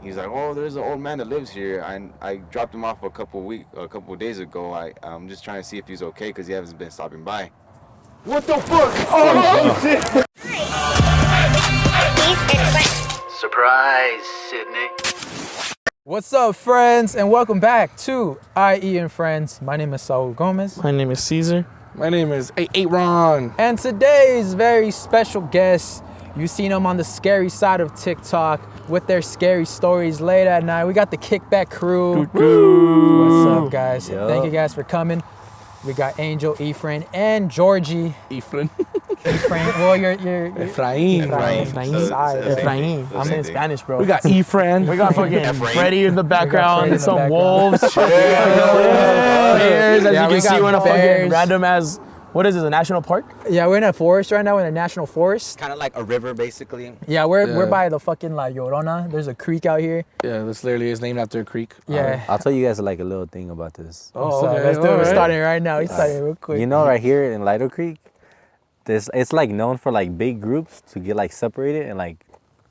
he's like, oh, there's an old man that lives here. I dropped him off a couple of days ago. I'm just trying to see if he's okay because he hasn't been stopping by. What the fuck? Oh, shit. Surprise, Sydney. What's up, friends, and welcome back to I.E In Friends. My name is Saul V Gomez. My name is Cesar. My name is I.E Ron. And today's very special guest, you've seen them on the scary side of TikTok with their scary stories late at night. We got the Kickback Crew. What's up, guys? Yo. Thank you guys for coming. We got Angel, Efrain, and Georgie. Efrain. Well, you're Efrain. Efrain. I'm in Spanish, bro. We got Efrain. We got fucking Freddy in the background. Freddy in the Some background. wolves. Bears, as Yeah, you we can see, got we're in a fucking bears. random as, what is this, a national park? Yeah, we're in a forest right now. We're in a national forest. Kind of like a river, basically. Yeah, we're Yeah. by the fucking La Llorona. There's a creek out here. Yeah, this literally is named after a creek. Yeah. I'll tell you guys like a little thing about this. So let's do it. We're starting right now. We're starting real quick. You know, right here in Lido Creek, it's like known for like big groups to get like separated and like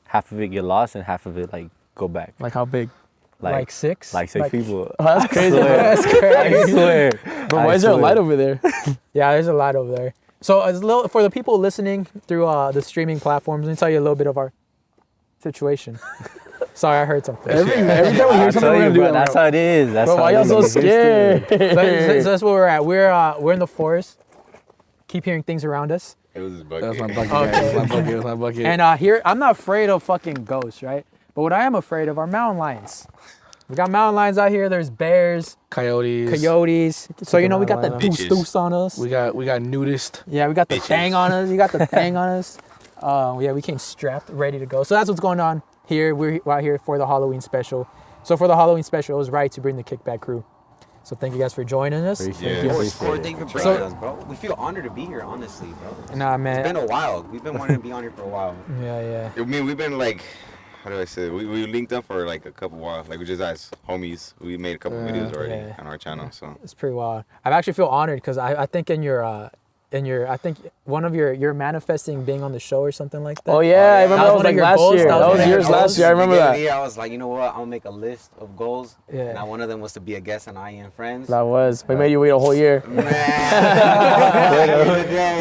half of it get lost and half of it like go back. Like how big? Like six? Like six people. Oh, that's crazy. That's crazy. I swear. But why is there a light over there? Yeah, there's a lot over there. So for the people listening through the streaming platforms, let me tell you a little bit of our situation. Sorry, I heard something. Every time we hear I something, tell we're you, gonna do bro, it. that's how it is. That's Bro, how why it y'all is. so scared? So that's where we're at. We're in the forest. Keep hearing things around us. It was his bucket. That was my bucket. Okay. Guys. That was my bucket. That was my bucket. And here, I'm not afraid of fucking ghosts, right? But what I am afraid of are mountain lions. We got mountain lions out here. There's bears, coyotes. So we got the Bitches. deuce on us. we got nudist. Yeah, we got the Bitches. thang on us. You got the thang on us. Yeah, we came strapped, ready to go. So that's what's going on here. We're out here for the Halloween special. So for the Halloween special, it was right to bring the Kickback Crew. So thank you guys for joining us. Appreciate Yeah. it. Thank you for bringing us, bro. We feel honored to be here, honestly, bro. Nah, It's man. been a while. We've been wanting to be on here for a while. Yeah. I mean, we've been like, how do I say it? We linked up for like a couple while. Like, we just as homies. We made a couple videos already Yeah. on our channel, so. It's pretty wild. I actually feel honored because I think I think one of you're manifesting being on the show or something like that. Oh yeah, I remember That that was was one like of your last goals? year. That That was was yours last year. I remember that. Yeah, I was like, you know what? I'm gonna make a list of goals. Yeah. And now one of them was to be a guest on I.E In Friends. That was. We made you wait a whole year. Man.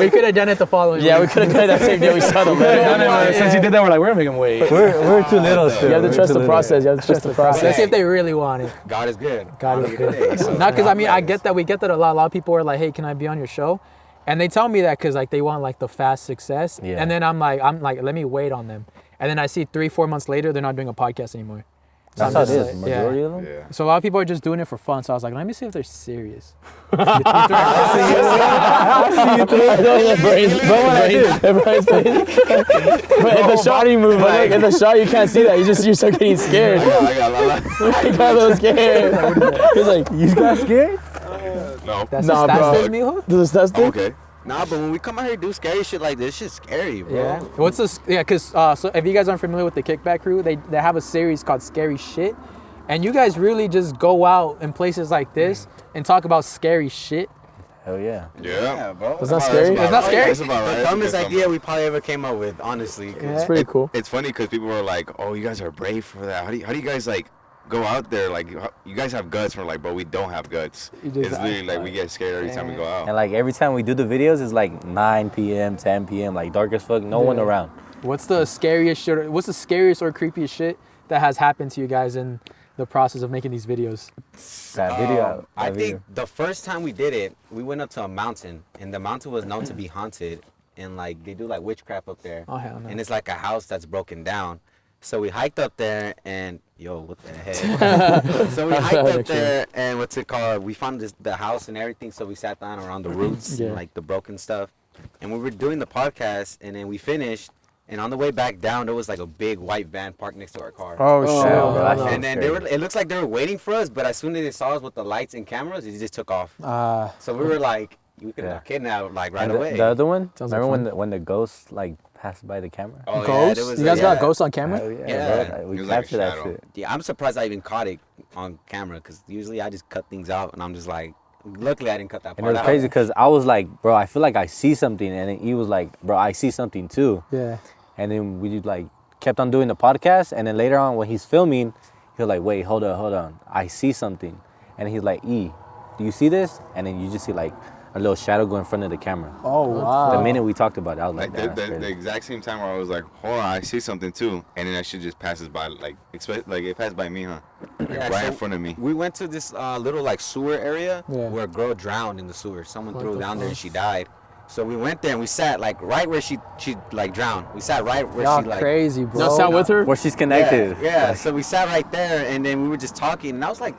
We could have done it the following Yeah, we week. could have done that same day we saw the letter. Since you did that, we're like, we're gonna make him wait. We're too little still. You have to We're trust too the little. process. You have to trust the process. Let's see if they really want it. God is good. God is good. Not because I mean I get that we get that a lot. A lot of people are like, hey, can I be on your show? And they tell me that because like they want like the fast success. Yeah. And then I'm like, let me wait on them. And then I see 3-4 months later they're not doing a podcast anymore. So That's I'm how it just is. like, yeah. Majority of them. Yeah. So a lot of people are just doing it for fun. So I was like, let me see if they're serious. But in the shot you move, like in the shot you can't see that. You start getting scared. I got a lot. He got a little scared. He's like, you got scared? No. That's Nah, that's bro. this, mijo? Does that still? Okay. Nah, but when we come out here and do scary shit like this, shit's scary, bro. Yeah. What's this? Yeah, because so if you guys aren't familiar with the Kickback Crew, they have a series called Scary Shit, and you guys really just go out in places like this and talk about scary shit. Hell yeah. Yeah, bro. It's not scary? It's not scary? It's about right. The dumbest idea we probably ever came up with, honestly. It's pretty cool. It's funny because people are like, "Oh, you guys are brave for that. How do you guys like go out there? Like, you guys have guts." We're like, "Bro, we don't have guts. You just It's literally like we get scared every time we go out." And like every time we do the videos, it's like 9 p.m., 10 p.m., like dark as fuck, no one around. What's the scariest shit? What's the scariest or creepiest shit that has happened to you guys in the process of making these videos? That video. I that think video. the first time we did it, we went up to a mountain, and the mountain was known to be haunted, and like they do like witchcraft up there. Oh, hell no. And it's like a house that's broken down. So we hiked up there, and what the heck? So we hiked up there, and what's it called? We found the house and everything. So we sat down around the roots Yeah. and like the broken stuff, and we were doing the podcast, and then we finished. And on the way back down, there was like a big white van parked next to our car. Oh, shit. bro, that shit's And then it looks like they were waiting for us, but as soon as they saw us with the lights and cameras, they just took off. So we were like, we could have kidnapped like right And away. the other one, Sounds like remember fun. when the ghost like passed by the camera? Oh, Ghosts? there was You guys a- got ghosts on camera? Hell yeah, Yeah. bro. It We was like a captured that shadow. shit. Yeah, I'm surprised I even caught it on camera because usually I just cut things out and I'm just like, luckily I didn't cut that And part it was out. crazy because I was like, bro, I feel like I see something, and then he was like, bro, I see something too. Yeah. And then we like kept on doing the podcast, and then later on when he's filming, he's like, wait, hold on, I see something, and he's like, E, do you see this? And then you just see like a little shadow go in front of the camera. Oh wow. The minute we talked about it, I was like, Like "Damn, the exact same time where I was like, hold on, I see something too, and then that shit just passes by, like it passed by me, huh? Like Yeah, right so in front of me. We went to this little like sewer area Yeah. where a girl drowned in the sewer. Someone threw her down there and she died. So we went there and we sat like right where she like drowned. We sat right where Y'all she like. crazy, bro. Y'all sat with her? where she's connected." Yeah. So we sat right there and then we were just talking and I was like,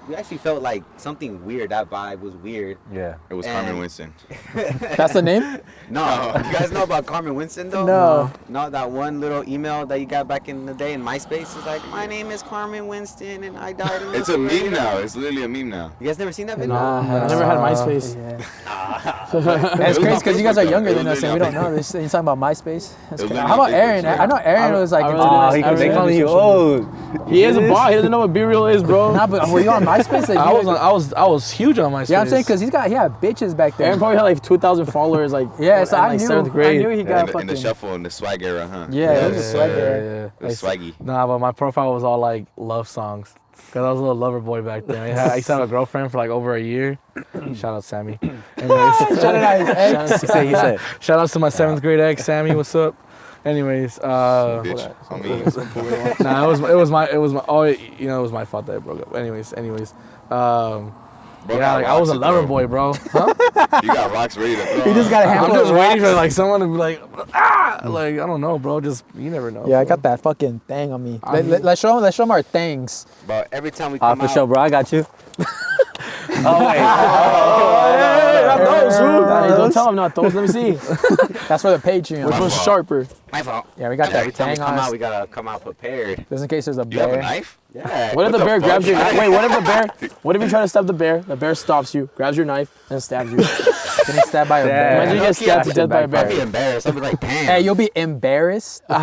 we actually felt like something weird. That vibe was weird. Yeah. It was And- Carmen Winston. That's the name? No, you guys know about Carmen Winston though? No. No, that one little email that you got back in the day in MySpace is like, my name is Carmen Winston and I died in the It's a sewer." meme now. It's literally a meme now. You guys never seen that video? Nah, I never had MySpace. Yeah. And it's crazy because you guys are younger than us and we don't know this. You're talking about MySpace. That's It was crazy. literally How about Facebook, Aaron? yeah. I know Aaron was like I into really- Oh, this. he I can really make fun of you. social Oh, He is a bot. He doesn't know what Be Real is, bro. Nah, but were you on MySpace? Like, I was huge on MySpace. Yeah, I'm saying because he had bitches back there. Aaron probably had like 2,000 followers, like Yeah, so in, I like, knew. 7th grade. I knew he Yeah, got in the fucking. shuffle and the swag era, huh? Yeah, it was a swag there. It was swaggy. Nah, but my profile was all like love songs. Cause I was a little lover boy back then. I used to have a girlfriend for like over a year. Shout out Sammy. Anyways, Shout out his ex. he said. shout out to my 7th grade ex, Sammy. What's up? Anyways, Bitch. I mean, nah, it was my oh, you know, it was my fault that I broke up. Anyways, bro yeah, got like I was a rocks to lover throw. boy, bro. Huh? You got rocks ready to throw. He just got a I'm handful just of waiting for rocks. like someone to be like, ah, like I don't know, bro. Just you never know. Yeah, I bro. got that fucking thing on me. I mean- Let's show him our things. But every time we come For out, sure, bro. I got you. Oh wait. Not those, fool. Nah, Don't tell him not those. Let me see. That's for the Patreon. Which one's sharper? my fault. Yeah, we got Every that time we thing come on out, us. we gotta come out prepared. Just in case there's a You have a bear. knife? Yeah. What if the the bear fuck? grabs your knife? Wait, what if the bear? What if you try to stab the bear? The bear stops you, grabs your knife, and stabs you. Getting stabbed by a bear. Imagine you get Low-key, stabbed to I'd death by a I'd bear. be embarrassed. I'd be like, damn. Hey, you'll be embarrassed. Oh,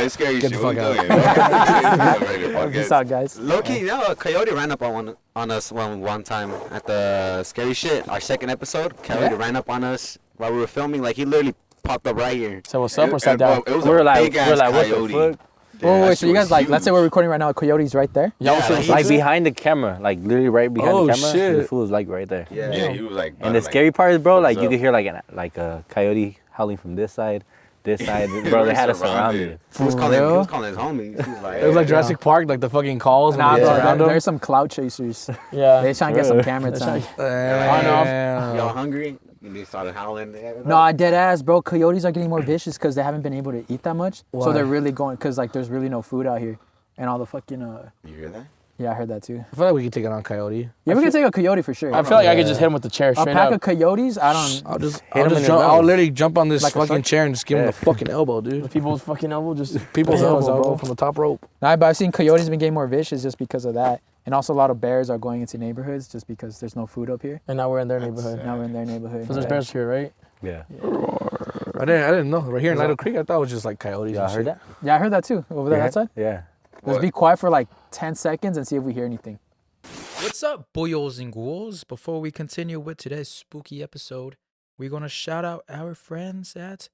it's scary shit. the What fuck we doing? Peace out, guys. Low-key, you know, a coyote ran up on us one time at the Scary Shit, our second episode. Coyote ran up on us while we were filming. Like, he literally popped up right here. So what's up or sat down? It was We're a like, big ass what the coyote. fuck? Wait, so you guys like, let's say we're recording right now, a coyote's right there. Y'all Yeah, was saying like, Like something? behind the camera, like literally right behind Oh, the camera. shit. The fool was like right there. Yeah, he was like. And the like, scary part is, bro, like what's you up? could hear like a coyote howling from this side. Bro. They We're had us surrounded. surrounded. He was real? calling his homies. He was like, It was like Jurassic Park, like the fucking calls. Nah, when they bro, surround them. there's some cloud chasers. Yeah. They trying to get some camera time. Damn. y'all hungry? And they started howling. No, I dead ass, bro. Coyotes are getting more vicious because they haven't been able to eat that much. So Why? they're really going, because like there's really no food out here. And all the fucking, You hear that? yeah, I heard that too. I feel like we could take it on Coyote. Yeah, we can take a coyote for sure. I feel like I could just hit him with the chair a straight pack up. of coyotes, I don't. I'll just him in his jump. I'll nose. literally jump on this Like a fucking shark? chair and just give him the fucking elbow, dude. People's fucking elbow just People's People's elbow, bro, elbow. from the top rope. Nah, but I've seen coyotes been getting more vicious just because of that. And also a lot of bears are going into neighborhoods just because there's no food up here. and now we're in their neighborhood. Now we're in their neighborhood. Because there's Yeah. bears here, right? Yeah. I didn't know. Right here in Lido Creek, I thought it was just like coyotes. Y'all and heard shit. that? Yeah, I heard that too. Over there, Yeah. that side. Yeah. Let's be quiet for like 10 seconds and see if we hear anything. What's up, boyos and ghouls? Before we continue with today's spooky episode, we're going to shout out our friends at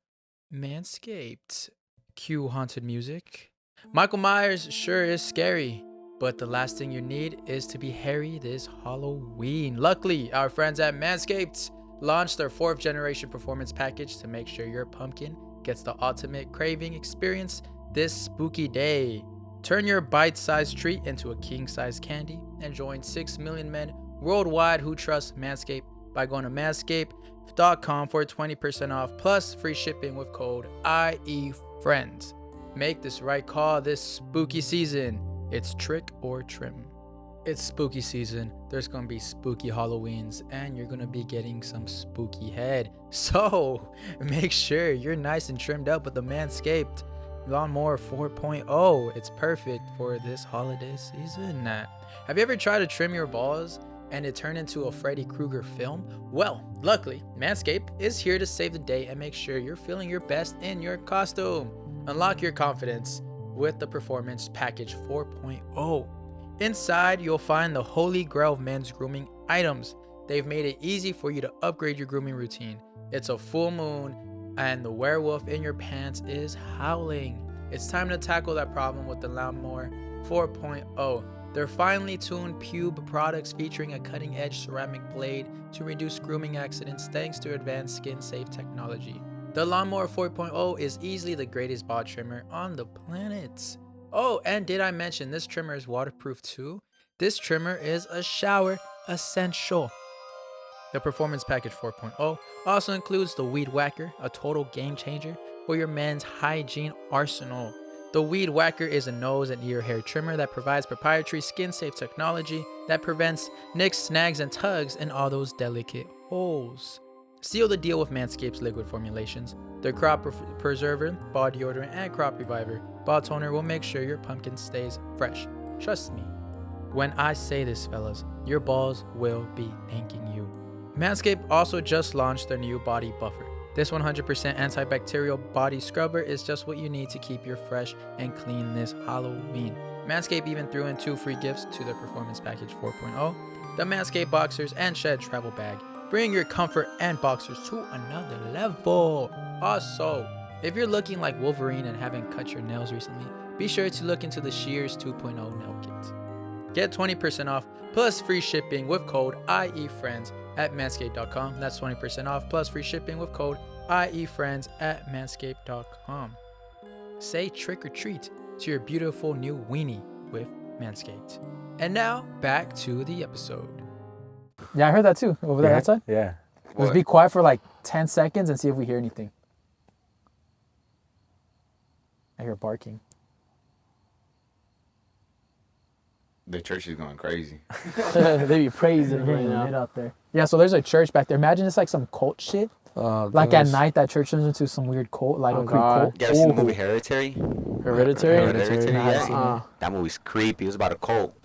Manscaped. Cue haunted music. Michael Myers sure is scary, but the last thing you need is to be hairy this Halloween. Luckily, our friends at Manscaped launched their 4th generation performance package to make sure your pumpkin gets the ultimate craving experience this spooky day. Turn your bite-sized treat into a king-sized candy and join 6 million men worldwide who trust Manscaped by going to manscaped.com for 20% off plus free shipping with code I.E Friends. Make this right call this spooky season. It's trick or trim. It's spooky season. There's going to be spooky Halloweens and you're going to be getting some spooky head. So make sure you're nice and trimmed up with the Manscaped Lawnmower 4.0. It's perfect for this holiday season. Have you ever tried to trim your balls and it turned into a Freddy Krueger film? Well, luckily, Manscaped is here to save the day and make sure you're feeling your best in your costume. Unlock your confidence with the Performance Package 4.0. Inside, you'll find the holy grail of men's grooming items. They've made it easy for you to upgrade your grooming routine. It's a full moon and the werewolf in your pants is howling. It's time to tackle that problem with the Lawnmower 4.0. Their finely tuned pube products featuring a cutting-edge ceramic blade to reduce grooming accidents thanks to advanced skin-safe technology. The Lawnmower 4.0 is easily the greatest ball trimmer on the planet. Oh, and did I mention this trimmer is waterproof too? This trimmer is a shower essential. The Performance Package 4.0 also includes the Weed Whacker, a total game changer for your men's hygiene arsenal. The Weed Whacker is a nose and ear hair trimmer that provides proprietary skin-safe technology that prevents nicks, snags, and tugs in all those delicate holes. Seal the deal with Manscaped's liquid formulations. Their crop preserver, ball deodorant, and crop reviver ball toner will make sure your pumpkin stays fresh. Trust me. When I say this, fellas, your balls will be thanking you. Manscaped also just launched their new body buffer. This 100% antibacterial body scrubber is just what you need to keep you fresh and clean this Halloween. Manscaped even threw in 2 free gifts to their Performance Package 4.0, the Manscaped Boxers and Shed Travel Bag. Bring your comfort and boxers to another level. Also, if you're looking like Wolverine and haven't cut your nails recently, be sure to look into the Shears 2.0 nail kit. Get 20% off plus free shipping with code I.E Friends at manscaped.com. That's 20% off plus free shipping with code I.E Friends at manscaped.com. Say trick or treat to your beautiful new weenie with Manscaped. And now back to the episode. Yeah, I heard that too. Over there outside. Yeah. Let's be quiet for like 10 seconds and see if we hear anything. I hear barking. The church is going crazy. They be praising right now. Out there. Yeah, so there's a church back there. Imagine it's like some cult shit. Like at night, that church turns into some weird cult, like a creep cult. You ever seen the movie Hereditary? Hereditary? Hereditary, Yeah. yeah. That movie's creepy. It was about a cult.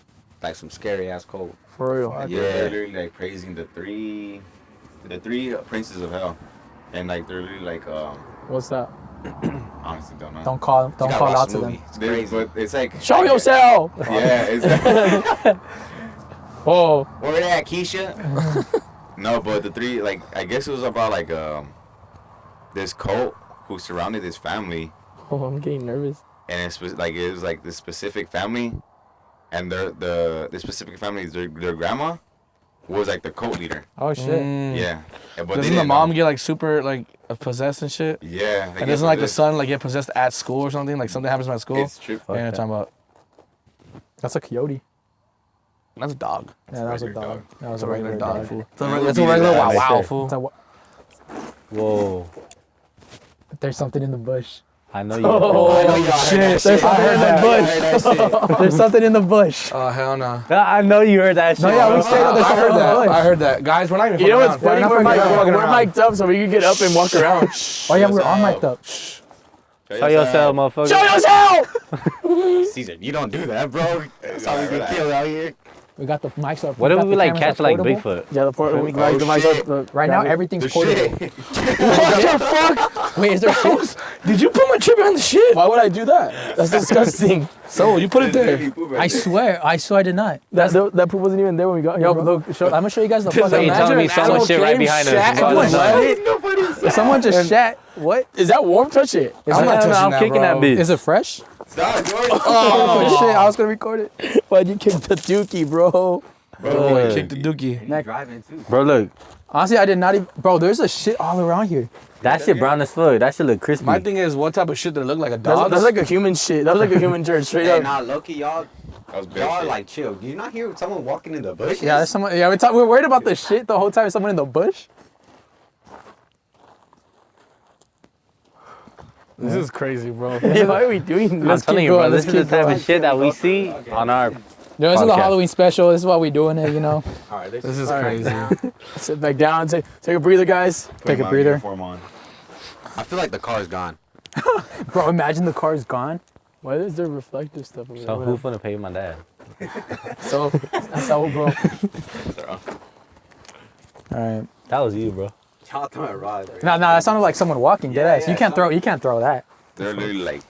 Like some scary ass cult. For real. Yeah, they're literally like praising the three princes of hell, and like they're really like What's that? honestly don't know. Don't call You gotta out watch to the them. movie. It's They- crazy. but it's like Show yourself! Yeah, it's Oh, Where they at, Keisha? no, but the three like I guess it was about like this cult who surrounded this family, Oh, I'm getting nervous. and it was like this specific family, and the specific family their grandma was like the cult leader. oh shit. Yeah, but they Doesn't the didn't mom know. get like super like possessed and shit? Yeah, And doesn't like the son like get possessed at school or something? Like something happens at school? It's true. Yeah, you're talking about. That's a coyote. That's a dog. Yeah, that was a regular dog. dog. That was That's a regular dog, fool. That's That's a regular wow right wow, there. fool. It's a Whoa. There's something in the bush. I know you. Oh shit! There's something in the bush. There's something in the bush. Oh, hell no. I know you heard that shit. No, yeah, we straight up. There's I something heard in the that. bush. I heard that. Guys, we're not even You know what's fucking funny? around. We're mic'd up so we can get up and walk around. Oh yeah, we're all mic'd up. Show yourself, motherfucker. Show yourself! Caesar, you don't do that, bro. That's how we get killed out here. We got the mics up. What if got we the like cameras catch up like portable. Bigfoot? Yeah, the port. shit. Right now, everything's The portable. shit. What the fuck? Wait, is there shit? Did you put my trip behind the shit? Why would I do that? That's disgusting. So you put it there. I swear I did not. That poop wasn't even there when we got here. Yo, bro. look, I'm gonna show you guys the Cause fucking. you telling me imagine an someone animal shit right came, behind us. shat, Someone and shit. what? Someone just shat. What? Is that warm? Touch it. I'm not touching I'm that, kicking bro. that bitch. Is it fresh? Stop, George. Oh shit! I was gonna record it. Why'd you kick the dookie, bro? Bro, kick the dookie. Driving too. Bro, look. Honestly, I did not even. Bro, there's a shit all around here. That shit brown as fuck. That shit look crispy. My thing is, what type of shit that look like a dog? That's like a human shit. That was like a human turd, straight Hey, up. nah, Loki, y'all That was bad are shit. like chill. Do you not hear someone walking in the bushes? Yeah, there's someone. Yeah, we're worried about the shit the whole time. Someone in the bush. This is crazy, bro. Hey, why are we doing I'm this? telling you, going, bro. let's This is the keep type going. of shit that we see on our. Yo, this is the Podcast. Halloween special. This is why we doing it. You know, All right, This is crazy. Sit back down. Take a breather, guys. take a my breather. uniform on. I feel like the car's gone. Bro, imagine the car's gone. Why is there reflective stuff over there? So who's gonna pay my dad? So that's how we'll go. All right. That was you, bro. Y'all throwing rods. Right? No, that sounded like someone walking. Dead ass. yeah, You can't throw that. They're literally like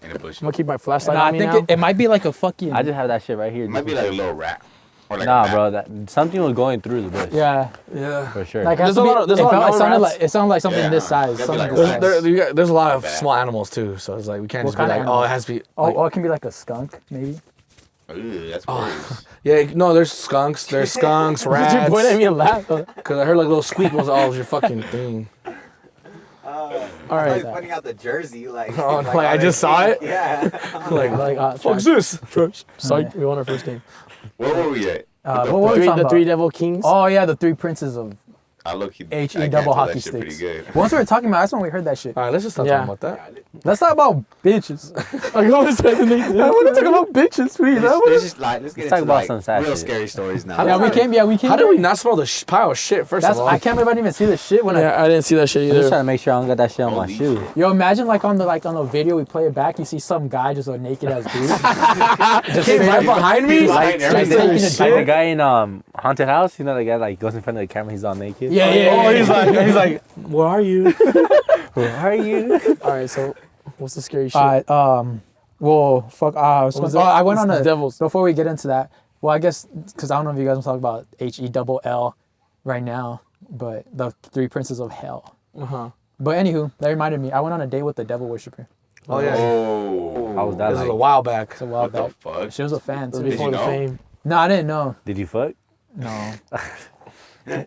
in a bush. I'm gonna keep my flashlight No, I on me think now. it might be like a fucking. I just have that shit right here. It might be like a little rat. Or like a Nah, bat. bro. That something was going through the bush. Yeah. Yeah. For sure. Like, There's a lot of- there's a lot of it mountain rats. sounded like something Yeah. this size. Gotta be Something like this a size. There's a lot of Bat. small animals too, so it's like we can't What just be kind of like, oh, animal? it has to be. Oh, Like, oh, it can be like a skunk, maybe. Ooh, that's gross. yeah, no, there's skunks, rats. Did you point at me and laugh? Because I heard like little squeak was all your fucking thing. All right. Pointing out the jersey, like. Oh, like, I just saw it? Yeah. Like, fuck's this? Psych, we won our first game. Where were we at? What were we Three, talking the Three about? Devil Kings. Oh yeah, the three princes of I look. HE double hockey sticks. Once we were talking about, that's when we heard that shit. All right, let's just stop Yeah. talking about that. Let's talk about bitches. I always say the name. I want to talk about bitches, please. Let's get talk into about like some sad real shit. scary stories now. Yeah, we came. How did we not smell the pile of shit? First That's of all, I can't believe I didn't even see the shit when Yeah, I didn't see that shit I'm just either. trying to make sure I don't got that shit on my Holy shoe. Yo, imagine like on the video we play it back, you see some guy just a naked ass dude. Just came right behind me. Like, straight everything. taking a Like the shit. guy in Haunted House, you know the guy like goes in front of the camera, he's all naked. Yeah, yeah, Oh, yeah. he's like, Where are you? Where are you? All right, so what's the scary shit? Well, fuck. I went on the a Devils. before we get into that. Well, I guess because I don't know if you guys want to talk about HE right now, but the three princes of hell. Uh-huh. But anywho, that reminded me. I went on a date with the devil worshiper. oh yeah, Oh. How was that this is like? a while back. It's a while What the back. fuck? She was a fan too. Before the know? fame. No, I didn't know. Did you fuck? No.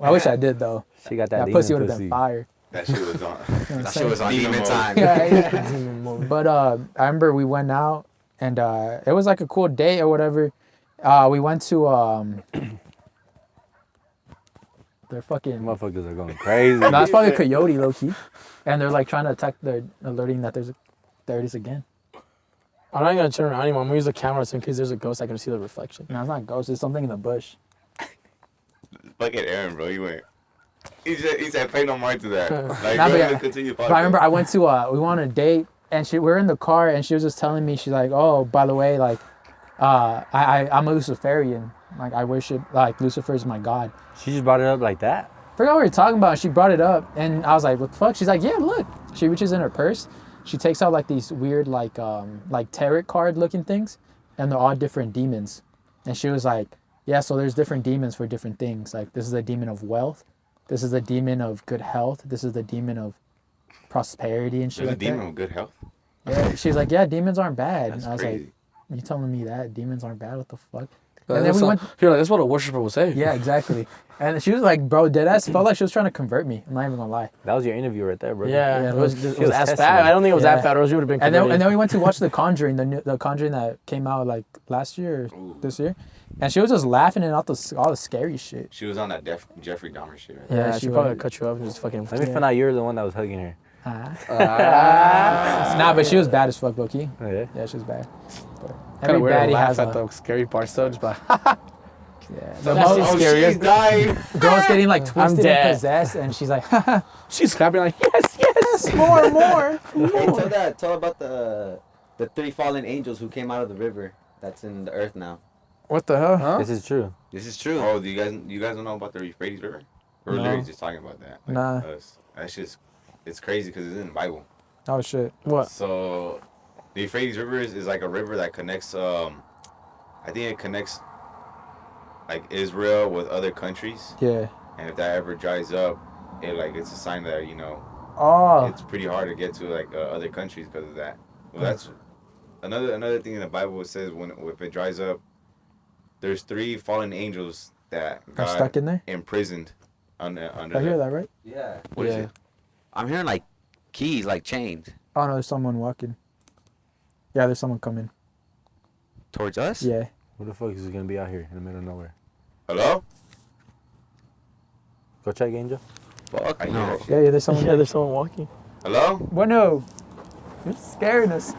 I wish I did though. She got that That demon pussy would have pussy. been fire. That shit was on. That saying? shit was on Demon mode. time. Yeah. But I remember we went out and it was like a cool date or whatever. We went to they're fucking. Motherfuckers are going crazy. No, that's probably a coyote, low key, and they're like trying to attack. They're alerting that there it is again. I'm not gonna turn around anymore. I'm gonna use the camera so in case there's a ghost, I can see the reflection. No, it's not ghost. It's something in the bush. Look at Aaron, bro. He went. He said, pay no mind to that. Like, Nah, go but ahead yeah. and continue. But I remember I went to we went on a date and we were in the car and she was just telling me, she's like, oh, by the way, like I'm a Luciferian. Like I worship, like Lucifer is my god. She just brought it up like that. Forgot what we were talking about. She brought it up and I was like, what the fuck? She's like, yeah, look. She reaches in her purse. She takes out like these weird like tarot card looking things and they're all different demons. And she was like, yeah, so there's different demons for different things. Like this is a demon of wealth. This is the demon of good health. This is the demon of prosperity and shit There's a like demon that. with good health. Yeah, she was like, yeah, demons aren't bad. That's and I was crazy. like, you telling me that demons aren't bad? What the fuck? You're And then we went. like, that's what a worshiper would say. Yeah, exactly. And she was like, bro, deadass felt like she was trying to convert me. I'm not even gonna lie. That was your interview right there, bro. Yeah, Yeah, it was, it it was was as testing fat. me. I don't think it was Yeah. that fat, or else you would have been And converted. then we went to watch The Conjuring, the Conjuring that came out like last year or this year. And she was just laughing at all the scary shit. She was on that Jeffrey Dahmer shit. Right? yeah, Yeah, she she probably would. cut you up and just fucking. Let me find out you're the one that was hugging her. Nah, but she was bad as fuck, Loki. Oh, yeah? Yeah, she was bad. But Kind every of weird to baddie laugh has at a. the scary parts though. Just like, Yeah. The That's most, the scariest. She's dying. girl's getting like twisted and dead. possessed, and she's like, she's clapping like, yes, yes. more. Hey, tell about the three fallen angels who came out of the river that's in the earth now. What the hell? Huh? This is true. This is true. Oh, do you guys don't know about the Euphrates River? We're No. literally just talking about that. Like, Nah. That's just, it's crazy because it's in the Bible. Oh shit. What? So, the Euphrates River is like a river that connects. I think it connects like Israel with other countries, Yeah. and if that ever dries up, it's a sign that Oh. it's pretty hard to get to like other countries because of that. Well, that's another thing in the Bible. It says if it dries up, there's 3 fallen angels that I'm God stuck in there. imprisoned under. I hear that right? Yeah. What is Yeah. it? I'm hearing like keys, like chained Oh no, there's someone walking. Yeah, there's someone coming. towards us. Yeah. Who the fuck is gonna be out here in the middle of nowhere? Hello? Go check, Angel. Fuck, I hear No. that shit. Yeah, there's someone. Yeah, there's someone walking. Hello? What no? You're scaring us.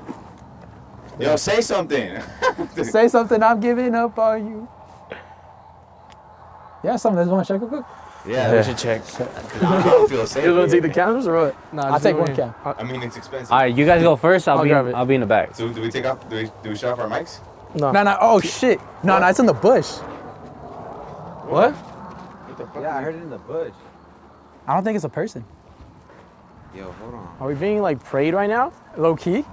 Yo, say something. Say something. I'm giving up on you. Yeah, something. There's one. Check real quick. Yeah, We should check. I don't feel safe. You gonna here. take the cameras or what? Nah, I'll just take go one in. cam. I mean, it's expensive. All right, you guys go first. I'll grab it. I'll be in the back. So do we take off? Do we shut off our mics? No. No. Oh shit. No, it's in the bush. What? Yeah, I heard it in the bush. I don't think it's a person. Yo, hold on. Are we being like prayed right now? Low key.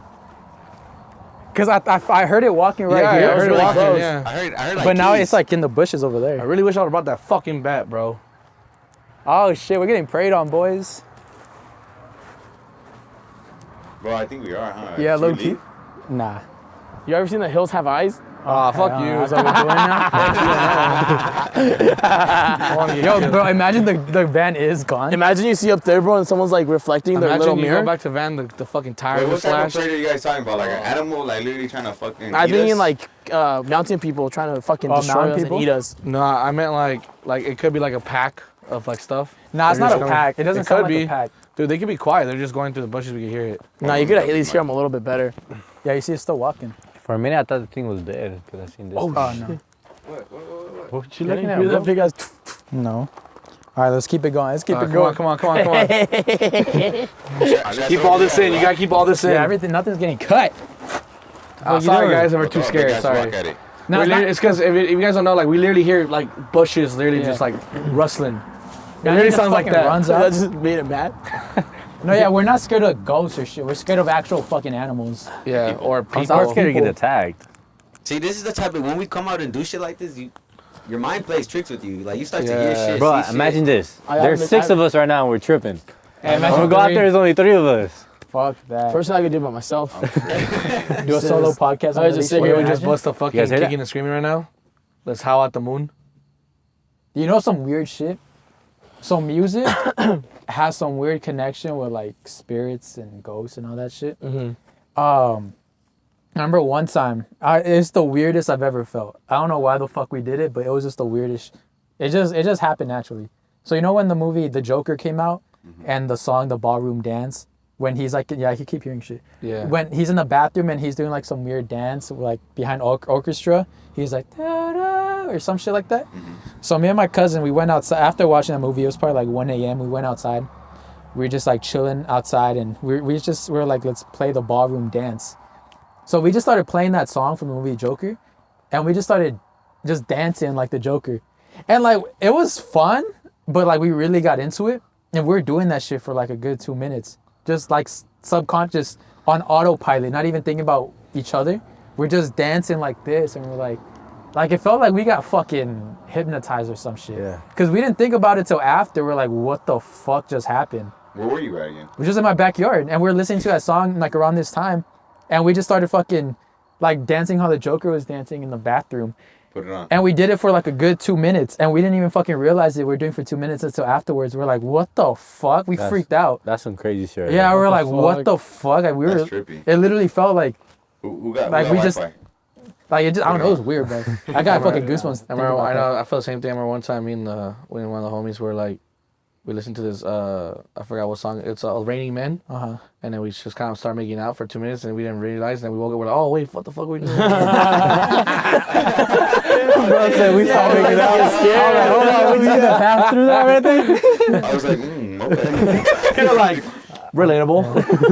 Because I heard it walking right Yeah, here. I heard it walking. close. Yeah. I heard like But now keys. it's like in the bushes over I there. really wish I would have brought that fucking bat, bro. Oh shit, we're getting preyed on, boys. Bro, I think we are, huh? Yeah, Should we low key. leave? Nah. You ever seen The Hills Have Eyes? Ah, fuck you. That's what we're doing now. Yo, bro, imagine the van is gone. Imagine you see up there, bro, and someone's like reflecting their little Imagine you mirror. go back to Van, the fucking tires Wait, were what type of slashed. predator are you guys talking about? Like an animal, like literally trying to fucking I eat think us? in like mountain people trying to fucking Oh, destroy mountain us people? and eat us. No, I meant like it could be like a pack of like stuff. Nah, it's They're not just a coming- pack. It doesn't it sound could like be. a pack. Dude, they could be quiet. They're just going through the bushes. We can hear it. Nah, you could at least hear them a little bit better. Yeah, you see it's still walking. For a minute, I thought the thing was dead because I seen this. Oh, no. What you Didn't looking you at, hear bro? that big ass? No. All right, let's keep it going. Let's keep it Come going. on, come on, come on, come on. Keep all this in. You gotta keep all this in. Yeah, nothing's getting cut. Sorry, guys, if we're Look too how big scared. guys Sorry. walk at it. No, it's not- It's because if you guys don't know, like we literally hear like bushes literally just like rustling. It Imagine really it sounds like fucking that. runs That up. just made it mad. No, yeah, we're not scared of ghosts or shit. We're scared of actual fucking animals. Yeah, or I'm people. scared to get people. attacked. See, this is the type of when we come out and do shit like this, your mind plays tricks with you. Like you start to hear Yeah. shit. Bro, see imagine this. I There's haven't- 6 of us right now and we're tripping. Hey, When we go out there, there's only 3 of us. Fuck that. First thing I could do by myself. do a solo podcast. I on just the sit leash. here We and just Imagine. bust a You fucking guys hear that? kicking and screaming right now. Let's howl at the moon. You know some weird shit? So music has some weird connection with like spirits and ghosts and all that shit. Mhm. I remember one time, it's the weirdest I've ever felt. I don't know why the fuck we did it, but it was just the weirdest. It just happened naturally. So you know when the movie The Joker came out and the song The Ballroom Dance, when he's like, yeah, I can keep hearing shit. Yeah. When he's in the bathroom and he's doing like some weird dance like behind orchestra, he's like da-da, or some shit like that. So me and my cousin, we went outside after watching that movie. It was probably like 1 a.m. We went outside. We were just like chilling outside, and we were like, let's play the ballroom dance. So we just started playing that song from the movie Joker, and we just started just dancing like the Joker, and like it was fun, but like we really got into it, and we were doing that shit for like a good 2 minutes, just like subconscious on autopilot, not even thinking about each other. We're just dancing like this, and we're like it felt like we got fucking hypnotized or some shit. Yeah. Cause we didn't think about it till after. We're like, what the fuck just happened? Where were you at again? We're just in my backyard, and we're listening to that song like around this time, and we just started fucking like dancing how the Joker was dancing in the bathroom, Put it on. and we did it for like a good 2 minutes, and we didn't even fucking realize it. We were doing for 2 minutes until afterwards. We're like, what the fuck? We freaked out. That's some crazy shit. Right Yeah, there. we're like, fuck? what the fuck? Like, we were. That's trippy. It literally felt like Who got Like, we just- Wi-Fi? like it just, I don't know. It was weird, bro. I got fucking goosebumps. I remember. I know. I felt the same thing. I remember one time me and one of the homies were like, we listened to this. I forgot what song. It's Raining Men. And then we just kind of started making out for 2 minutes, and we didn't realize. And then we woke up. We're like, oh wait, what the fuck are we doing? We started making out. Scared. Hold on, we need to pass through that right there. I was like, okay. You're like, relatable.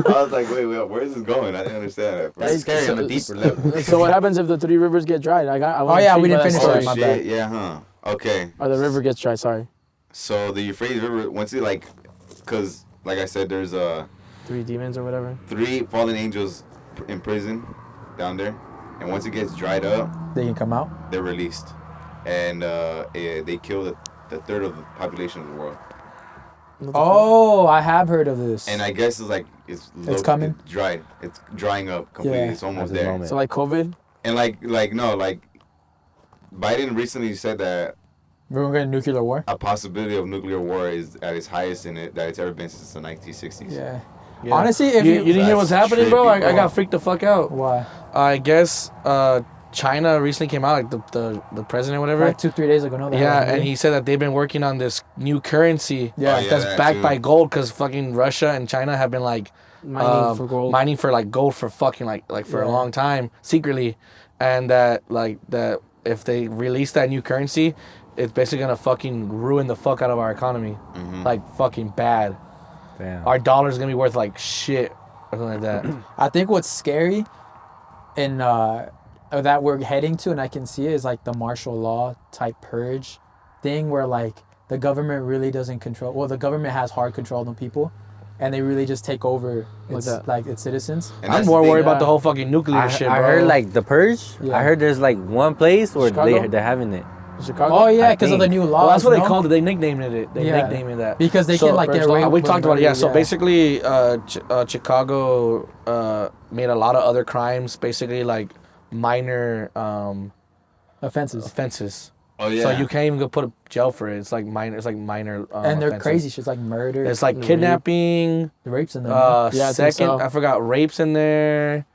I was like, wait, where is this going? I didn't understand it. It's scary on a deeper level. So what happens if the 3 rivers get dried? I Oh, yeah, we didn't finish finish Oh that. My shit, bad. yeah, huh? Okay. Or the river gets dried. Sorry. So the Euphrates River, once it like, cause like I said, there's 3 demons or whatever. 3 fallen angels in prison down there, and once it gets dried up, They can come out. they're released, and they kill the third of the population of the world. Oh, I have heard of this. And I guess it's like it's coming? It's dried. It's drying up completely. Yeah. It's almost At this there. moment. So like COVID. And like Biden recently said that We're going to get a nuclear war. a possibility of nuclear war is at its highest in it that it's ever been since the 1960s. Yeah. Yeah. Honestly, if you you didn't hear what's That's happening, bro? trippy, I bro. got freaked the fuck out. why? I guess China recently came out, like the president, or whatever. Like 2-3 days ago, no. they Yeah, had a and meeting. he said that they've been working on this new currency. Yeah. Oh, yeah. That's that backed too. by gold, because fucking Russia and China have been like Mining for gold. mining for like gold for fucking like for a Yeah. long time secretly, and that if they release that new currency, it's basically gonna fucking ruin the fuck out of our economy, like fucking bad. Damn. Our dollar's gonna be worth like shit or something like that. I think what's scary in that we're heading to, and I can see it, is like the martial law type purge thing where like the government really doesn't control. Well, the government has hard control on people, and they really just take over that. like its citizens. And I'm that's more the thing. worried about the whole fucking nuclear I shit, bro. heard like the purge. Yeah. I heard there's like one place where Chicago? they're having it. Chicago. Oh yeah, I because of the think. new laws. Well, that's what they no? called it. They nicknamed it. They Yeah. nicknamed it that Because they can like get away. We with talked about it. Yeah. murder, So basically, Chicago made a lot of other crimes. Basically, like minor offenses. Oh yeah. So you can't even go put a jail for it. It's like minor. It's like minor. and they're offenses. crazy. Shit's like murder. It's like kidnapping. the rapes in them. no? Yeah, I think so. I forgot rapes in there.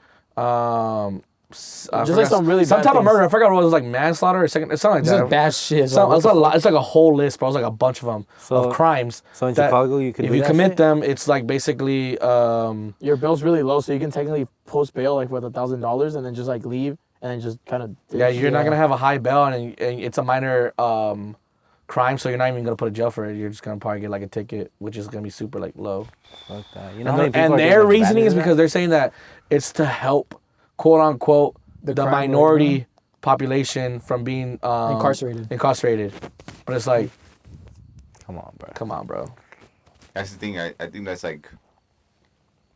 Just like some really some bad type of things. murder. I forgot what it was, like manslaughter or second. It's something This like is that. bad shit. It's a lot. It's like a whole list, bro. It's like a bunch of them of crimes. So in that Chicago, you could if do you that commit shit? them, it's like basically Your bill's really low, so you can technically post bail like with $1,000 and then just like leave and then just kind of. yeah, you're not gonna have a high bail and it's a minor crime, so you're not even gonna put a jail for it. You're just gonna probably get like a ticket, which is gonna be super like low. Fuck that. You And, know how many people and are their getting reasoning is abandoned because they're saying that it's to help, quote unquote, the crime rate, minority population from being Incarcerated. But it's like, Come on, bro. come on, bro. That's the thing. I think that's like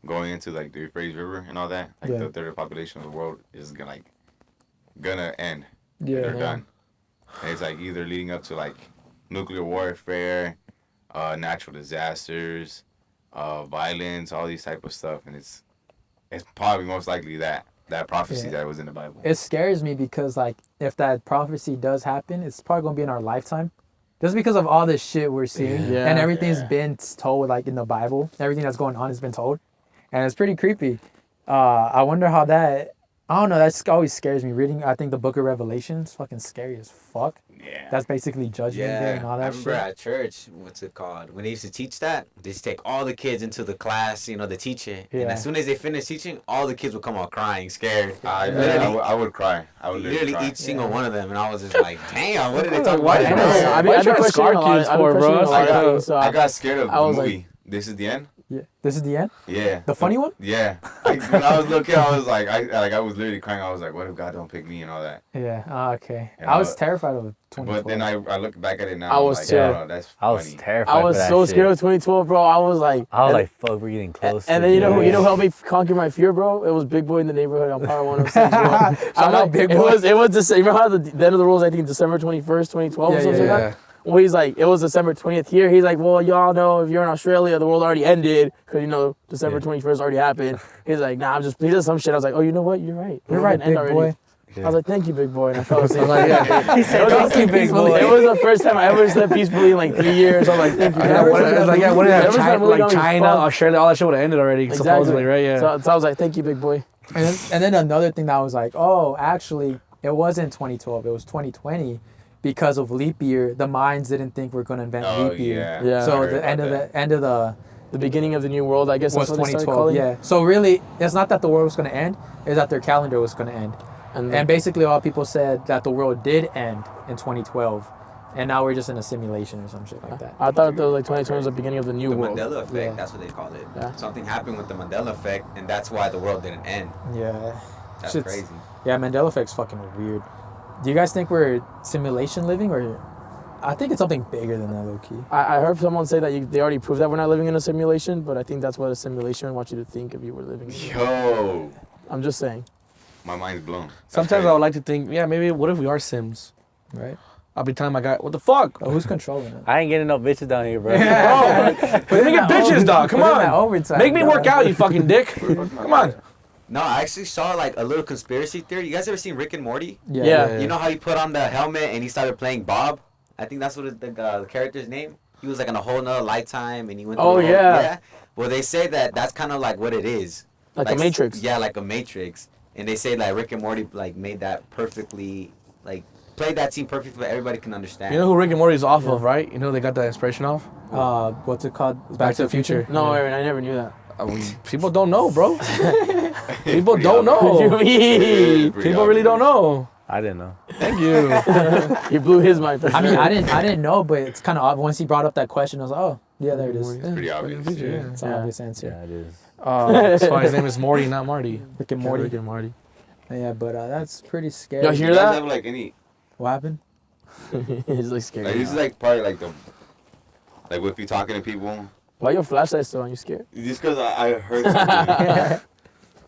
going into like the Euphrates River and all that. Like Yeah. the third population of the world is gonna end. Yeah. They're done. And it's like either leading up to like nuclear warfare, natural disasters, violence, all these type of stuff, and it's probably most likely that prophecy that was in the Bible. It scares me because like if that prophecy does happen, it's probably gonna be in our lifetime. Just because of all this shit we're seeing Yeah. and everything's Yeah. been told like in the Bible, everything that's going on has been told, and it's pretty creepy. I wonder how that. I don't know. That always scares me. Reading, I think the Book of Revelation's fucking scary as fuck. Yeah. That's basically judgment day and all I that remember shit. at church, what's it called? When they used to teach that, they used to take all the kids into the class, the teacher. Yeah. And as soon as they finished teaching, all the kids would come out crying, scared. I would cry. I would Literally cry. each single one of them. And I was just like, damn, what did they talk Why- about? I know. I mean, Why I've you been trying to scar questioning a lot. kids I've been for, bro? questioning a It's lot like, of things, so I got scared of I the was movie. This is the end. Yeah. This is the end. Yeah. The funny one. Yeah. When I was looking, I was like, I was literally crying. I was like, what if God don't pick me and all that? Yeah. Okay. And I was terrified of 2012. But then I look back at it now. I I'm was like, too. oh, that's I was funny. terrified. I was for that so shit. scared of 2012, bro. I was like, fuck, we're getting close. and then you know who helped me conquer my fear, bro? It was Big Boy in the neighborhood on Power 106. Shout out Big Boy. It was the same. Remember how the end of the rules? I think December 21st, 2012, or something like that. Well, he's like, it was December 20th here. He's like, well, y'all know if you're in Australia, the world already ended because December 21st already happened. He's like, nah, he does some shit. I was like, oh, you know what? You're right. You're right, Big Boy. I was like, thank you, Big Boy, and I fell asleep. He said, "Thank you, Big Boy." It was the first time I ever slept peacefully in like 3 years. I was like, thank you. What if Ever since that China, movie like got me China, fucked. Australia, all that shit would have ended already, supposedly, right? Yeah. So I was like, thank you, Big Boy. And then another thing that I was like, oh, actually, it wasn't 2012. It was 2020 because of leap year. The Mayans didn't think we're going to invent leap year. Yeah. So I heard the about end of The beginning of the new world, I guess was that's what they started 2012. calling it. Yeah. So really, it's not that the world was going to end. It's that their calendar was going to end. And basically, all people said that the world did end in 2012, and now we're just in a simulation or some shit like that. I thought that was like 2020 was the beginning of the new The world. Mandela effect, Yeah. that's what they call it. Yeah. Something happened with the Mandela effect, and that's why the world didn't end. Yeah. That's Shit's- crazy. Yeah, Mandela effect's fucking weird. Do you guys think we're simulation living, or I think it's something bigger than that, low key. I heard someone say that they already proved that we're not living in a simulation, but I think that's what a simulation wants you to think if you were living in it. Yo, I'm just saying. my mind's blown. That's Sometimes crazy. I would like to think, maybe what if we are Sims? Right? I'll be telling my guy, what the fuck? Oh, who's controlling it? I ain't getting no bitches down here, bro. Bro, let me get bitches, dog. Come Put in that on. overtime, Make me dog. work out, you fucking dick. Come on. No, I actually saw like a little conspiracy theory. You guys ever seen Rick and Morty? Yeah. You know how he put on the helmet and he started playing Bob? I think that's what the character's name. He was like in a whole nother lifetime and he went. Oh, through the whole- yeah. Well, they say that's kind of like what it is. Like a Matrix. Yeah, like a Matrix. And they say like Rick and Morty like made that perfectly, like played that scene perfectly, but everybody can understand. You know who Rick and Morty is off of, right? You know they got that inspiration off? What's it called? Back to the Future. No, Aaron, I never knew that. People don't know, bro. People Pretty don't obvious. know. Pretty People really don't know. I didn't know. Thank you. You blew his mind. For I mean, sure. I didn't know, but it's kind of odd. Once he brought up that question, I was like, oh, yeah, there it is. Yeah, Pretty obvious. yeah. It's an obvious answer. Yeah, it is. That's why his name is Morty, not Marty. Rick and Morty. Rick and Marty. Yeah, but that's pretty scary. Y'all You hear guys that? have like any What happened? He's like scared. like this is like part like if you're talking to people Why your flashlight still on? You scared? Just because I heard something.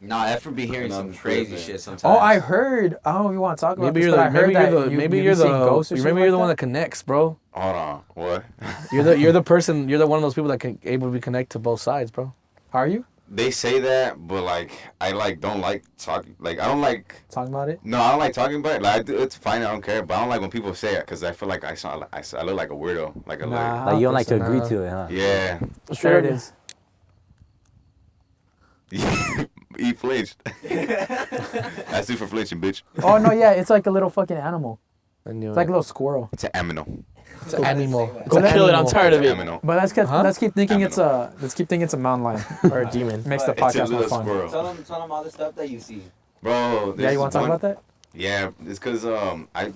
Nah, F be hearing And some I'm crazy tripping. shit sometimes. Oh, I heard. I don't know if you want to talk about Maybe this, you're but the I heard that maybe you you're be seeing ghosts or maybe shit you're like the one that. that connects, bro. Hold on. What? You're the person. You're the one of those people that can able to connect to both sides, bro. Are you They say that, but like I like don't like talking. Like I don't like. talking about it? No, I don't like talking about it. Like it's fine. I don't care. But I don't like when people say it because I feel like I look like a weirdo. Like a Nah. Like you don't like to Nah. agree to it, huh? yeah. There it is. He flinched. That's it for flinching, bitch. Oh no, yeah, it's like a little fucking animal. I knew It's like a little squirrel. It's an aminal. it's an animal. Go kill it. I'm tired of it. Aminal. But let's keep thinking it's a mountain lion. Or a demon. Makes the It's a podcast more little fun. squirrel. Tell them all the stuff that you see. Bro, Yeah, you want to talk about that? Yeah, it's because I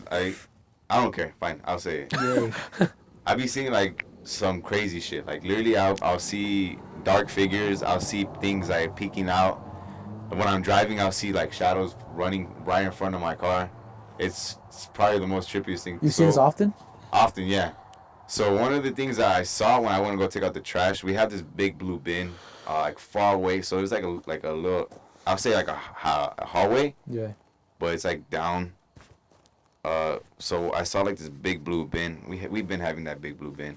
don't care. Fine, I'll say it. Yeah. I be seeing like some crazy shit. Like literally, I'll see dark figures. I'll see things like peeking out. When I'm driving, I'll see like shadows running right in front of my car. It's probably the most trippiest thing. You see this often? Often, yeah. So one of the things that I saw when I went to go take out the trash, we have this big blue bin, like far away. So it was like a little, I'll say like a hallway, Yeah. but it's like down. So I saw like this big blue bin. We've been having that big blue bin,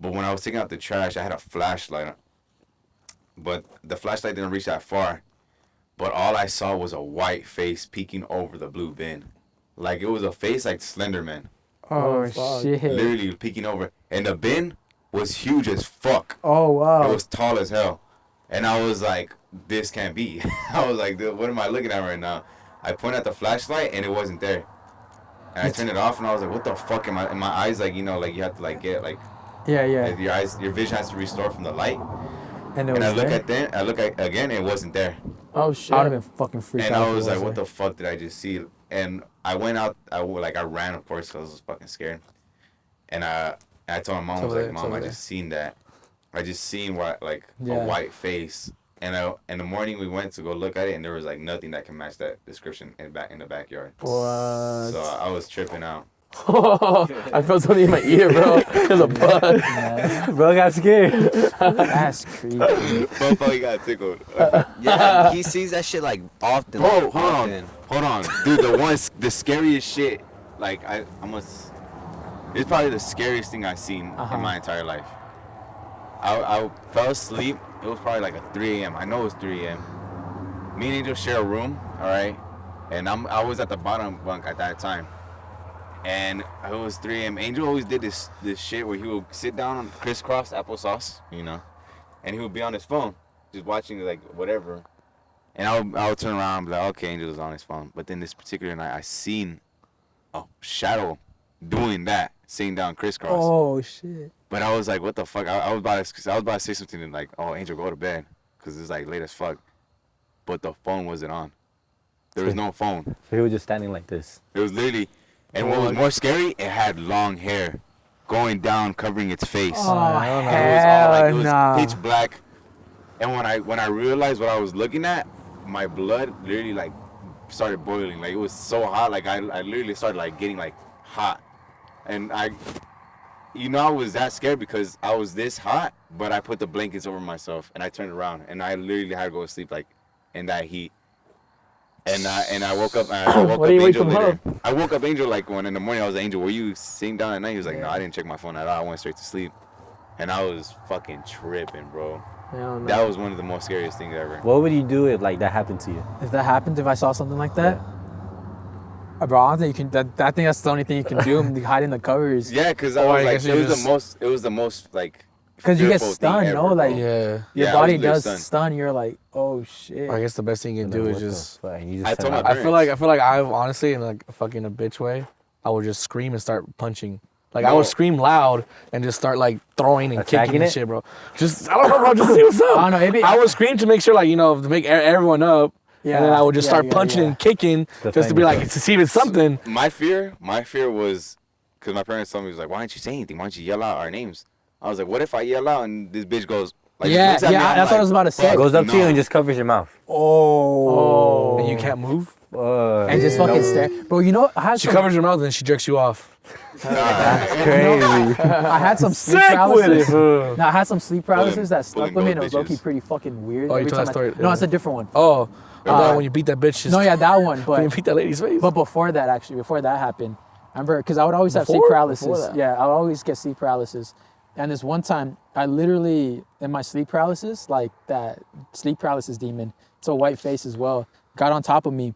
but when I was taking out the trash, I had a flashlight, but the flashlight didn't reach that far. But all I saw was a white face peeking over the blue bin, like it was a face like Slender Man, Oh, fuck. shit. literally peeking over, and the bin was huge as fuck. Oh wow. It was tall as hell. And I was like, this can't be. I was like, dude, what am I looking at right now? I pointed at the flashlight and it wasn't there. And I turned it off and I was like, what the fuck am I? And my eyes, like, you know, like you have to like get like, Yeah, yeah. like, your vision has to restore from the light. And it And was I look there? at that, I look at again, it wasn't there. Oh shit. I would have been fucking freaked And out. I if it was like, what there. the fuck did I just see? And I went out, I ran, of course, because I was fucking scared. And I told my mom, I was like, Mom, I just seen that. I just seen a white face. And in the morning we went to go look at it, and there was like nothing that can match that description in the backyard. What? So I was tripping out. I felt something in my ear, bro. There's a bug. Bro got scared. That's creepy. Both you got tickled. Yeah, he sees that shit like often. Bro, like, hold on, dude. The scariest shit. Like it's probably the scariest thing I've seen in my entire life. I fell asleep. It was probably like a 3 a.m. I know it was 3 a.m. Me and Angel share a room, all right? And I was at the bottom bunk at that time. And it was 3 a.m. Angel always did this shit where he would sit down on crisscross applesauce, you know, and he would be on his phone, just watching like whatever. And I would turn around and be like, okay, Angel's on his phone. But then this particular night, I seen a shadow doing that, sitting down crisscross. Oh shit. But I was like, what the fuck? I was about to say something and like, oh, Angel, go to bed, because it's like late as fuck. But the phone wasn't on. There was no phone. So he was just standing like this. It was literally, and what was more scary, it had long hair going down, covering its face. Oh, It was hell pitch black. And when I realized what I was looking at, my blood literally like started boiling. Like it was so hot. Like I literally started like getting like hot. And I was that scared because I was this hot, but I put the blankets over myself and I turned around and I literally had to go to sleep like in that heat. And I woke up. What do you wake Angel from later. home? I woke up Angel like when in the morning. I was like, Angel, were you sitting down at night? He was like, no, I didn't check my phone at all. I went straight to sleep, and I was fucking tripping, bro. Hell no. That was one of the most scariest things ever. What would you do if like that happened to you? If that happened, if I saw something like that, bro, I don't think you can. I think that's the only thing you can do. Hide in the covers. Yeah, because I Or was I like, guess you it was the most like. Because you get fearful thing stunned, ever, no? bro. Like Yeah. your Yeah, I body was does stunned. stun. You're like, oh shit. I guess the best thing you can do Like, is what the just. fuck? And you I just told turn my out- I feel like I honestly in like fucking a bitch way, I would just scream and start punching. Like I No. would scream loud and just start like throwing and Attacking kicking and it? shit, bro. Just I don't know, bro. Just see what's up. I don't know, maybe- I would scream to make sure, like to make everyone up, and then I would just start punching and kicking just to be like to see if it's something. My fear was, because my parents told me, was like, why didn't you say anything? Why don't you yell out our names? I was like, what if I yell out and this bitch goes, like, Yeah, looks at me, I'm that's what I was about to say. fuck, goes up to you no. and just covers your mouth. Oh. And you can't move. and just fucking stare. Bro, you know, I had She some, covers your mouth and then she jerks you off. Crazy. I had some sleep Sick with paralysis. it. No, I had some sleep paralysis that stuck pulling with me, and those it was low-key bitches. pretty fucking weird. Oh, you every told that time I- story? No, it's a different one. Oh, when you beat that bitch. No, yeah, that one. When you But beat that lady's face. but before that, actually, before that happened, I remember because I would always have sleep Before paralysis. that? Yeah, I would always get sleep paralysis. And this one time, I literally, in my sleep paralysis, like that sleep paralysis demon, it's a white face as well, got on top of me,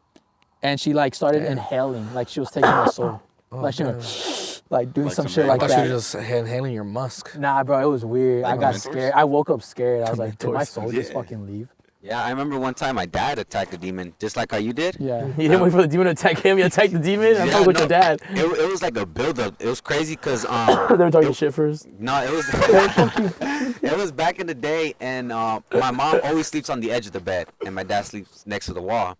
and she like started inhaling, like she was taking my soul, like she was like doing Like some some shit I I like thought that. she was just handling your musk. Nah, bro, it was weird. I Like got mentors? scared. I woke up scared. I was like, did my mentors. soul just Yeah. fucking leave? Yeah, I remember one time my dad attacked a demon, just like how you did. Yeah. You didn't wait for the demon to attack him. You attacked the demon. I'm fucking with your dad. It was like a build-up. It was crazy because They were talking shit first. no, it was it was back in the day, and my mom always sleeps on the edge of the bed, and my dad sleeps next to the wall,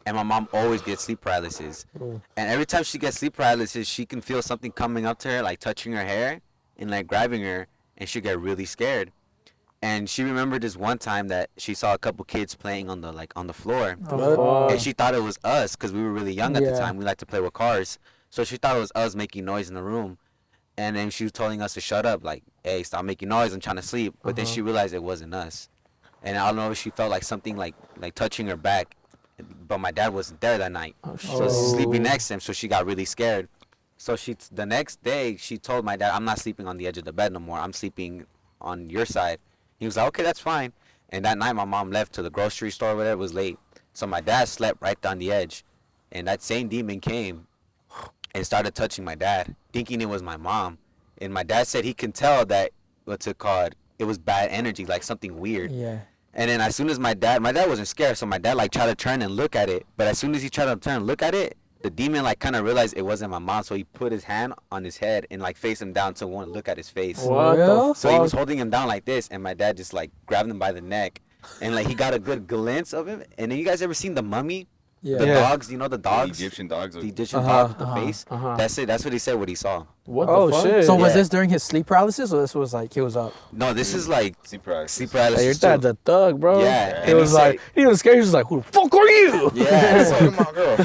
and my mom always gets sleep paralysis, and every time she gets sleep paralysis, she can feel something coming up to her, like touching her hair and like grabbing her, and she get really scared. And she remembered this one time that she saw a couple kids playing on the floor, and she thought it was us because we were really young at the Yeah. time. We liked to play with cars, so she thought it was us making noise in the room. And then she was telling us to shut up, like, hey, stop making noise, I'm trying to sleep. But then she realized it wasn't us. And I don't know if she felt like something like touching her back, but my dad wasn't there that night. So sleeping next to him, so she got really scared. So the next day, she told my dad, I'm not sleeping on the edge of the bed no more. I'm sleeping on your side. He was like, okay, that's fine. And that night, my mom left to the grocery store, whatever, it was late. So my dad slept right on the edge. And that same demon came and started touching my dad, thinking it was my mom. And my dad said he can tell that, what's it called, it was bad energy, like something weird. Yeah. And then as soon as my dad wasn't scared, so my dad like tried to turn and look at it. But as soon as he tried to turn and look at it, the demon like kind of realized it wasn't my mom, so he put his hand on his head and like faced him down so it wouldn't look at his face. What Real? the So he was fuck? holding him down like this, and my dad just like grabbed him by the neck, and like he got a good glimpse of him. And then you guys ever seen the mummy? Yeah. The Yeah. dogs, you know the dogs, Egyptian dogs. the Egyptian dogs with the face. uh-huh. That's it. That's what he said. What he saw. What Oh, the fuck? shit. So was Yeah. this during his sleep paralysis, or this was like he was up? No, this is like Sleep paralysis. sleep Hey, your paralysis. dad's too. a thug, bro. Yeah, He and was he like, he was scared. He was like, who the fuck are you? Yeah, so, Come on, girl.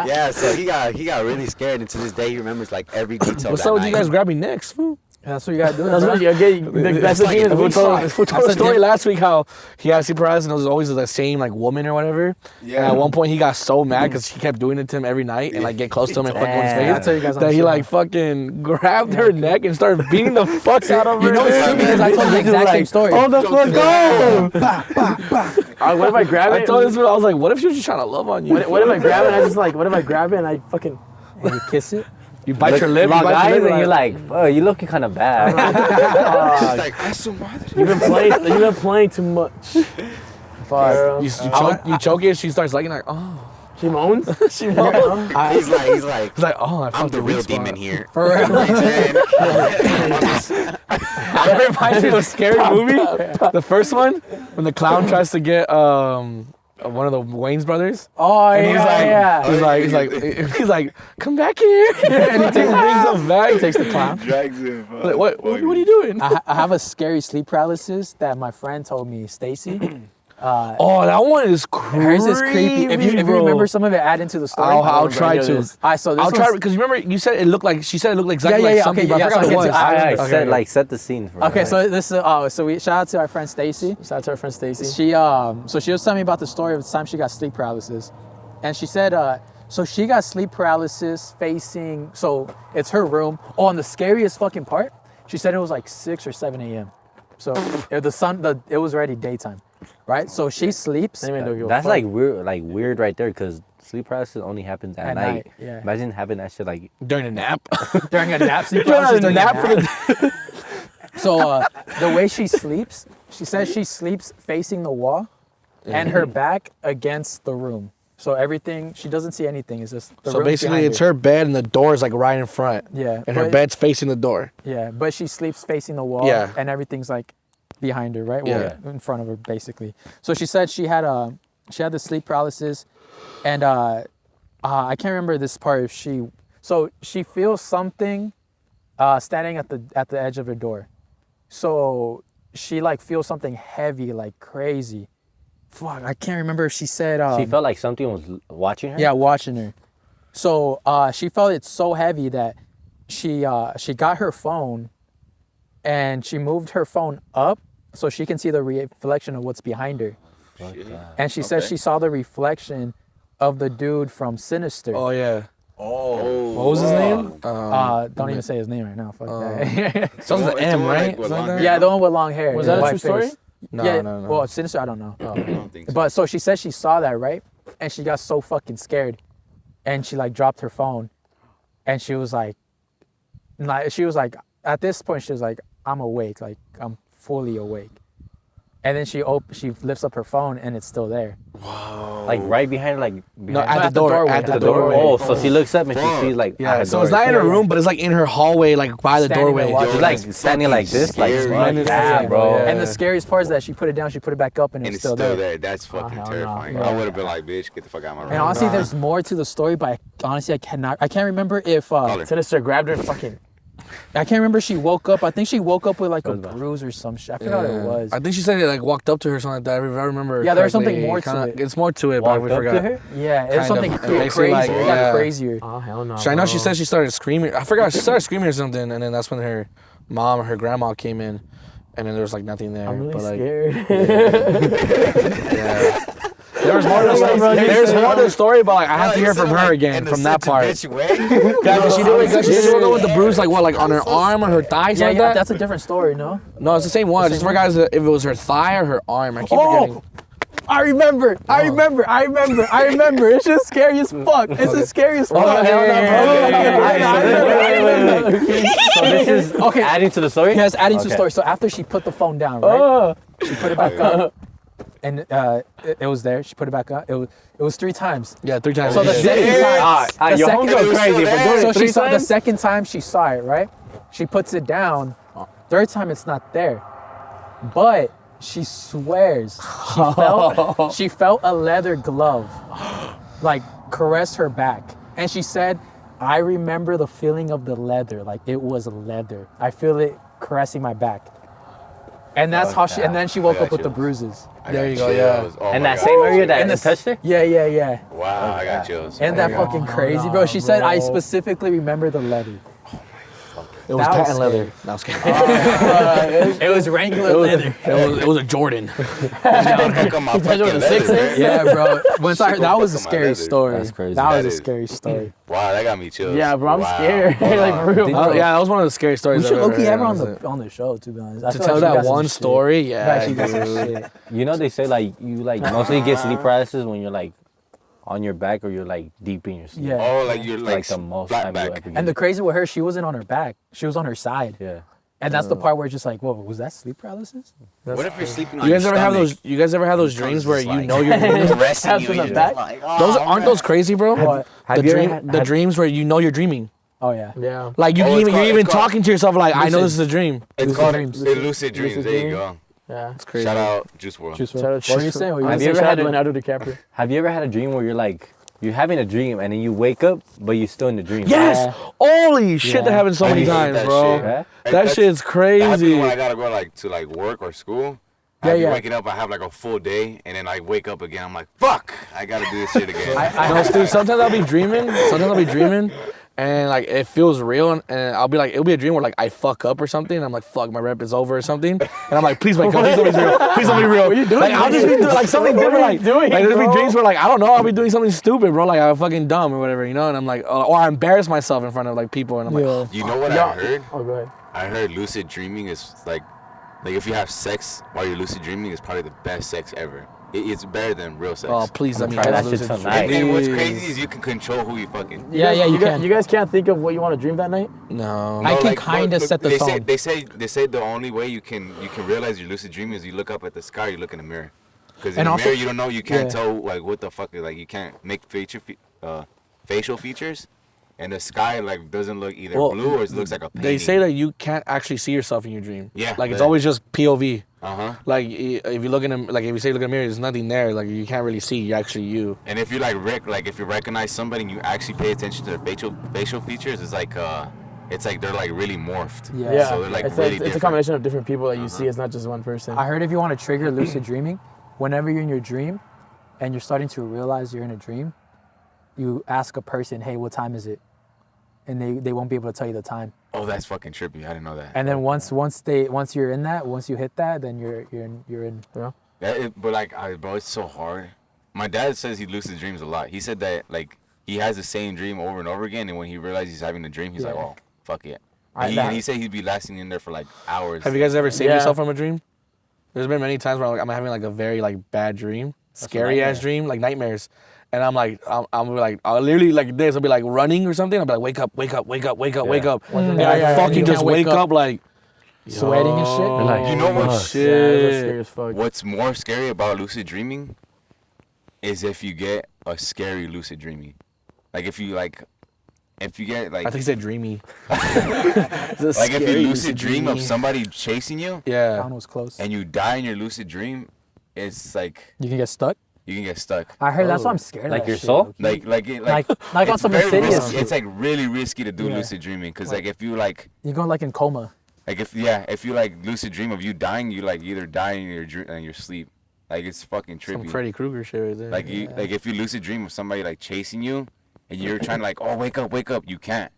yeah. So he got really scared, and to this day he remembers like every detail. What's that up with you night. guys grabbing necks, fool? That's what you gotta do. That's bro. what you get. That's the like demon. a The weak full spot. Who told That's a a story diff- last week how he had sleep paralysis and it was always the same like woman or whatever. Yeah. And at one point he got so mad because she kept doing it to him every night and like get close to him and fuck on his Damn. face. I'll tell you guys on That the he show. like fucking grabbed her neck and started beating the fuck out of her. You know it's true because I told the exact same story. Oh the fuck go! What if I grab I it? told this one, I was like, what if she was just trying to love on you? What if I grab it? And I just like. What if I grab it and I fucking. And you kiss it. You bite your lip, you Lock bite eyes your lip, and you're like, oh, you looking kind of bad. She's like, "Ah, su madre." You've been playing too much. Fuck. you choke it, she starts liking like, oh. She moans. She moans. He's like, He's like, oh, I I'm fucked the weak real spot. demon here. For real. That reminds me of a scary movie. The first one, when the clown tries to get one of the Wayne's brothers. Oh And yeah. he's like, come back here. And he brings him back. He takes the clown. Drags him. Like, what are you doing? I have a scary sleep paralysis that my friend told me, Stacy. Oh, that one is creepy. Hers is creepy. If you remember some of it, add into the story. I'll try any of to. this. All right, so this I'll try one's- because you remember you said it looked like exactly Yeah, like yeah, something, okay, but I yeah, forgot so what it was. I- I set the scene for Okay, it. so this is so we shout out to our friend Stacy. Shout out to our friend Stacy. She so she was telling me about the story of the time she got sleep paralysis, and she said so she got sleep paralysis facing, so it's her room. Oh, and the scariest fucking part, she said it was like 6 or 7 a.m. So it was already daytime, right? So she sleeps. Didn't even know you That's were like weird right there because sleep paralysis only happens at At night. night, yeah. Imagine having that shit like During a nap. during a nap. Sleep During paralysis a during nap a for nap. So the way she sleeps, she says she sleeps facing the wall, and her back against the room. So everything, she doesn't see anything. It's just the So room's basically, behind it's her bed and the door is like right in front. Yeah, And her but- bed's facing the door. Yeah, but she sleeps facing the wall. Yeah. And everything's like behind her, right? Well, Yeah. in front of her, basically. So she said she had the sleep paralysis, and I can't remember this part. If she feels something standing at the edge of her door. So she like feels something heavy, like crazy, fuck, I can't remember if she said. She felt like something was watching her. Yeah, watching her. So she felt it so heavy that she got her phone, and she moved her phone up so she can see the reflection of what's behind her. And she said she saw the reflection of the dude from Sinister. Oh yeah. Oh. What was his name? Don't even say his name right now. Fuck that. Starts with an M, right? with Something long like that? Yeah, the one with long hair. Was that a white true story? face. No, Yeah, no. Well, Sinister, I don't know. I don't think so. But so she said she saw that, right? And she got so fucking scared, and she like dropped her phone, and she was like, at this point she was like, I'm awake, like I'm fully awake. And then she lifts up her phone and it's still there. Like right behind her, like behind No, at at the the door. doorway, At the at the doorway. Oh, so she looks up and she sees like Yeah, at so the it's door. not in her room, but it's like in her hallway, like by the Standing doorway. there watching. She's like standing like this, like Scary. fuck that, bro. Yeah. And the scariest part is that she put it down, she put it back up, and And it's it's still there. That's fucking hell no. terrifying. Yeah. I would have been like, bitch, get the fuck out of my room. And honestly, there's more to the story, but honestly, I can't remember if her. Sinister grabbed her and fucking. I can't remember. She woke up. I think she woke up with like a bruise or some shit. I forgot what it was. I think she said it like walked up to her or something like that. If I remember. Yeah, there's correctly. something more to Kinda- it. It's more to it, but we Walked up forgot. to her? Yeah, it's Kind something of. crazier. Basically, like, It got yeah. crazier. Oh hell no. I know she bro. said she started screaming. I forgot she started screaming or something, and then that's when her mom or her grandma came in, and then there was like nothing there. I'm really but, like, scared. Yeah. There's more to the story. There's more to the story, but like I have to hear from her again from that part. Yeah, 'cause she did woke up with the bruise like what, like on her arm or her thigh, Yeah, something yeah, like that. that's a different story, no? No, it's the same one. I just forgot if it was her thigh or her arm. I keep forgetting. I remember. It's just scary as fuck. It's the scariest fuck. hell no, bro. So this is Okay. adding to the story. Yes, adding to the Okay. story. So after she put the phone down, right? She put it back up. And it was there. She put it back up. It was 3 times. Yeah, 3 times. So the second time, Your home go crazy for doing so it she 3 saw the times. second time she saw it, right? She puts it down. 3rd time it's not there, but she swears she felt a leather glove, like caress her back, and she said, "I remember the feeling of the leather, like it was leather. I feel it caressing my back." And that's how she. And then she woke I got up with the chills. bruises. There you go, yeah. Oh And my that God. same area that And it the- touched her. Yeah. Wow, I got chills. And that fucking crazy, bro. She said, "I specifically remember the leather." It was That was patent leather. That was scary. It was Wrangler leather. It was a Jordan. Fuck on my fucking leather, man. Yeah, bro. Once I heard, that was a Fuck on my scary leather. story. That's crazy. That was That a is- scary story. Wow, that got me chills. Yeah, bro, I'm Wow. scared. Hold Like on. for real. Oh, yeah, that was one of the scary stories. We should I've low-key ever have her heard, on honestly. the she show, to be honest. I To feel tell like she that got some one shit. story, Yeah, yeah. she got some dude. shit. You know they say like you like mostly get sleep paralysis when you're like on your back or you're like deep in your sleep. Yeah. Oh, like you're It's like, like the most flat time you back. ever get. And the crazy with her, she wasn't on her back. She was on her side. Yeah. And that's the part where it's just like, whoa, was that sleep paralysis? What if you're sleeping on You guys your ever have stomach? those? You guys ever have those dreams where you know you're dreaming? Resting Have you some and back? you're like, Those aren't those crazy, bro? What? Have The you ever dream, had- the dreams where you know you're dreaming. Oh, yeah. Yeah. Like you Oh, can it's even, called- you're even it's called talking to yourself like, I know this is a dream. It's Lucid called dreams. lucid dreams. Lucid There you dream. go. Yeah. It's crazy. Shout out Juice WRLD. Juice Shout WRLD. out What were you Juice saying? What were you Have saying? you ever had a- Leonardo DiCaprio? Have you ever had a dream where you're having a dream and then you wake up but you're still in the dream? Yes! Holy shit, that happens so I many hate times, that bro. shit. Yeah? That shit's That happens crazy. when I gotta go like to like work or school. Yeah, I be yeah. waking up, I have like a full day, and then I wake up again. I'm like, fuck, I gotta do this shit again. No, dude, sometimes I'll be dreaming. And like it feels real, and I'll be like, it'll be a dream where like I fuck up or something. And I'm like, fuck, my rep is over or something. And I'm like, please wake up, please don't be real, please don't be real. What are you doing? Like I'll just be doing like something different, like there's be dreams where like I don't know, I'll be doing something stupid, bro, like I'm fucking dumb or whatever, you know. And I'm like, or I embarrass myself in front of like people, and I'm like, Yeah. You know what I heard? Oh, go ahead. I heard lucid dreaming is like if you have sex while you're lucid dreaming, it's probably the best sex ever. It's better than real sex. oh please let me try have that shit lucid tonight. dreams. And what's crazy is you can control who you fucking. Yeah, yeah, you can. You guys can't think of what you want to dream that night? No. I can like, kinda set the they tone. They say the only way you can realize your lucid dream is you look up at the sky, you look in the mirror. Because in And the also- mirror you don't know, you can't Yeah. tell like what the fuck, like you can't make facial features, and the sky like doesn't look either Well, blue or it looks like a painting. They say that you can't actually see yourself in your dream. Yeah, Like it's but- always just POV. Uh-huh. If you look in like if you say look in the mirror, there's nothing there. Like you can't really see. You're actually you. And if you if you recognize somebody and you actually pay attention to their facial features, it's like they're like really morphed. Yeah. Yeah. So they're like it's, really it's a different. combination of different people that you see. It's not just one person. I heard if you want to trigger lucid dreaming, whenever you're in your dream and you're starting to realize you're in a dream, you ask a person, hey, what time is it? And they won't be able to tell you the time. Oh, that's fucking trippy. I didn't know that. And then once you're in that, once you hit that, then you're in, you know? But like, bro, it's so hard. My dad says he lucid dreams a lot. He said that like he has the same dream over and over again, and when he realizes he's having a dream, he's like, oh, fuck it. And he said he'd be lasting in there for like hours. Have you guys ever saved yourself from a dream? There's been many times where I'm having like a very like bad dream, scary ass dream, like nightmares. And I'm like, I'm like, I'll literally like this. I'll be like running or something. I'll be like, wake up, wake up, wake up, wake up, wake up. And I fucking just wake up like sweating and shit. Like, you know what? Shit. Yeah, that's scary as fuck. What's more scary about lucid dreaming is if you get a scary lucid dreaming. Like if you get like. I think he said dreamy. Like if you lucid dream of somebody chasing you. That one was close. And you die in your lucid dream, it's like. You can get stuck. You can get stuck. I heard that's why I'm scared. Like of that your shit, soul? like on some insidious. It's like really risky to do lucid dreaming because like if you like. You're going like in coma. Like if you like lucid dream of you dying, you like either die in your sleep. Like it's fucking trippy. Some Freddy Krueger shit right there. Like if you lucid dream of somebody like chasing you, and you're trying to like, oh, wake up, you can't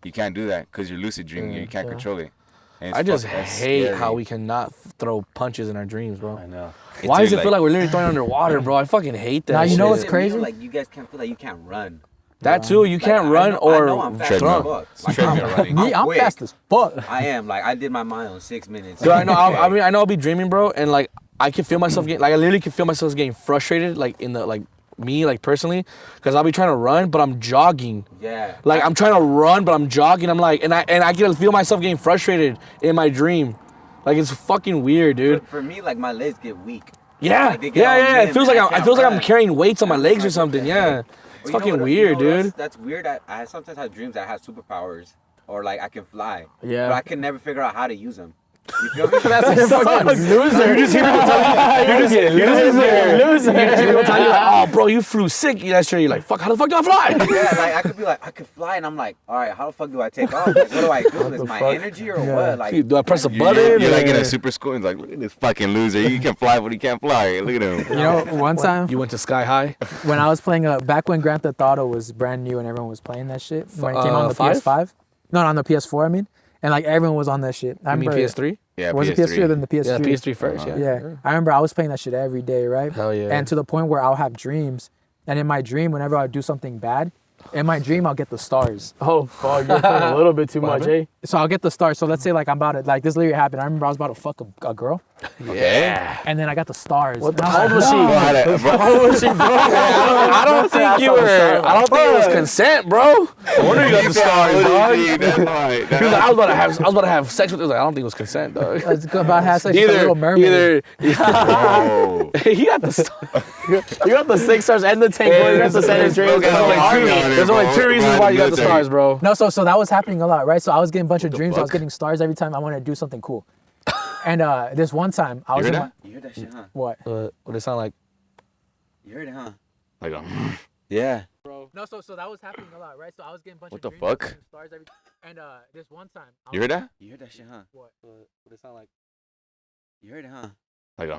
do that because you're lucid dreaming. You can't control it. I just hate how we cannot throw punches in our dreams, bro. I know. Why does it feel like we're literally throwing underwater, bro? I fucking hate that. Now, you shit. know what's crazy? Like you guys can't feel like you can't run. That too, you can't run I or know I'm fast as fuck. Like, I'm quick. fast as fuck. I am. Like I did my mile in 6 minutes. Dude, I know. I mean, I know I'll be dreaming, bro, and like I can feel myself getting, like I literally can feel myself getting frustrated, like in the like me, like personally, because I'll be trying to run, but I'm jogging. Yeah. Like I'm trying to run, but I'm jogging. I'm like, and I can feel myself getting frustrated in my dream. Like it's fucking weird, dude. For me, like my legs get weak. Yeah, Like, they get all yeah. It limp feels and like I it feels like I'm can't carrying weights on my run. legs or Like, something. what the Yeah, heck? it's Well, fucking weird, dude. That's weird. I sometimes have dreams that I have superpowers or like I can fly. Yeah. But I can never figure out how to use them. You feel me? That's a fucking loser. You just hear people tell you, Loser. people tell you, like, oh, bro, you flew sick yesterday. You're like, fuck, how the fuck do I fly? Yeah, like I could be like, I could fly, and I'm like, all right, how the fuck do I take off? Like, what do I do? Is my energy or what? Like, Do I press a button? You're like in a super school and it's like, look at this fucking loser. He can fly, but he can't fly. Look at him. You know, one time You went to Sky High? when I was playing, back when Grand Theft Auto was brand new and everyone was playing that shit, when it came on the 5? PS5. No, on the PS4, I mean. And like everyone was on that shit. I I mean remember, PS3? Yeah, was it PS3 or then the PS3? Yeah, PS3 first, Yeah. I remember I was playing that shit every day, right? Hell yeah. And to the point where I'll have dreams. And in my dream, whenever I do something bad, in my dream, I'll get the stars. Oh, fuck. You're playing a little bit too much, eh? So I'll get the stars. So let's say like I'm about to, like this literally happened. I remember I was about to fuck a girl. Yeah. And then I got the stars. What the And hell I'm was like, she? no. How old was she, bro? I don't think you were. I don't think it was consent, bro. No wonder you got the stars, dog. That's right. He was like, I was about to have sex with. He was like, I don't think it was consent, dog. Let's go about half sex with a little mermaid. Oh. He got the stars. You got the 6 stars and the 10 gold. You got the San Andreas. There's only two reasons why you got the stars, bro. No, so that was happening a lot, right? So I was getting a bunch of dreams. I was getting stars every time I wanted to do something cool. And this one time, I was You in heard my, that? You heard that shit, huh? what? What it sound like? You heard it, huh? Like, Yeah. No, so that was happening a lot, right? So I was getting a bunch What of the dreams. I was fuck? getting stars every. And this one time, you heard that? You heard that shit, huh? What? What it sound like? You heard it, huh? Like,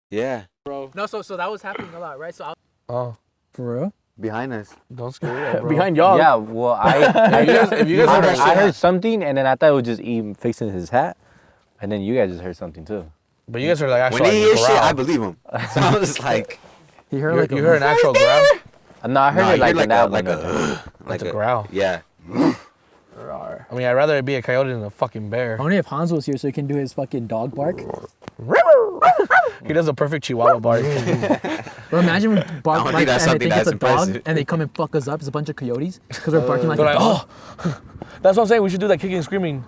Yeah. No, so that was happening a lot, right? So Oh, for real? Behind us. don't scare me, bro. Behind y'all. Yeah, well, I heard something, and then I thought it was just E fixing his hat, and then you guys just heard something too. But you guys are like actually. When he hears like, shit, growl. I believe him. So I was like, He heard like You heard an actual growl? No, I heard it like an album. Like a growl. Yeah. I mean, I'd rather it be a coyote than a fucking bear. Only if Hans was here so he can do his fucking dog bark. He does a perfect Chihuahua bark. Bro, imagine we bark don't like think that's that and they something think it's a that's dog impressive. and they come and fuck us up. It's a bunch of coyotes because we're barking like They're a like, dog. oh, that's what I'm saying. We should do that kicking and screaming.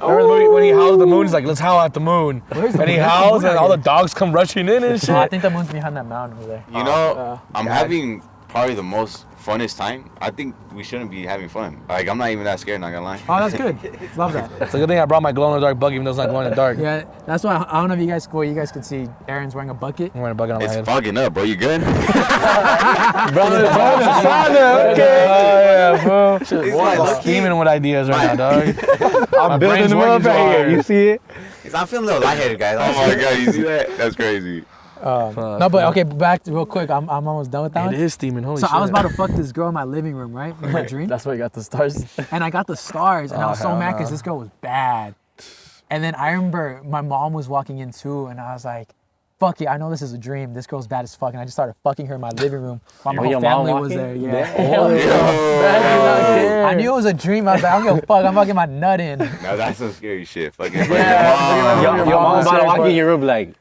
Remember the movie when he howls at the moon? He's like, let's howl at the moon. Where's the And he moon? howls Where's and the all the moon? dogs come rushing in and shit. Oh, I think the moon's behind that mountain over there. You know, I'm having probably the most funnest time. I think we shouldn't be having fun. Like, I'm not even that scared, not gonna lie. Oh, that's good. Love that. It's a good thing I brought my glow-in-the-dark bug even though it's not glowing in the dark. Yeah, that's why I don't know if you guys can see Aaron's wearing a bucket. I'm wearing a bucket on my It's head. fogging up, bro. You good? Yeah, bro. like, Steaming with ideas right now, dog. I'm building them up right here. You see it? I'm feeling a little lightheaded, guys. Oh my god, you see that? That's crazy. No, but okay, back to real quick. I'm almost done with that. It one. is steaming. Holy So shit. I was about to fuck this girl in my living room, right? In my dream. That's why you got the stars. And I got the stars, and I was so hell mad no. because this girl was bad. And then I remember my mom was walking in too, and I was like, fuck it, I know this is a dream. This girl's bad as fuck. And I just started fucking her in my living room while my With whole your mom family was walking? there. Yeah. I knew it was a dream. I was like, I don't give a fuck. I'm fucking my nut in. No, that's some scary shit. Fucking Yeah. Your Your mom mom's about to walk scary in your room like,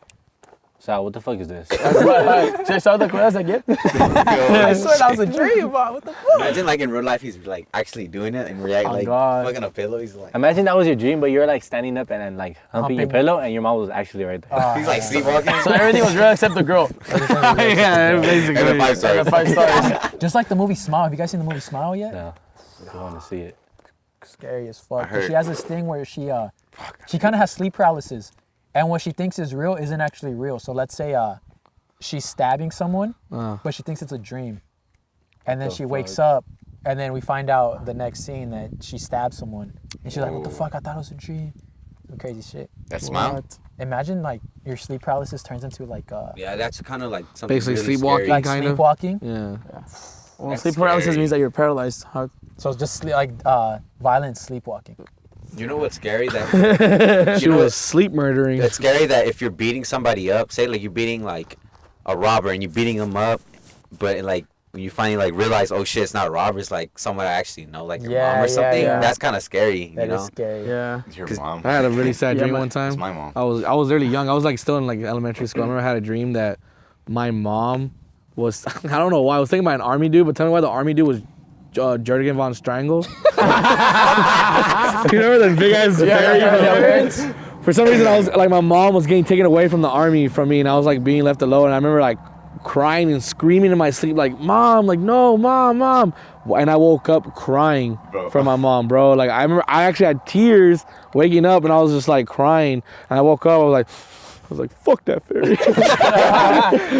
Sal, what the fuck is this? Should I start the class again? I swear that was a dream. What the fuck? Imagine like in real life he's like actually doing it and react like God. fucking a pillow. He's like Imagine that was your dream, but you're like standing up and then like humping your Humping. pillow, and your mom was actually right there. he's like sleepwalking. So everything was real except the girl. yeah, basically. And the 5 stars. And the 5 stars. Just like the movie Smile. Have you guys seen the movie Smile yet? No, I want to see it. Scary as fuck. I heard- She has this thing where she kind of has sleep paralysis, and what she thinks is real isn't actually real. So let's say she's stabbing someone, but she thinks it's a dream, and then she wakes up, and then we find out the next scene that she stabbed someone, and she's like, "What the fuck? I thought it was a dream." Some crazy shit. That smile. Imagine like your sleep paralysis turns into like Yeah, that's kind of like something Basically really sleepwalking. scary. like kind of. sleepwalking. Yeah. Well, That's sleep paralysis scary. means that you're paralyzed. How? So it's just violent sleepwalking. You know what's scary? That She you know was what's sleep murdering. that's scary that if you're beating somebody up, say like you're beating like a robber and you're beating them up, but like when you finally like realize, oh shit, it's not robbers, it's like someone I actually know, like your Yeah, mom or yeah, something. yeah. That's kind of scary, That you is know. scary. Yeah. It's your 'Cause mom. I had a really sad Yeah, dream my- one time. It's my mom. I was really young. I was like still in like elementary school. I remember I had a dream that my mom was I don't know why I was thinking about an army dude, but tell me why the army dude was Jurgen von Strangle. You remember the big ass fairy? For some reason, I was like, my mom was getting taken away from the army from me, and I was like being left alone. And I remember like crying and screaming in my sleep, like, "Mom, like no, mom." And I woke up crying Bro. from my mom, bro. Like I remember, I actually had tears waking up, and I was just like crying. And I woke up, I was like, "Fuck that fairy."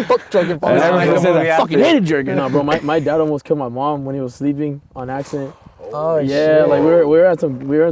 Fuck Jurgen von And I Strangle. remember saying that I fucking hated Jurgen. No, bro, my dad almost killed my mom when he was sleeping on accident. Oh Yeah, shit. like we were at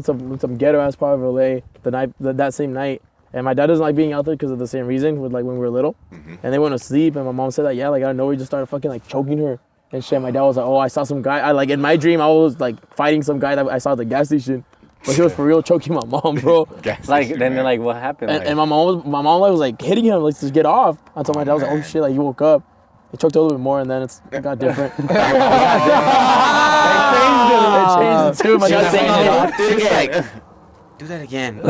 some ghetto ass part of LA that same night, and my dad doesn't like being out there because of the same reason with like when we were little, and they went to sleep, and my mom said that like out of nowhere he just started fucking like choking her and shit. My dad was like, oh, I saw some guy. I like in my dream I was like fighting some guy that I saw at the gas station, but he was for real choking my mom, bro. Like then like what happened? And my mom was like hitting him like to get off until my dad was like, oh shit, like he woke up. It choked a little bit more, and then it got different. It changed it too. My dad saying, Do that again.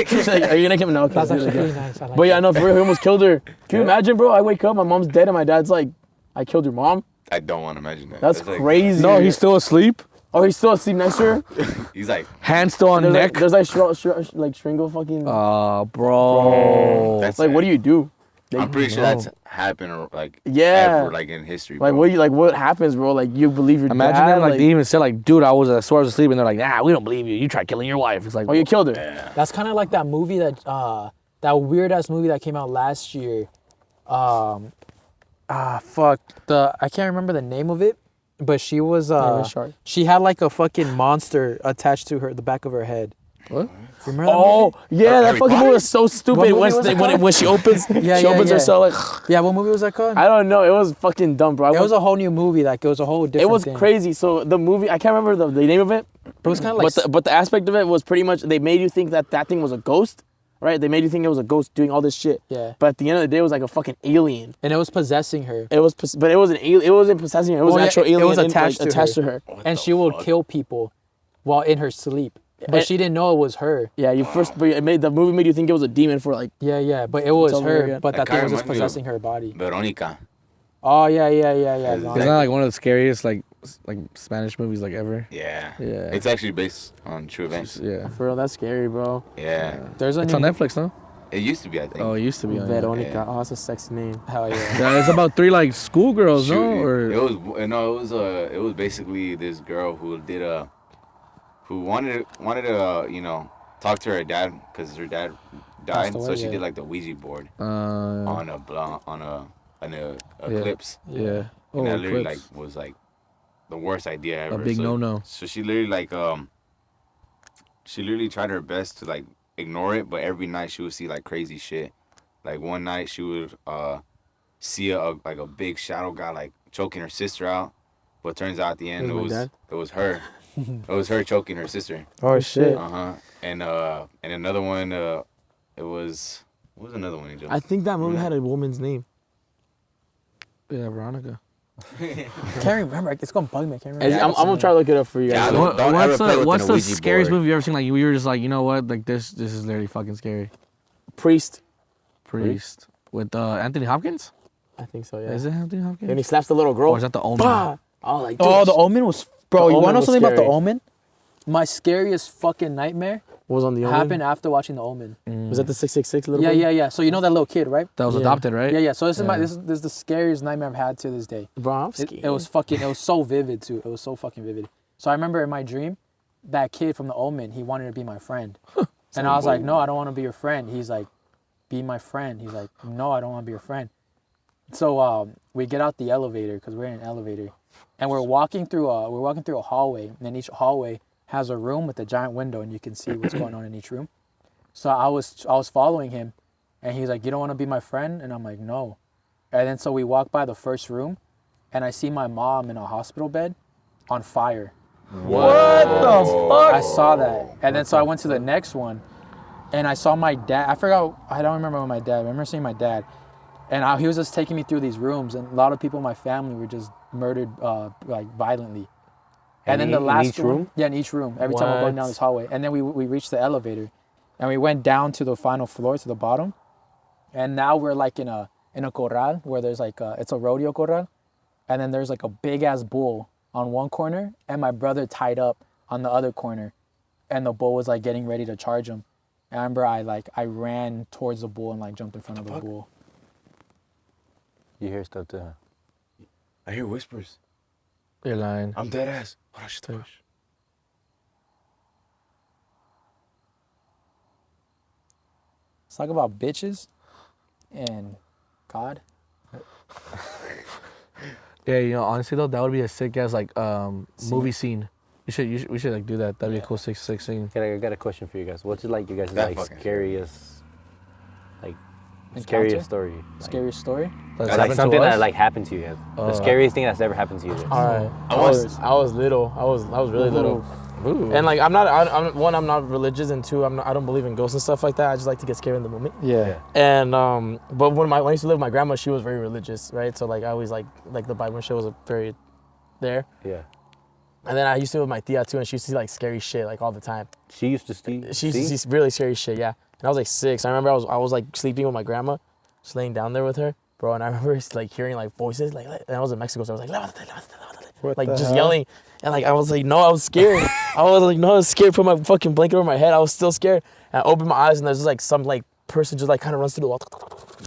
she's like, are you gonna come? No, okay, That's do it actually again. pretty nice. I like But yeah, that. no, for real, he almost killed her. Can you imagine, bro? I wake up, my mom's dead, and my dad's like, I killed your mom? I don't want to imagine that. That's It's like- crazy. No, he's still asleep. Oh, he's still asleep next to her? He's like, Hand still on There's neck. like, like Stringle fucking. Bro. that's like, what do sad. you do? I'm pretty sure that's happened like Yeah. ever, like in history. Like, bro. what happens, bro? Like, you believe your Imagine dad? them like they even said like, dude, I swear I was asleep, and they're like, nah, we don't believe you. You tried killing your wife. It's like, Oh, you killed her. That's kind of like that movie that weird ass movie that came out last year. Fuck I can't remember the name of it, but she was shark. she had like a fucking monster attached to the back of her head. What? Remember that Oh, yeah, that Harry fucking Potter? movie was so stupid. movie was it called? When she opens, Yeah, she yeah, opens yeah. herself like, movie? Yeah, what movie was that called? I don't know. It was fucking dumb, bro. It was a whole new movie. Like it was a whole different. It was thing. crazy. So the movie, I can't remember the name of it, But it was kind of like. but the aspect of it was pretty much they made you think that thing was a ghost, right? They made you think it was a ghost doing all this shit. Yeah. But at the end of the day, it was like a fucking alien. and it was possessing her, It was, but it was an alien. It wasn't possessing her. It was Well, an yeah, actual it alien was attached to her. and she would kill people while in her sleep. But And- she didn't know it was her. Yeah, the movie made you think it was a demon for like. Yeah, but it was It's over her. again. But that That thing was kinda just reminds me of- possessing her body. Veronica. Oh yeah. Is Isn't that like one of the scariest like Spanish movies like ever? Yeah. Yeah. It's actually based on true events. Yeah. For real, that's scary, bro. Yeah. There's a It's new on Netflix, no? It used to be, I think. Oh, it used to be on. Yeah. Veronica. Yeah. Oh, that's a sexy name. Hell yeah. Yeah, it's about 3 like schoolgirls, no? Shoot, Or it was basically this girl who wanted to talk to her dad because her dad died, Passed away, so she yeah. did like the Ouija board uh, on an eclipse. yeah. Oh, And that literally Eclipse. was like the worst idea ever. big no-no. So she literally she literally tried her best to like ignore it, but every night she would see like crazy shit. Like one night she would see like a big shadow guy like choking her sister out, but turns out at the end It was my dad? it was her. It was her choking her sister. Oh shit. And another one, it was what was another one, Angel? I think that movie had a woman's name. Yeah, Veronica. Can't remember. It's gonna bug me. I can't remember. I'm gonna try to look it up for you guys. Yeah, don't ever play with What's an the Ouija scariest board. movie you ever seen? Like, we were just like, you know what? Like, this is literally fucking scary. Priest. Priest. With Anthony Hopkins? I think so, yeah. Is it Anthony Hopkins? And he slaps the little girl. Or is that the Omen? Bah! Oh, like, Oh, dude, The Omen was. Bro, The you Omen wanna know was something about The scary. Omen? My scariest fucking nightmare was on the Omen? happened after watching The Omen. Was that the 666 little Yeah, boy? yeah, yeah. So you know that little kid, right? That was Yeah. adopted, right? Yeah, yeah. So this is Yeah. this is the scariest nightmare I've had to this day. Bro, I'm scared. It was so vivid too. It was so fucking vivid. So I remember in my dream, that kid from The Omen, he wanted to be my friend. And I was like, no, I don't want to be your friend. He's like, be my friend. He's like, no, I don't want to be your friend. So we get out the elevator because we're in an elevator, and we're walking through a hallway, and then each hallway has a room with a giant window, and you can see what's going on in each room. So I was following him, and he's like, you don't want to be my friend? And I'm like, no. And then so we walk by the first room, and I see my mom in a hospital bed on fire. What the fuck? I saw that. And then so I went to the next one, and I saw my dad. I don't remember my dad. I remember seeing my dad. And he was just taking me through these rooms, and a lot of people in my family were just murdered like violently. And then the last in each one, room? yeah, in each room. Every time we're going down this hallway, and then we reached the elevator, and we went down to the final floor to the bottom, and now we're like in a corral where there's like it's a rodeo corral, and then there's like a big ass bull on one corner, and my brother tied up on the other corner, and the bull was like getting ready to charge him. And I remember I ran towards the bull and like jumped in front of the bull. You hear stuff too, huh? I hear whispers. You're lying. I'm dead ass. Hold on, shut the fuck up. Let's talk about bitches and God. Yeah, you know, honestly though, that would be a sick ass like movie scene. We should like do that. That'd be a cool sick scene. I got a question for you guys. What's it like you guys' That like fucking scariest, like Encounter? scariest story? Scariest story? That's Like happened to something us? that like happened to you guys. The scariest thing that's ever happened to you guys. All right. I was little. I was really little. Ooh. And like I'm not religious, and two, I don't believe in ghosts and stuff like that. I just like to get scared in the moment. Yeah. And but when I used to live with my grandma, she was very religious, right? So like I always like the Bible and shit was very there. Yeah. And then I used to live with my tia too, and she used to see like scary shit like all the time. She used to see. She used to see really scary shit, yeah. And I was like 6. I remember I was like sleeping with my grandma, just laying down there with her, bro. And I remember like hearing like voices, like and I was in Mexico, so I was like, "Levántate, levántate, levántate," like just yelling. And like I was like, no, I was scared. I was scared. Put my fucking blanket over my head. I was still scared. And I opened my eyes, and there's just like some like person just like kind of runs through the wall.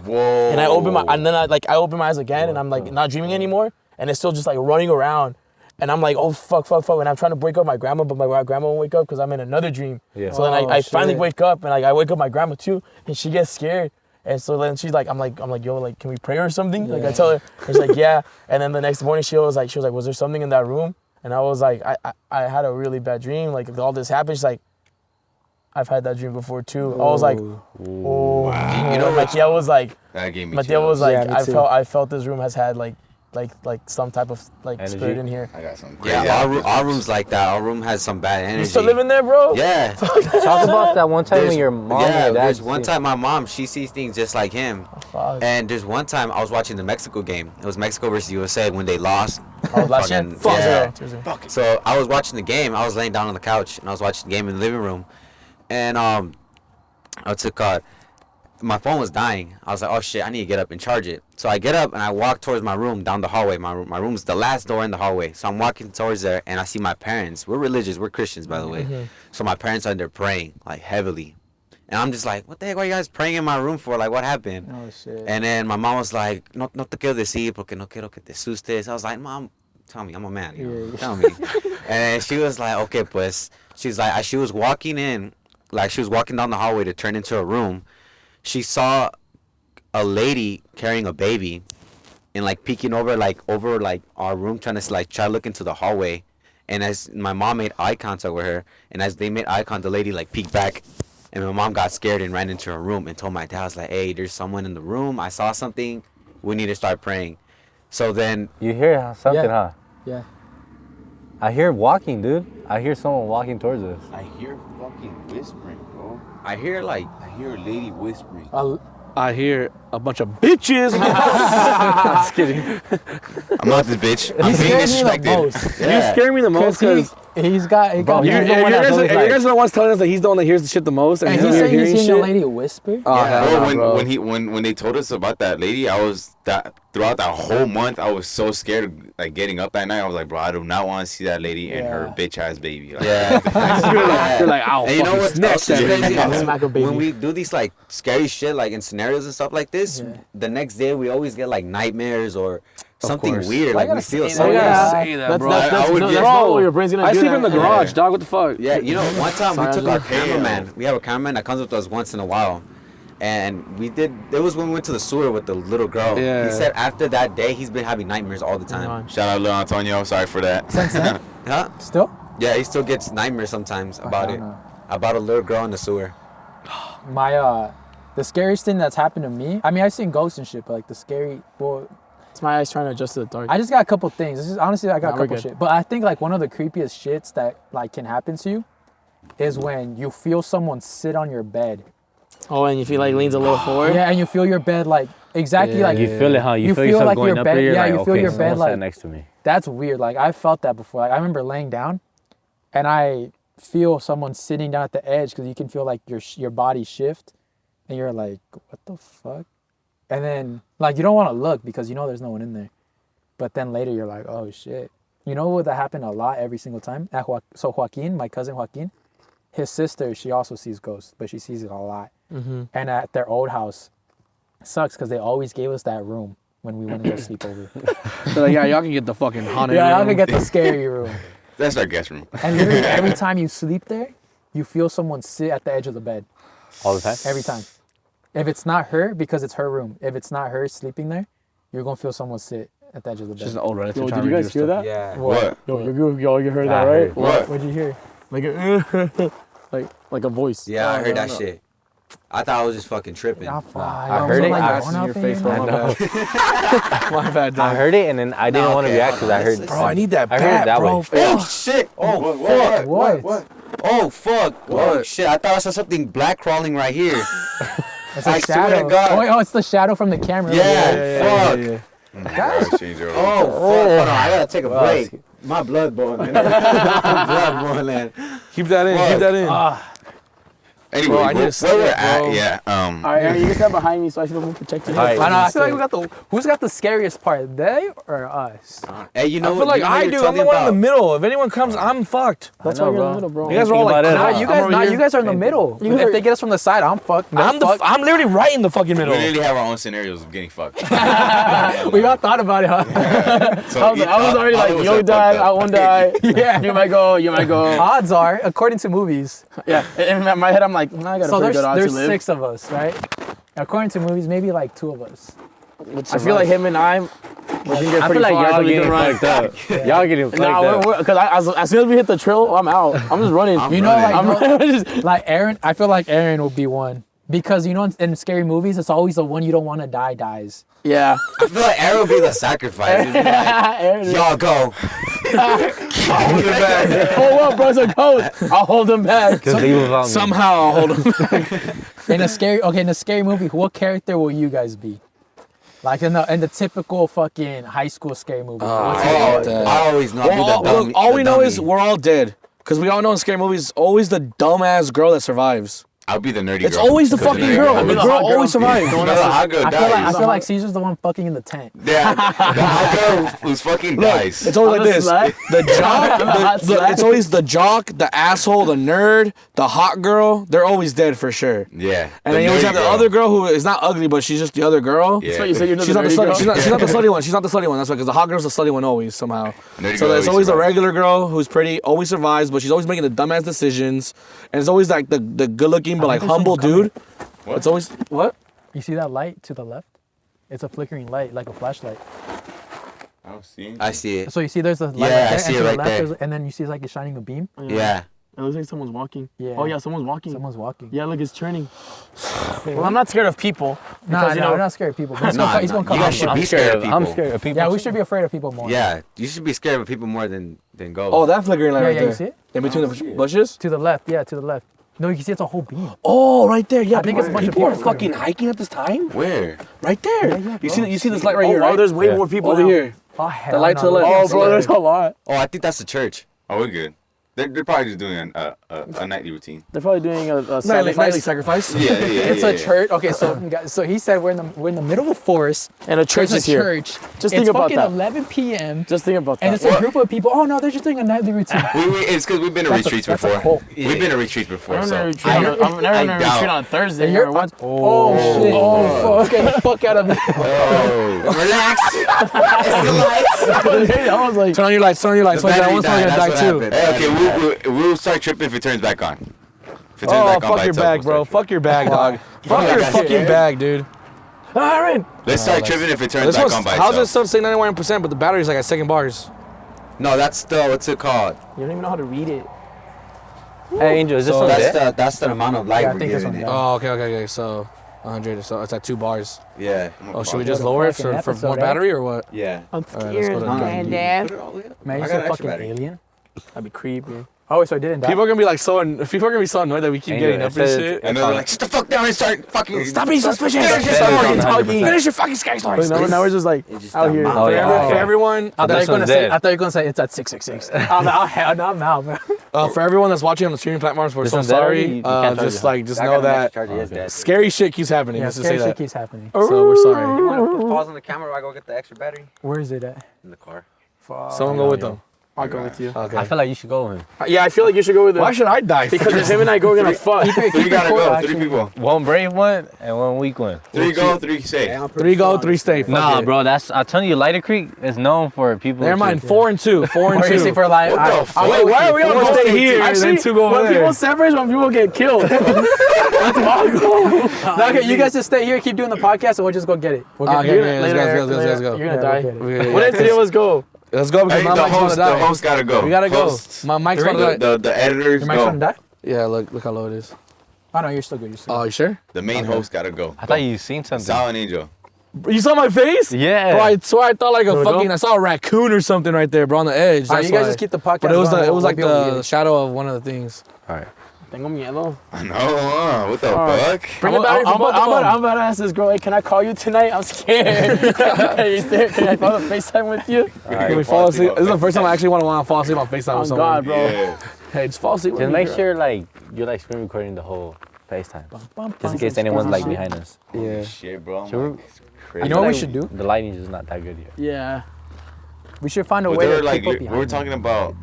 Whoa. And I open I open my eyes again, and I'm like not dreaming anymore, and it's still just like running around. And I'm like, oh, fuck. And I'm trying to wake up my grandma, but my grandma won't wake up because I'm in another dream. Yeah. So then I finally wake up, and like I wake up my grandma too, and she gets scared. And so then she's like, I'm like, yo, like, can we pray or something? Like I tell her, and she's like, yeah. And then the next morning she was like, was there something in that room? And I was like, I had a really bad dream. Like all this happened. She's like, I've had that dream before too. I was like, oh. You know my tia was like, That gave me my tia was chills. like, I felt this room has had like some type of like Energy? spirit in here. I got some crazy. Yeah, our room's like that. Our room has some bad energy. You still living there, bro? Yeah. Talk about that one time when your mom yeah, and your dad. there's one time my mom, she sees things just like him. Fuck. And there's one time I was watching the Mexico game. It was Mexico versus USA when they lost. Oh, last year? Fucking- Fuck. yeah. 2-0. So I was watching the game. I was laying down on the couch and I was watching the game in the living room. And what's it called? My phone was dying. I was like, oh shit, I need to get up and charge it. So I get up and I walk towards my room down the hallway. My room's the last door in the hallway. So I'm walking towards there and I see my parents. We're religious. We're Christians, by the way. So my parents are in there praying, like heavily. And I'm just like, what the heck are you guys praying in my room for? Like, what happened? Oh shit. And then my mom was like, no te quiero decir porque no quiero que te asustes. I was like, Mom, tell me, I'm a man. You know, tell me. And she was like, okay, pues. She's like, she was walking in, like she was walking down the hallway to turn into a room. She saw a lady carrying a baby and like peeking over our room, trying to look into the hallway. And as my mom made eye contact with her, and as they made eye contact, the lady like peeked back. And my mom got scared and ran into her room and told my dad, I was like, hey, there's someone in the room. I saw something. we need to start praying. So then, You hear something, Yeah. huh? Yeah. I hear walking, dude. I hear someone walking towards us. I hear fucking whispering, bro. I hear a lady whispering. I hear a bunch of bitches. Just kidding. I'm not this bitch. I'm being scares me the disrespected. most. You scare me the most because He's got Bro, he's you're- the one that's always you like- guys are the ones telling us that he's the one that hears the shit the most, and, and he's he's saying hearing he's shit. seeing a lady whisper. Oh, hell Bro, no, bro. when they told us about that lady, throughout that whole month, I was so scared of like getting up that night. I was like, bro, I do not want to see that lady and her bitch ass baby. Like, You're like, I'll and you know fucking what's snatch else that is baby. crazy? Smack a baby. When we do these like scary shit, like in scenarios and stuff like this, the next day we always get like nightmares or something course. weird. Why Like you we gotta feel say something. that? Say that, bro. I would That's get- not what your brain's gonna I do. sleep in the that. garage, dog. What the fuck? Yeah, you know, one time we Sorry, took I our was cameraman. We have a cameraman that comes with us once in a while. And it was when we went to the sewer with the little girl. Yeah. He said after that day, he's been having nightmares all the time. Shout out, Lil Antonio. Sorry for that. Since then, Huh? still. Yeah, he still gets nightmares sometimes about hell it. no. About a little girl in the sewer. My the scariest thing that's happened to me. I mean, I've seen ghosts and shit, but like the scary boy. It's my eyes trying to adjust to the dark. I just got a couple things. This is honestly, I got Nah, a we're couple good. shit. But I think like one of the creepiest shits that like can happen to you is when you feel someone sit on your bed. Oh, and if he like leans a little forward. Yeah, and you feel your bed like exactly like You feel it, huh? You You feel feel yourself like going your up bed- here. yeah, like, you feel okay, your bed someone sat like- next to me. That's weird. Like I felt that before. Like I remember laying down, and I feel someone sitting down at the edge because you can feel like your body shift, and you're like, what the fuck? And then like you don't want to look because you know there's no one in there, but then later you're like, oh shit. You know what that happened a lot every single time? So Joaquin, my cousin Joaquin, his sister, she also sees ghosts, but she sees it a lot. Mm-hmm. And at their old house, it sucks because they always gave us that room when we went to go sleep over. So like, yeah, y'all can get the fucking haunted. Yeah, I room. could get the scary room. That's our guest room. And literally every time you sleep there, you feel someone sit at the edge of the bed. All the time? Every time. If it's not her, because it's her room. If it's not her sleeping there, you're gonna feel someone sit at the edge of the bed. Just an old relative. Yo, trying did you to guys do hear stuff. that? Yeah. What? Yo, you heard that, I right? heard. What? What'd you hear? Like a voice. Yeah, I Oh, heard no, that no. shit. I thought I was just fucking tripping. I heard it. I in your face, bro. My bad. My bad, I dog. heard it and then I didn't want to okay, react hold because on, I heard. let's- Bro, I need that I heard bat, it that bro. way. Oh shit! Oh fuck! What? Oh fuck! Oh What? shit! I thought I saw something black crawling right here. It's I a swear to shadow. God. Oh, wait, oh, it's the shadow from the camera. Yeah. Fuck. Yeah, change your Oh fuck! Hold on, I gotta take a break. My blood boiling. My blood boiling. Keep that in. Keep that in. Anyway, Bro, I need where to sleep, we're at, bro. yeah. All right, Aaron, you can stand behind me so I feel more protected. All right. I know. I feel like we got who's got the scariest part? They or us? Hey, you know I feel like you know I you're do. I'm telling the one in about- the middle. If anyone comes, I'm fucked. That's I know, why you're in bro. the middle, bro. You guys are all like, Thinking about it. nah, You I'm guys, over nah, here. you guys are in the middle. If they get us from the side, I'm fucked. No, I'm literally right in the fucking We middle. literally have our own scenarios of getting fucked. we all thought about it, huh? So I was already like, yo, die, I won't die. Yeah. You might go, you might go. Odds are, according to movies, Yeah, in my head, I'm like, nah, I got a so pretty good odds to there's live. 6 of us, right? According to movies, maybe like 2 of us. I feel like him and I, we can get I pretty feel like far y'all until we getting can run. fucked up. Y'all getting fucked up. Nah, because as soon as we hit the trail, I'm out. I'm just running. You know, like, I'm running. like Aaron, I feel like Aaron will be one. Because, you know, in scary movies, it's always the one you don't want to die dies. Yeah. I feel like Aaron will be the sacrifice. He'd be like, Aaron, y'all go. hold up, bro. It's a ghost. I'll hold him back. Because they was on me. Somehow I'll hold him. In a scary movie, what character will you guys be? Like in the typical fucking high school scary movie. What's your- Oh, I always know. I'll be Well, the dummy, all the we know is dummy. we're all dead. Because we all know in scary movies, always the dumbass girl that survives. I'll be the nerdy It's girl. always the Because fucking nerdy girl. I'll be The the girl hot girl. always survives. No, the hot girl I feel dies. like Caesar's the one fucking in the tent. Yeah, the hot girl who's fucking dies. It's always I'm like a this. slack. The jock, hot slack. it's always the jock, the asshole, the nerd, the hot girl. They're always dead for sure. Yeah. And then you always have the other girl who is not ugly, but she's just the other girl. Yeah. So you said you're She's not the nerdy slutty. girl? She's not the slutty one. She's not the slutty one. That's why, because the hot girl's the slutty one always somehow. Nerdy So girl there's always the survives. regular girl who's pretty, always survives, but she's always making the dumbass decisions. And it's always like the good-looking but like there's humble someone dude. It's always what? You see that light to the left? It's a flickering light, like a flashlight. I don't see. I see it. So you see there's a light Yeah, I right there, see and it to the right left, there. and then you see it's like it's shining a beam. Yeah. It looks like someone's walking. Yeah. Oh yeah, someone's walking. Someone's walking. Yeah, look, it's turning. Well, I'm not scared of people. Nah, Because, we're not scared of people. But he's Nah, he's gonna you come guys out. should be scared of people. I'm scared of people. Yeah, we should be afraid of people more. Yeah, you should be scared of people more than ghosts. Oh, that flickering light Yeah, right yeah, there. you see it? In between the bushes? To the left, yeah, to the left. No, you can see it's a whole beam. Oh, right there. Yeah, I think it's a bunch of people are people. fucking hiking at this time. Where? Right there. Yeah, you bro. see this light right here, Oh, right? there's way Yeah. more people Over now. here. Oh, hell light to the no. left. Oh, bro, there's a lot. Oh, I think that's the church. Oh, we're good. They're probably just doing a nightly routine. They're probably doing a Nightly sacrifice sacrifice. Yeah. It's a church. Okay, so he said we're in the middle of a forest. and a church There's is a here. church. Just it's think about fucking that. 11 p.m. Just think about and that. it's a group of people. Oh no, they're just doing a nightly routine. It's because we've been to That's a- retreats that's a before. cult. We've been to retreats before. I've So never retreat on a doubt. retreat on Thursday. You're- Or what? Oh shit! Oh fuck! Okay, fuck out of me. Relax. I was like, Turn on your lights. Turn on your lights. The Like that battery one's died, probably gonna that's die what too. happened. Hey, okay, we'll start tripping if it turns back on. If it turns Oh, back on fuck by your itself, bag, we'll bro. start Fuck your bag, dog. Fuck Yeah, your that's fucking it. bag, dude. Aaron. Let's start tripping if it turns This back one's, on by how's itself. this stuff say 91%, but the battery's like at second bars? No, that's the what's it called? You don't even know how to read it. Hey, Angel, is this So one That's dead? that's the amount of light Yeah, I we're think this giving one it. died. Oh, okay. So 100. So it's at 2 bars. Yeah. Oh, should we What just a lower it fucking for episode, more eh? battery or what? Yeah. I'm All right, let's scared, go to Granddad. Man, I you got see a extra fucking battery. alien? That'd be creepy. Oh, so it didn't die. People are gonna be like people are gonna be so annoyed that we keep Angel, getting it up and says- shit. And they're like, sit the fuck down and start fucking. Stop being suspicious. Finish your That is story. on 100%. Finish your fucking scary stories. But now we're just like just out got here. mouth. Oh, yeah. For everyone, I thought you This were gonna one's say. dead. I thought you were gonna say it's at 666. I'm out. Hell no, I'm out, man. for everyone that's watching on the streaming platforms, we're This so one's dead already? sorry. You can't charge Just it. just know that scary shit keeps happening. Yeah, Just to say scary shit that. keeps happening. So we're sorry. You want to put pause on the camera while I go get the extra battery Where is it at? in the car? Someone go with them. I'll go with you. Okay. I feel like you should go with him. Yeah, I feel like you should go with Why him. should I die? Because if him and I go, we're gonna fuck. Three gotta go. Three people. One brave one and one weak one. Three go, three stay. 3 go, 3 stay. Fuck Nah, it. bro, I'm telling you, Lighter Creek is known for people. Never mind. 4 and 2. 4 and Or you 2. see for like. What the fuck? Wait, why are we on Four both stay here, and then 2 go over when there. people separate, when people get killed. That's my goal. No, okay, you guys just stay here, keep doing the podcast, and we'll just go get it. We'll get Okay, it. yeah, let's go. You're Yeah, gonna die. we'll get it. What if 3 of us go? Let's go because Hey, my the mic's about to host die. gotta go. We gotta go. Hosts. My mic's about to die. The editors Your mic's gonna go. die? Yeah, look how low it is. Oh no, you're still good. You're still Oh, good. you sure? The main host gotta go. I thought you seen something. Sal and Angel. You saw my face? Yeah. Bro, I swear I thought like a There we go. fucking, I saw a raccoon or something right there, bro, on the edge. Alright, That's you guys why. just keep the podcast. But it was going. it was like We'll be able to the get it. shadow of one of the things. All right. Tengo miedo. I know, what the fuck? Bring I'm- the battery I'm for both about- of them. I'm about to ask this girl, hey, can I call you tonight? I'm scared. Hey, you there? Can I follow FaceTime with you? Can we fall asleep? This is the first time I actually want to fall asleep on FaceTime Oh, with someone. God, bro. Yeah. Hey, just fall asleep with Just me, make girl. sure like you're like screen recording the whole FaceTime, just in case anyone's like behind us. Yeah. Shit, bro. I'm Should we- like, it's crazy. You know what we should do? The lighting is not that good yet. Yeah. We should find a But way they to were like, keep up we behind were them. talking about.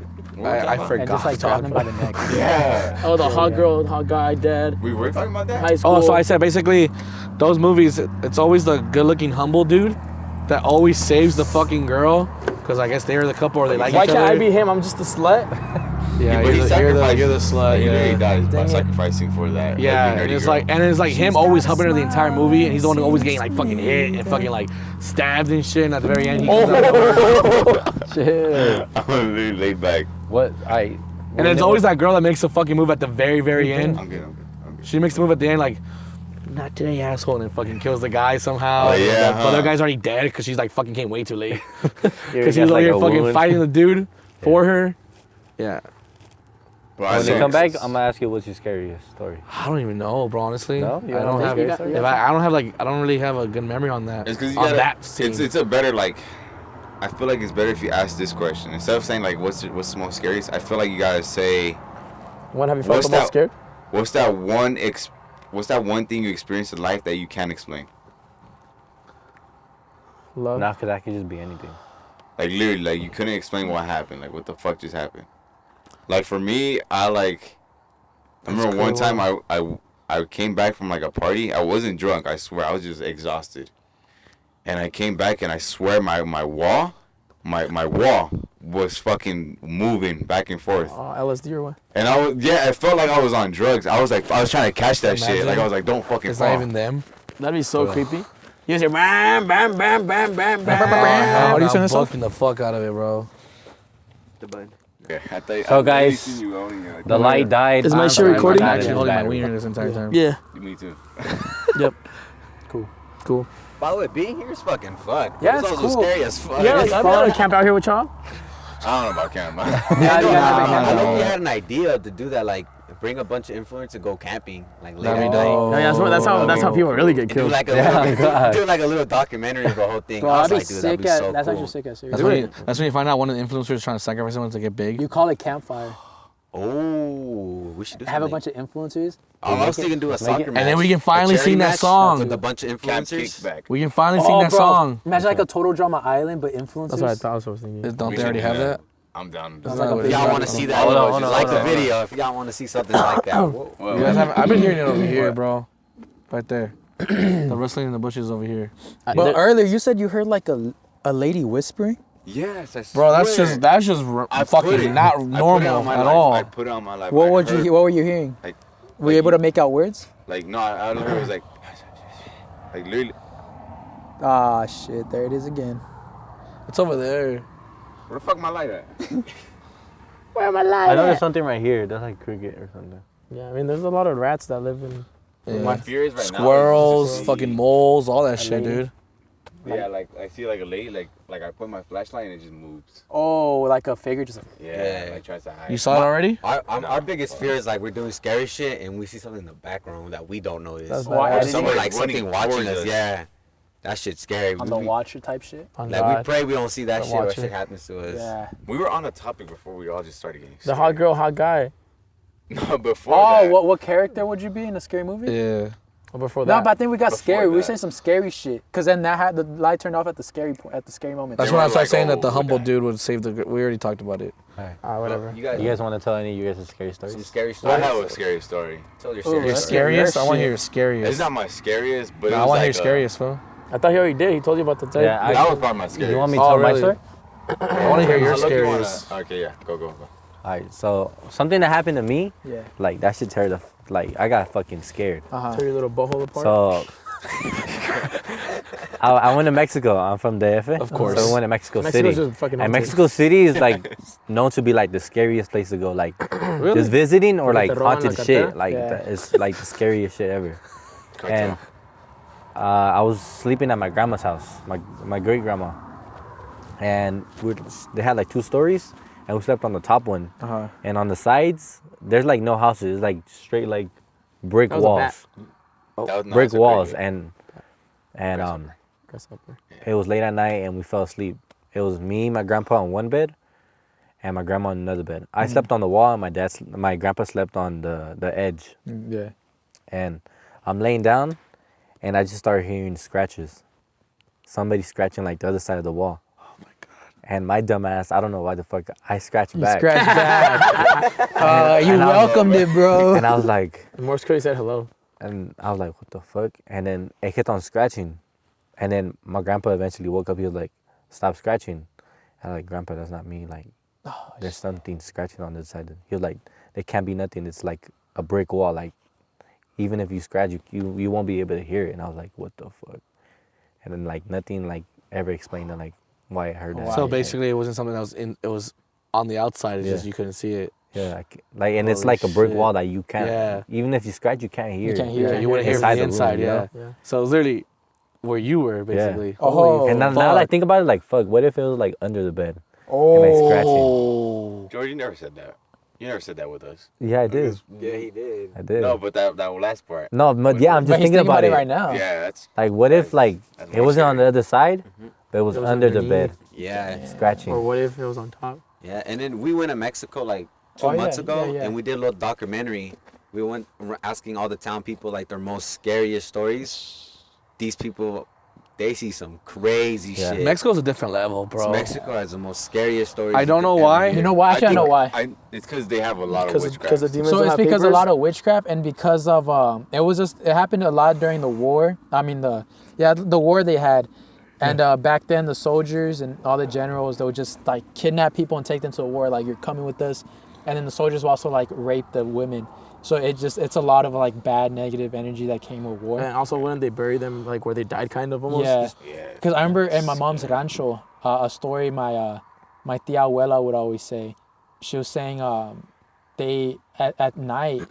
I And forgot. just like grab them by the neck. Yeah. Oh, the hot girl, hot guy, dad. We were talking about that? High school. Oh, so I said basically, those movies, it's always the good-looking, humble dude that always saves the fucking girl, because I guess they're the couple or they like Why each can't other. I be him? I'm just a slut. Yeah, but he you're the sacrificed. slut. He literally Yeah. dies by Dang it. sacrificing for that. Yeah, ugly, and nerdy it's girl. like him always helping her the entire movie, and he's the one who always getting like fucking hit and fucking like stabbed and shit. And at the very end, he comes out. Shit. I'm literally laid back. What? And it's always that girl that makes the fucking move at the very end. I'm good. She makes the move at the end like, not today, asshole, and then fucking kills the guy somehow. Oh, yeah, The other huh? guy's already dead because she's like fucking came way too late. Because Because he's over here fucking fighting the dude for her. Yeah. Well, When you come back, I'm gonna ask you what's your scariest story. I don't even know, bro. Honestly, No? You I don't don't have. think you got- If I don't have like, I don't really have a good memory on that. It's because you on gotta, that scene. it's a better like. I feel like it's better if you ask this question instead of saying like what's the most scariest. I feel like you gotta say When have you felt What's the most that? scared? what's that one thing you experienced in life that you can't explain. Love. Nah, cause that could just be anything. Like literally, like you couldn't explain what happened. Like what the fuck just happened. Like for me, I remember one time I came back from like a party. I wasn't drunk. I swear I was just exhausted. And I came back and I swear my wall was fucking moving back and forth. Oh, LSD or what? And it felt like I was on drugs. I was trying to catch that shit. Imagine. Like I was like, don't fucking It's fall. not even them. That'd be so creepy. You just hear bam, bam, bam, bam, bam, bam. How do you turn this off? Fucking the fuck out of it, bro. The button. Okay, I thought, So, I've already guys, seen you owning it. The light died. Is my I'm shit sorry, recording? my I'm battery actually holding my died. wiener this entire time. Yeah. Me too. Yep. Cool. Cool. By the way, being here is fucking fun. Yeah, it's it's also cool. scary as fuck. Yeah, like, I'm down to camp out here with y'all. I don't know about camp. I know we had an idea to do that, like bring a bunch of influencers to go camping, like late That'd at be night. dope. Yeah, that's how people really get And do killed. like a Yeah, little, God. do like a little documentary of the whole thing. Bro, I was that'd be like, dude, that'd sick. be so That's cool. actually sick. As That's when you find out one of the influencers is trying to sacrifice someone to get big. You call it campfire. Oh, we should do Have a something. bunch of influencers. I was thinking do a soccer match. And then we can a finally charity sing that match song. with a bunch of Camp influencers. Kickback. We can finally sing that bro. song. Imagine like a Total Drama Island, but influencers. That's what I thought. That's what I was thinking. Don't We they already should do have that? I'm down. That's like not a what If it y'all is. want to see that, Hold on, just hold on, like hold the on. video. If y'all want to see something like that. Whoa. You guys haven't, I've been hearing it over here, bro. Right there. The rustling in the bushes over here. But earlier you said you heard like a lady whispering. Yes, I Bro, swear. that's just I put fucking it- not I put it normal on my at life. all. I put it on my life. What I would heard, you? What were you hearing? Like, Were you able to make out words? Like no, I don't know. It was like literally. Ah, shit! There it is again. It's over there. Where the fuck my light at? Where am I lying? I know there's something right here. That's like cricket or something. Yeah, I mean, there's a lot of rats that live in. My fear is right now. Squirrels, is fucking moles, all that shit, lady. dude. Yeah, like I see like a lady, like I put my flashlight and it just moves. Oh, like a figure just. Yeah, Yeah. like tries to hide. You saw it already? Our biggest fear is like we're doing scary shit and we see something in the background that we don't notice. That's Or bad. someone like Somebody something running watching towards us. us. Yeah, that shit's scary. On the watcher type shit. On Like we God. pray we don't see that The shit or watcher. shit happens to us. Yeah. We were on a topic before we all just started getting The hot girl, hot guy. No, before Oh, that. what character would you be in a scary movie? Yeah. Or before No, that. but I think we got Before scary. We were that. saying some scary shit. Cause then that had the light turned off at the scary moment. That's They when I were started like, saying that oh, the humble that- dude would save the. We already talked about it. Whatever. You You guys, guys want to tell any of you guys scary some stories? scary I stories? have a scary story. Tell your Ooh, scary Your that's story. scariest? I want to hear your It's scariest. not my scariest, but No, it I was want to like hear scariest, fool. I thought he already did. He told you about the tape. Yeah, that was probably my scariest. You want me to Oh, tell my really? story? I want to hear your I'll look you wanna- scariest. Okay, yeah, go. Alright, so something that happened to me, Yeah. like that shit tear the, like I got fucking scared. Tear your little butthole apart. So I went to Mexico. I'm from DF. Of course. So we went to Mexico Mexico's City. just fucking And haunted. Mexico City is like known to be like the scariest place to go. Like just visiting or like Te roban la haunted cartera? shit. Like Yeah. it's like the scariest shit ever. And I was sleeping at my grandma's house, my great grandma, and they had like 2 stories, and we slept on the top one, and on the sides there's like no houses, it's like straight like brick That was a walls, bat. That was- no, brick it's a walls, cricket. and Grasshopper. it was late at night and we fell asleep. It was me, my grandpa on one bed, and my grandma on another bed. I slept on the wall, and my grandpa slept on the edge. Yeah. And I'm laying down, and I just started hearing scratches. Somebody scratching like the other side of the wall. Oh my god! And my dumb ass, I don't know why the fuck I scratched back. Scratch back. You And I was- welcomed it, bro. And I was like, Morse code said hello. what the fuck? And then it kept on scratching, and then my grandpa eventually woke up. He was like, stop scratching. And I'm like, Grandpa, that's not me. Like, there's something scratching on this side. He was like, there can't be nothing. It's like a brick wall. Like, even if you scratch, you won't be able to hear it. And I was like, what the fuck? And then like nothing like ever explained like why I heard that. So basically, it wasn't something that was in. It was on the outside. It's just Yeah. you couldn't see it. Yeah, like and it's Holy like a brick shit. wall that you can't. Yeah. Even if you scratch, you can't hear. You can't it. hear Yeah, it. you wouldn't hear it Inside from the the room, inside. you Yeah. know? Yeah. So it was literally where you were basically. Oh. And now that I think about it, like fuck, what if it was like under the bed? Oh. And like scratching. George, you never said that. You never said that with us. Yeah, I did. Yeah, he did. I did. No, but that last part. No, but yeah, I'm just But he's thinking about it right now. Yeah, that's Like, what if like That's it more wasn't on the scary. other side, but it was, It was under the bed, underneath. Yeah. scratching. Or what if it was on top? Yeah, and then we went to Mexico like 2 Oh, yeah, months ago, yeah, yeah. and we did a little documentary. We went asking all the town people like their most scariest stories. These people, they see some crazy Yeah. shit. Mexico's a different level, bro. Mexico has the most scariest stories. I you don't could know ever why. hear. You know why? Actually, I know why. It's because they have a lot of Because witchcraft. the demons So don't it's have because papers? a lot of witchcraft and because of it happened a lot during the war. I mean the war they had, and back then the soldiers and all the generals, they would just like kidnap people and take them to the war. Like, you're coming with us, and then the soldiers would also like rape the women. So it's a lot of like bad negative energy that came with war. And also, wouldn't they bury them like where they died, kind of almost? Yeah, Yeah. because I remember in my mom's rancho, a story my tia abuela would always say, she was saying they at night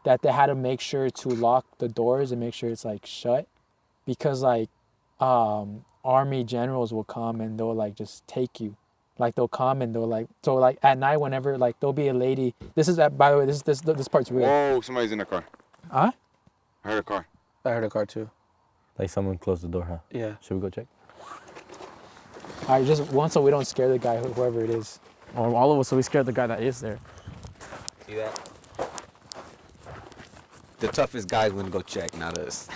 that they had to make sure to lock the doors and make sure it's like shut, because like army generals will come and they'll like just take you. Like they'll come and they'll like, so like at night whenever like there'll be a lady. This is by the way, this part's real. Whoa, somebody's in the car. Huh? I heard a car. I heard a car too. Like someone closed the door, huh? Yeah. Should we go check? All right, just one so we don't scare the guy, whoever it is. Or all of us, so we scared the guy that is there. See that? The toughest guys wouldn't go check, not us.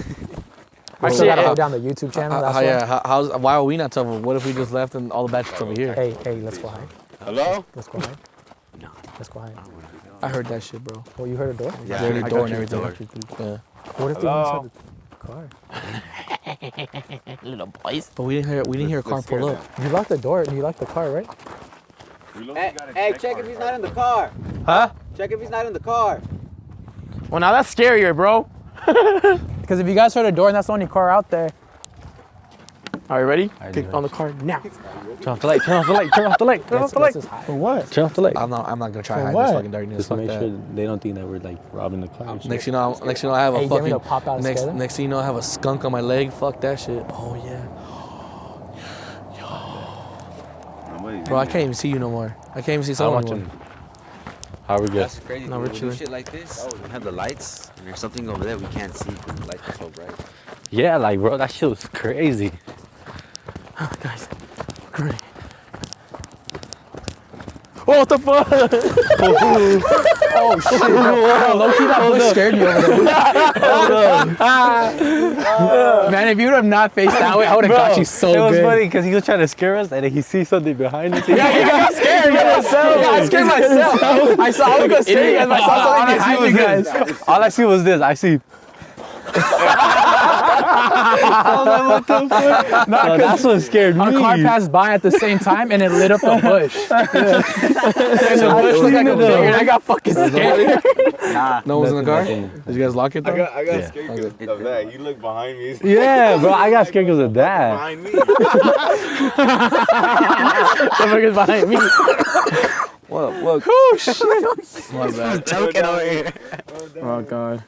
I still gotta go down the YouTube channel. That's why. Yeah. Why are we not tough? What if we just left and all the bad shit's over here? Hey, let's go hide. Hello? Let's go hide. No. Let's go hide. I heard that shit, bro. Oh, you heard a door? Yeah, They heard I the got door and you, everything. door. Yeah. What if they went inside the car? Little boys. But we didn't hear a car Let's scare pull up. You locked the door and you locked the car, right? Hey, check if he's not in the car. Huh? Check if he's not in the car. Well, now that's scarier, bro. Because if you guys heard a door and that's the only car out there. All right, ready? I Click do. on the car now. Turn off the light. Turn off the light. Turn off the light. Turn off the light. Let's just hide. For what? Turn off the light. I'm not gonna try For to hide what? this fucking darkness. Just to Fuck make that. sure they don't think that we're like robbing the car. Next thing you know, I have a Hey, you want me fucking. to pop out and scare them? Next thing you know, I have a skunk on my leg. Fuck that shit. Oh yeah. Nobody's Bro, I in can't even see you no more. I can't even see How someone much? anymore. How are we good? That's crazy. No, No, we're we do chilling. shit like this. We have the lights, and there's something over there we can't see because the lights are so bright. Yeah, like bro, that shit was crazy. Guys, great. Oh, what the fuck? Oh shit! Low-key, that voice scared me over there. Man, if you would have not faced that way, I would have got you so it was good. funny because he was trying to scare us, and then he sees something behind us. I got scared myself. I scared myself. I saw. I was gonna scare you guys, but I saw something behind you guys. All I see was this. I see. That's what scared me. Our car passed by at the same time and it lit up the bush. And the bush was like a big, and I got fucking scared. No one's in the car. Nothing. Did you guys lock it though? I got Yeah. scared because of that. You look behind me. Yeah, bro, I got scared because of that. Behind me. Somebody's behind me. What? What? My bad. Choking over here. Oh, God.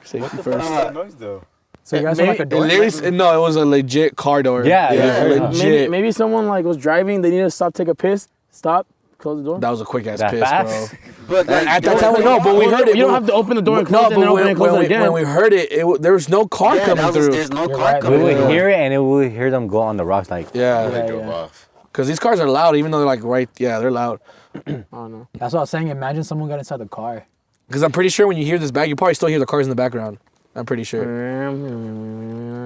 Safety What's first. that noise though? So you guys are like a door? No, it was a legit car door. Yeah, legit. Maybe someone like was driving. They needed to stop, take a piss, stop, close the door. That was a quick ass That piss, fast? bro. But like, At that time, no, but we heard it. You don't have to open the door and close it and then open it and close it again. When we heard it, there was no car coming through. There's no You're car right, coming We would through. hear it, and we would hear them go on the rocks like. Yeah, They drove off. because these cars are loud, even though they're like right. Yeah, they're loud. I don't know. That's what I was saying. Imagine someone got inside the car. Because I'm pretty sure when you hear this back, you probably still hear the cars in the background. I'm pretty sure.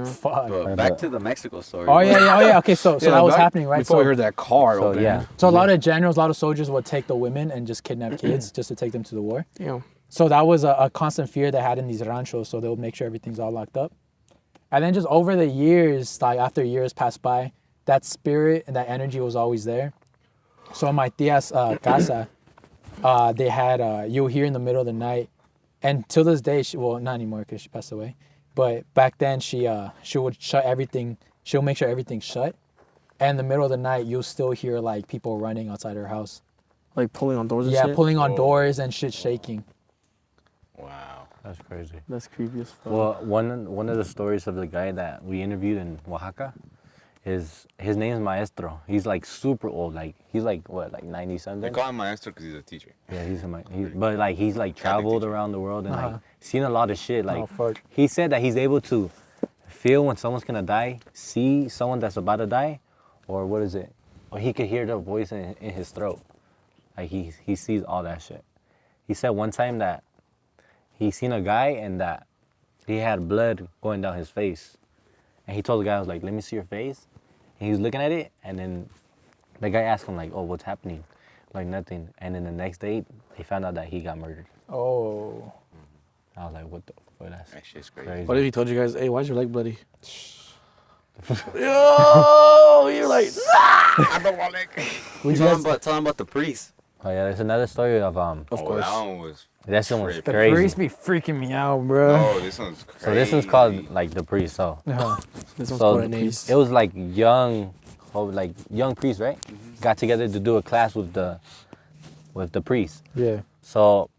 Fuck. But back to the Mexico story. Oh yeah. Okay, so that was back- happening, right? Before we heard that car So open. yeah, So a lot of generals, a lot of soldiers would take the women and just kidnap kids just to take them to the war. Damn. So that was a constant fear they had in these ranchos. So they'll make sure everything's all locked up. And then just over the years, like after years passed by, that spirit and that energy was always there. So in my tia's casa, they had, you'll hear in the middle of the night. And till this day, well, not anymore because she passed away. But back then, she would shut everything. She'll make sure everything's shut. And in the middle of the night, you'll still hear like people running outside her house. Like pulling on doors and Yeah, shit? pulling on doors and shit shaking. Wow. that's crazy. That's creepy as fuck. Well, one of the stories of the guy that we interviewed in Oaxaca is his name is Maestro. He's like super old. Like he's like what, like 90 They something. call him Maestro because he's a teacher. Yeah, but like he's like traveled around the world and like seen a lot of shit. Like Oh, fuck. he said that he's able to feel when someone's gonna die, see someone that's about to die, or what is it? Or he could hear the voice in his throat. Like he sees all that shit. He said one time that he seen a guy and that he had blood going down his face, and he told the guy, I was like, "Let me see your face." And he was looking at it, and then the guy asked him like, "Oh, what's happening?" Like nothing. And then the next day, they found out that he got murdered. Oh. I was like, "What the fuck? That's That shit's crazy. crazy." What if he told you guys, hey, why's your leg bloody? Yo, you're like, I don't want it. Tell him about the priest. Oh yeah, there's another story of of Oh, course. that one was. that one was The The crazy. priest be freaking me out, bro. Oh, this one's crazy. So this one's called like the priest. So This one's so called a name. it was like young priests, right? Got together to do a class with the with the priest. Yeah. So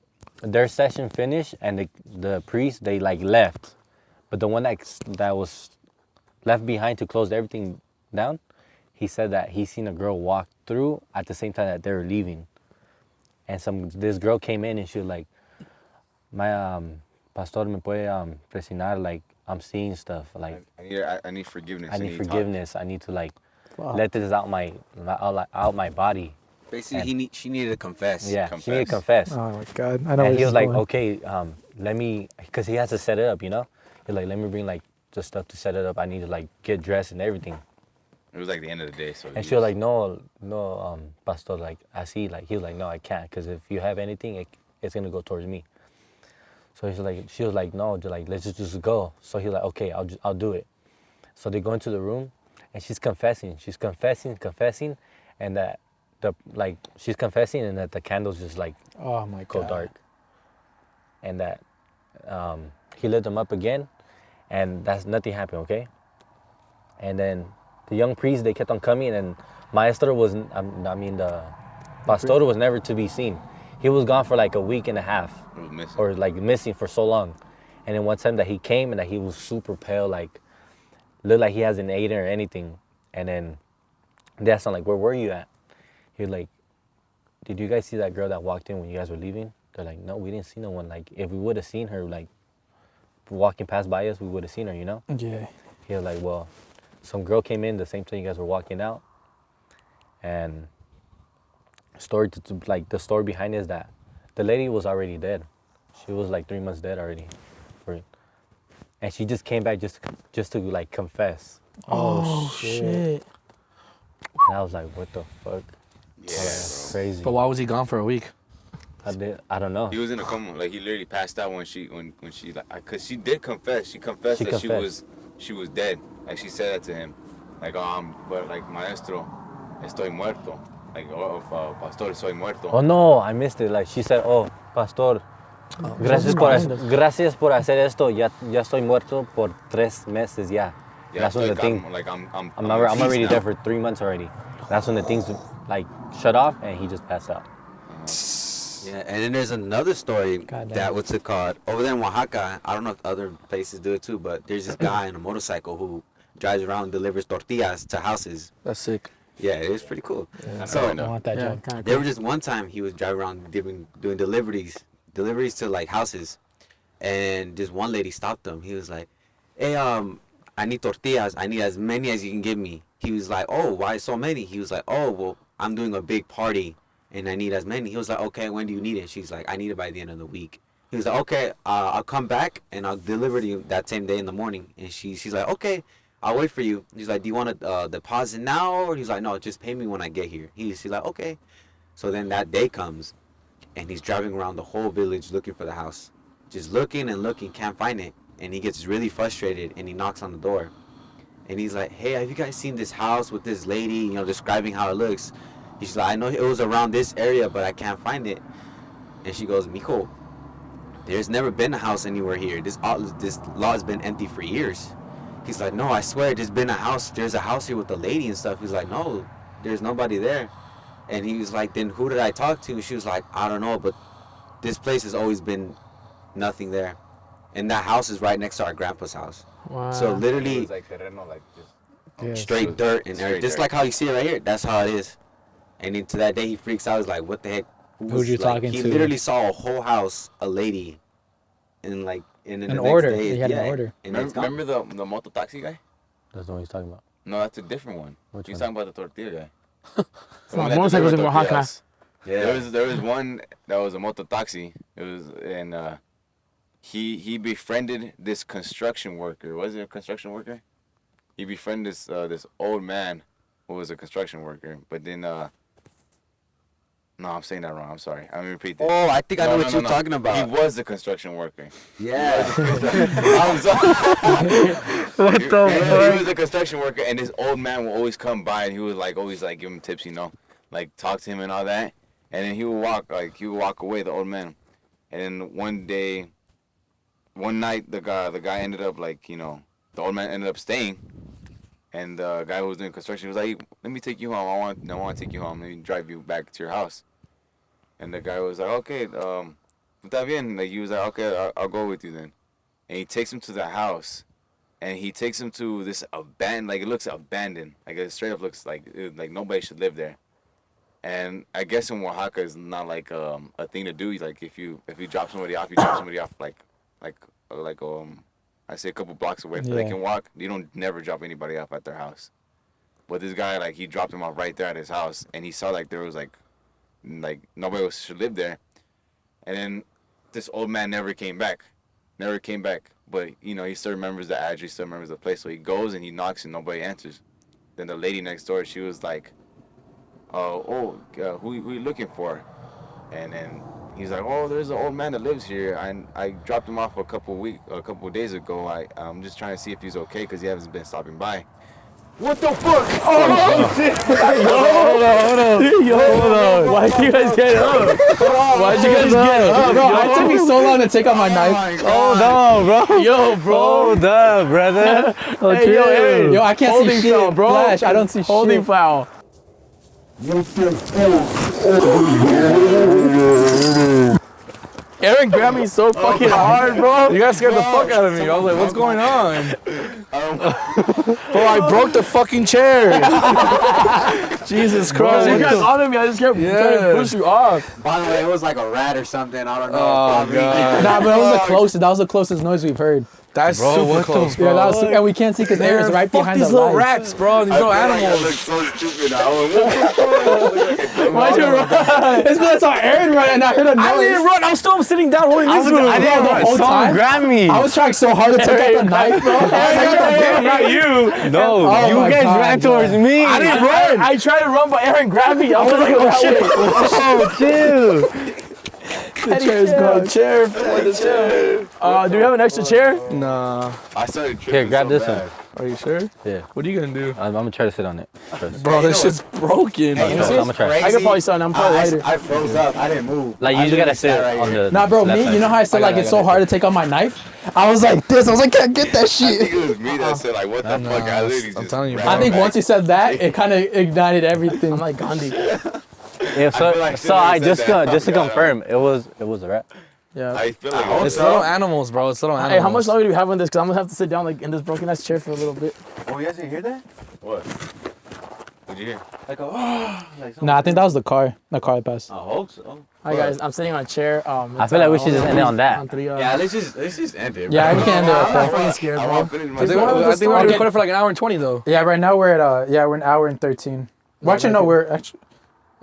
their session finished, and the priest, they like left, but the one that was left behind to close everything down, he said that he seen a girl walk through at the same time that they were leaving, and this girl came in and she was like, my pastor me puede presionar, like I'm seeing stuff, like I need forgiveness. I need forgiveness. I need to like Fuck. let this out my body. Basically, she needed to confess. Yeah, Confess. she needed to confess. Oh my God. I know. And where he this was is like, going. okay, let me, because he has to set it up, you know? He's like, let me bring like the stuff to set it up. I need to like get dressed and everything. It was like the end of the day. So And she was like, no, pastor, like I see, like he was like, no, I can't, because if you have anything, it's gonna go towards me. So she was like, no, like let's just go. So he's like, okay, I'll do it. So they go into the room, and she's confessing, and that she's confessing, and that the candles just like Oh my go God. dark, and that he lit them up again, and that's nothing happened, okay? And then the young priests, they kept on coming, and Maestro was, the pastor was never to be seen. He was gone for like a week and a half, it was missing. or like missing for so long. And then one time that he came, and that he was super pale, like looked like he hasn't eaten or anything. And then they asked him like, where were you at? He was like, did you guys see that girl that walked in when you guys were leaving? They're like, no, we didn't see no one. Like, if we would have seen her, like, walking past by us, we would have seen her, you know? Yeah. He was like, well, some girl came in the same time you guys were walking out. And the story behind it is that the lady was already dead. She was like 3 months dead already. And she just came back just to like confess. Oh shit. And I was like, what the fuck? Yeah, That's bro. crazy. But why was he gone for a week? I don't know. He was in a coma. Like he literally passed out when she like, cause she did confess. She confessed that she was dead. Like she said that to him. Like but like maestro, estoy muerto. Like pastor, soy muerto. Oh no, I missed it. Like she said, oh, pastor, gracias por hacer esto. Ya estoy muerto por 3 meses ya. Yeah, That's when the thing. Like I'm already now. there for 3 months already. That's when the things like shut off and he just passed out. Yeah, and then there's another story Goddamn. that what's it called? Over there in Oaxaca, I don't know if other places do it too, but there's this guy on a motorcycle who drives around and delivers tortillas to houses. That's sick. Yeah, it is pretty cool. Yeah. So I want that job. kind of there was just one time he was driving around doing deliveries to like houses, and this one lady stopped him. He was like, "Hey, I need tortillas. I need as many as you can give me." He was like, "Oh, why so many?" He was like, "Oh, well, I'm doing a big party, and I need as many." He was like, "Okay, when do you need it?" She's like, "I need it by the end of the week." He was like, "Okay, I'll come back and I'll deliver to you that same day in the morning." And she's like, "Okay, I'll wait for you." He's like, "Do you want a deposit now?" Or he's like, "No, just pay me when I get here." She's like, "Okay." So then that day comes, and he's driving around the whole village looking for the house, just looking and looking, can't find it. And he gets really frustrated, and he knocks on the door, and he's like, "Hey, have you guys seen this house with this lady? Describing how it looks." He's like, "I know it was around this area, but I can't find it." And she goes, "Mijo, there's never been a house anywhere here. This lot has been empty for years." He's like, "No, I swear, there's a house here with a lady and stuff." He's like, "No, there's nobody there." And he was like, "Then who did I talk to?" And she was like, "I don't know, but this place has always been nothing there." And that house is right next to our grandpa's house. Wow. So It literally was like terreno, like just Yeah. straight dirt and Straight everything. Just dirt. like how you see it right here. That's how it is. And then to that day, he freaks out. He's like, "What the heck? Who'd you like, talking he to?" literally saw a whole house, a lady, and like, and then An the order. next day, He had an order. And it's gone. remember the moto taxi guy? That's the one he's talking about. No, that's a different one. Which He's one? talking about the tortilla guy. No, motorcycles in Oaxaca. Tortillas. Yeah. There was one that was a moto taxi. It was he befriended this construction worker. Was it a construction worker? He befriended this old man who was a construction worker. But then no, I'm saying that wrong. I'm sorry. I'm gonna repeat that. Oh, I think I know No, what no, you're no. talking about. He was a construction worker. Yeah. I'm sorry. What the He was a construction worker, and this old man would always come by, and he would always give him tips, like talk to him and all that. And then he would walk away, the old man. And then one night, the guy ended up the old man ended up staying, and the guy who was doing construction was like, "Let me take you home. I want to take you home. Let me drive you back to your house." And the guy was like, okay, está bien. Like, he was like, okay, I'll go with you then. And he takes him to the house. And he takes him to this abandoned, like, it looks abandoned. Like, it straight up looks like nobody should live there. And I guess in Oaxaca, it's not like a thing to do. Like, if you drop somebody off, you drop somebody off, like I say a couple blocks away so they can walk. You don't never drop anybody off at their house. But this guy, like, he dropped him off right there at his house, and he saw, like, there was, like nobody else should live there. And then this old man never came back. But, you know, he still remembers the address, he still remembers the place. So he goes and he knocks and nobody answers. Then the lady next door, she was like, who you looking for? And then he's like, oh, there's an old man that lives here. I dropped him off a couple of days ago. I'm just trying to see if he's okay because he hasn't been stopping by. What the fuck? Oh, shit. Hold on. Why'd you guys get up? Why'd you guys get up? Bro, it took me so long to take out my knife. Hold on, bro. Yo, bro. Hold up, brother. Hey, yo, Yo, I can't holding see shit, foul, bro. Flash, I don't see Holding shit. foul. Aaron grabbed me so fucking hard, bro. You guys scared the fuck out of me. I was like, what's going on? Bro, I broke the fucking chair. Jesus Christ. You guys on me, I just kept trying to push you off. By the way, it was like a rat or something. I don't know. Oh, God. Nah, but that was the closest. That was the closest noise we've heard. That's super close, Yeah, bro. that was, and we can't see because Aaron's right Fuck behind these the little lights. rats, bro. These little I animals. look so stupid now. Why'd you run? It's because I saw Aaron run and I heard a noise. I didn't run. I'm still sitting down holding this one. I didn't the whole Someone time? grab me. I was trying so hard to take out the knife, bro. Not you. No, Oh you my guys God, ran bro. towards me. I didn't run. I tried to run, but Aaron grabbed me. I was like, oh shit. Oh, chill. The chair's gone. Chair for the chair. Do we have an extra chair? Nah. I started tripping. Here, grab so this bad. Are you sure? Yeah. What are you gonna do? I'm gonna try to sit on it first. Bro, this shit's broken. Hey, you know I'm gonna what's try. crazy? I could probably sit on. I'm probably lighter. I froze up. I didn't move. Like, I you just gotta literally sit sat right on here. the Nah, bro, left me, side. you know how I said like it's so hard to take out my knife? I was like this. I was like, can't get that I shit. think it was me that said, like, what the fuck? I literally I'm just telling you, ran bro. I think back. once you said that, it kind of ignited everything. I'm like Gandhi. Yeah, I feel like so I should've said that. just to confirm, it was a rat. Yeah. I feel like It's little animals, bro. It's little animals. Hey, how much longer do we have on this? Because I'm going to have to sit down like in this broken ass chair for a little bit. Oh, you guys didn't hear that? What? What'd you hear? Nah, I think that was the car. The car that passed. I hope so. Hi guys, I'm sitting on a chair. I feel like we should just end it on that. Yeah, let's just end it. Yeah, we can end it I'm right not there. fucking scared, I bro. want to finish my I think story. we already recorded for like an hour and 20 though. Yeah, right now we're at we're an hour and 13. Well, actually, no, we're actually.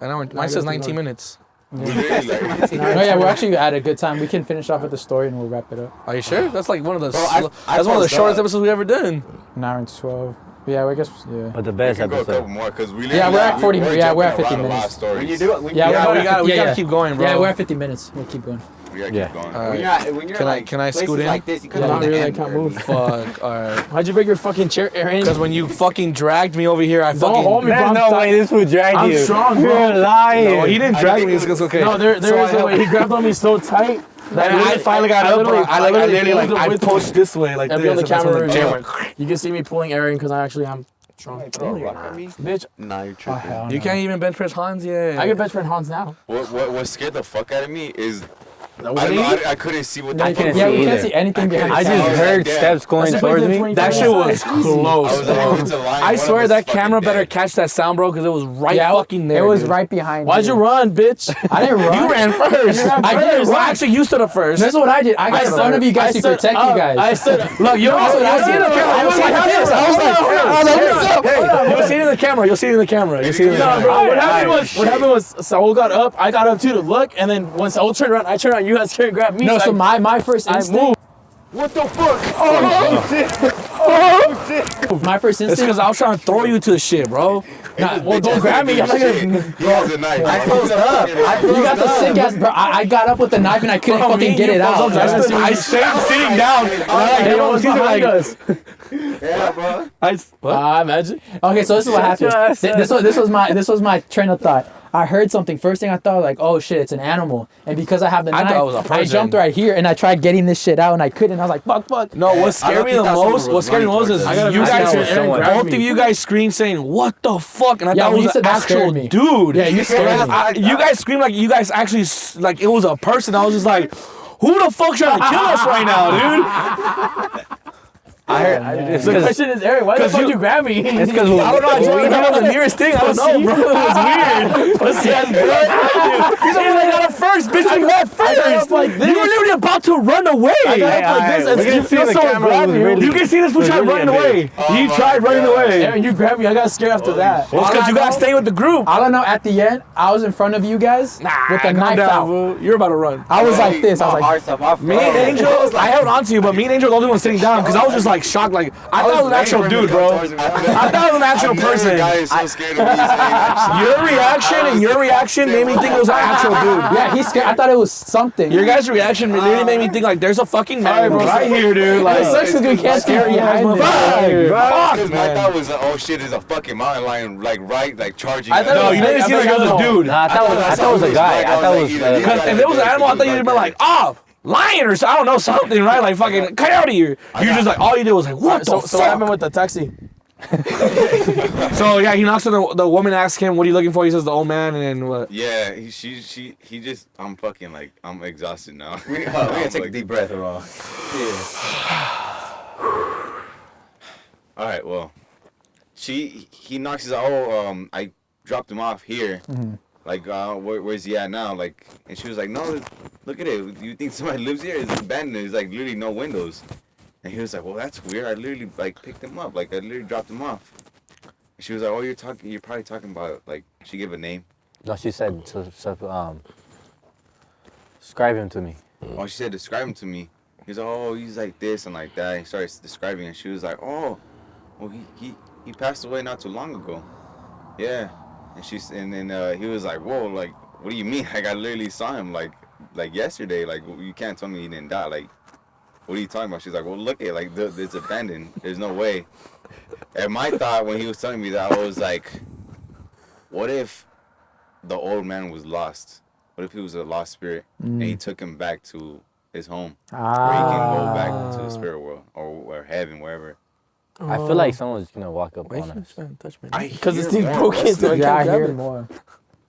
An hour. Mine says 19 minutes. We really, like, No, yeah, we're actually at a good time. We can finish off with the story and we'll wrap it up. Are you sure? That's like one of the I that's one of the froze shortest up. episodes we ever done. An hour and 12. Yeah, I guess. Yeah. But the we best can go a couple episode. more because we Yeah, we're at 40 we're yeah, we're at jumping 50 around a lot of minutes. stories. When you do it, when Yeah, you we're we gotta yeah. keep going, bro. Yeah, we're at 50 minutes. We'll keep going. We gotta Yeah. keep going. All when right. you're Can I- like can I places scoot in? like this, you could Yeah, go not to really, I end can't where- move. Fuck. All right. Why'd you break your fucking chair, Aaron? Because when you fucking dragged me over here, I Don't fucking. hold me, bro. There's no way this would drag I'm you. strong, bro. You're lying. No, he didn't drag me. It's okay. No, there So is a way. He grabbed on me so tight that And I finally got up, bro. I literally pulled I with pushed this way like I'll this. be on the and that's when camera. chair Yeah. went. You can see me pulling Aaron because I actually am strong. Bitch, Nah, you're tripping. You can't even bench press Hans yet. I get best friend Hans now. What scared the fuck out of me is I What don't do know, you- I couldn't see what the I fuck can't was Yeah, see we going can't either. see anything behind I the just camera. heard Yeah. steps going That's towards like me. the That shit was I close. was like, it's a line. I One of swear us that is fucking camera better dead. catch that sound, bro, because it was right Yeah, fucking there. It was dude. right behind. Why'd you run, bitch? I didn't run. You ran first. I didn't Well, run. actually, you stood up first. That's what I did. I got in front of you guys to stood protect up. you guys. I stood. Look, you That's what I see did. the camera. I was like this. I was like, You'll see it in the camera. You'll see it in the camera. You'll see it in the No, camera. bro. What happened was Saul got up. I got up too to look, and then when Saul turned around, I turned around. You guys can't grab me. No, so I my first I instinct. moved. What the fuck? My first It's instinct. because I was trying to throw you to the shit, bro. Well, don't grab me. I'm not gonna. He has a knife. I froze up. You got the sick ass, bro. I got up with the knife and I couldn't fucking get it out. I stayed sitting down. Hey, yo, what's behind us? Yeah, bro. What? Imagine. Okay, so this is what happened. This was my train of thought. I heard something. First thing I thought, like, oh shit, it's an animal. And because I have the I knife, thought it was a I person. jumped right here and I tried getting this shit out and I couldn't. I was like, fuck. No, what scared me the most? What scared me the most is I gotta you be guys, honest, both of you guys screamed saying, "What the fuck?" And I Yeah, thought when it you was said an that actual scared me. dude. Yeah, you scared me. You guys screamed like you guys actually like it was a person. I was just like, who the fuck trying to kill us right now, dude? I heard. The question is, Eric, why the fuck you grab me? It's because I don't know. I told you that was the nearest thing. I don't know, bro. It was weird. Let's see. He's like, got it first, bitch. You got first. You were literally about to run away. I got up like this. We can see the camera. You can see this fool try running away. He tried running away. Aaron, you grabbed me. I got scared after that. Well, it's because you gotta stay with the group. I don't know. At the end, I was in front of you guys with the calm knife down, out. fool. You're about to run. I was like this. I was like, Me and Angel, I held on to you, but me and Angel were the only one sitting down because I was just like shocked. Like I thought it was an actual dude, bro. I thought it was an actual person. Guy is so scared of me saying that shit. Your reaction made me think it was an actual dude. yeah, he's scared. I thought it was something. Your guys' reaction literally made me think like there's a fucking man right here, dude. Like, Sucks because we can't see scary ass behind motherfucker. it. Fuck, Because my man. thought was, oh shit, there's a fucking mountain lion, like charging. I thought No, it you didn't see like it was a dude. Nah, I thought it was a guy. I thought it was. Because if it was an animal, I thought you'd been like, oh, lion or I don't know, something, right? Like fucking coyote. You just like, all you did was like, what the So what happened fuck? with the taxi? So yeah, he knocks on the woman, asks him, what are you looking for? He says, the old man, and then what? Yeah, he just, I'm fucking like, I'm exhausted now. We're gonna take a deep breath, bro. All right, well, he knocks his, I dropped him off here. Like, where's he at now? Like, and she was like, no, look at it. You think somebody lives here? It's abandoned. There's like literally no windows. And he was like, well, that's weird. I literally like picked him up. Like, I literally dropped him off. And she was like, oh, you're probably talking about, like, she gave a name. No, she said, describe him to me. Oh, she said, describe him to me. He was like, oh, he's like this and like that. He started describing, and she was like, oh, well, he passed away not too long ago. Yeah. And then he was like, whoa, like, what do you mean? Like, I literally saw him like yesterday. Like, you can't tell me he didn't die. Like, what are you talking about? She's like, well, look at it. Like, it's abandoned. There's no way. And my thought when he was telling me that, I was like, what if the old man was lost? What if he was a lost spirit and he took him back to his home where he can go back to the spirit world or heaven, wherever? I feel like someone's gonna walk up on us. Because this thing broke into it. Yeah, I I hear more.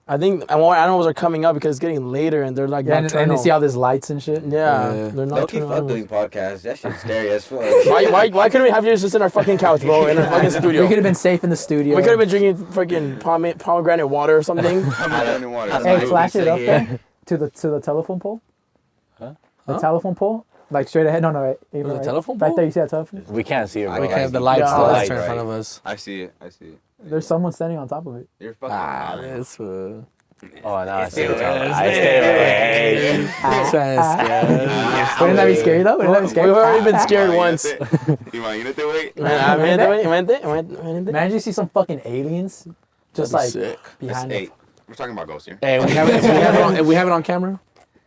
I think more animals are coming up because it's getting later and they're like Yeah, and nocturnal. they see all these lights and shit. Yeah, they're Don't keep nocturnal up animals. doing podcasts. That shit's scary as fuck. Why couldn't we have you just in our fucking couch, bro, in our fucking studio? We could have been safe in the studio. We could have been drinking fucking pomegranate water or something. Hey, flash it up there to the telephone pole. Huh? The telephone pole, like straight ahead. No, right. Even The right. telephone Right pole? there, you see that telephone? We can't see it, bro. We can't have the Yeah, lights. The lights, lights are in front of us. I see it. There's someone standing on top of it. You're fucking lying. This Oh, no, I see it. I stay Wouldn't that be scary though? Wouldn't that be scary? We've already been scared once. Imagínate, güey. Imagínate. Imagine you see some fucking aliens, just like sick. behind it. We're talking about ghosts here. Hey, if we have it on camera.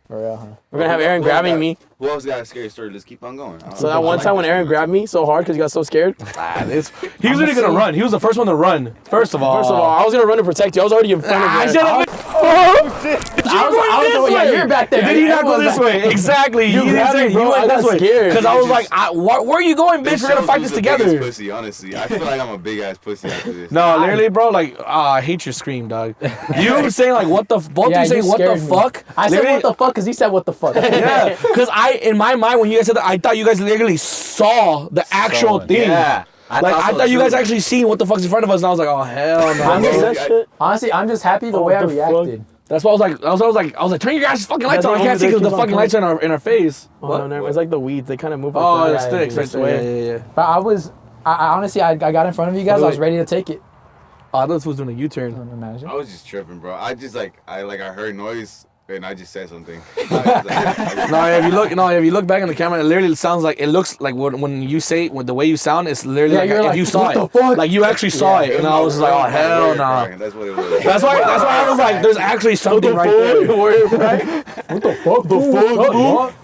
For real, huh? We're gonna have Aaron grabbing me. Who else got a scary story? Let's keep on going. So that one time when Aaron grabbed me so hard because he got so scared. He was really gonna run. He was the first one to run. First of all. I was gonna run to protect you. I was already in front of you. I should have Yeah, you're back there. Did he not go this way? Exactly. You grabbed me, bro. I went got this way. scared. Because I was like, where are you going, bitch? We're gonna fight this together. Pussy, honestly. I feel like I'm a big ass pussy after this. No, literally, bro. Like, I hate your scream, dog. You saying like, what the? Both Yeah, you saying you what the scared me. fuck? I said Literally- what the fuck because he said what the fuck. Yeah, because in my mind, when you guys said that, I thought you guys literally saw the actual thing. Yeah. I thought you guys actually seen what the fuck's in front of us, and I was like, oh hell no. I'm just- that shit. Honestly, I'm just happy the way I the fuck? reacted. That's why I was like, turn your guys' fucking lights That's on. I what can't see because the keeps on fucking lights are in our face. Oh, no, never. It's like the weeds. They kind of move. Oh, like the that. sticks. This Right way. yeah. But I honestly, I got in front of you guys. I was ready to take it. Oh, I thought this was doing a U-turn. Imagine. I was just tripping, bro. I just I heard noise and I just said something. If you look back in the camera, it literally sounds like it looks like when you say with the way you sound, it's literally like you're if like, you saw what it, the fuck? like you actually saw it, and I was like, oh hell no. That's what it was. That's why I was like, there's actually something right there. What the fuck?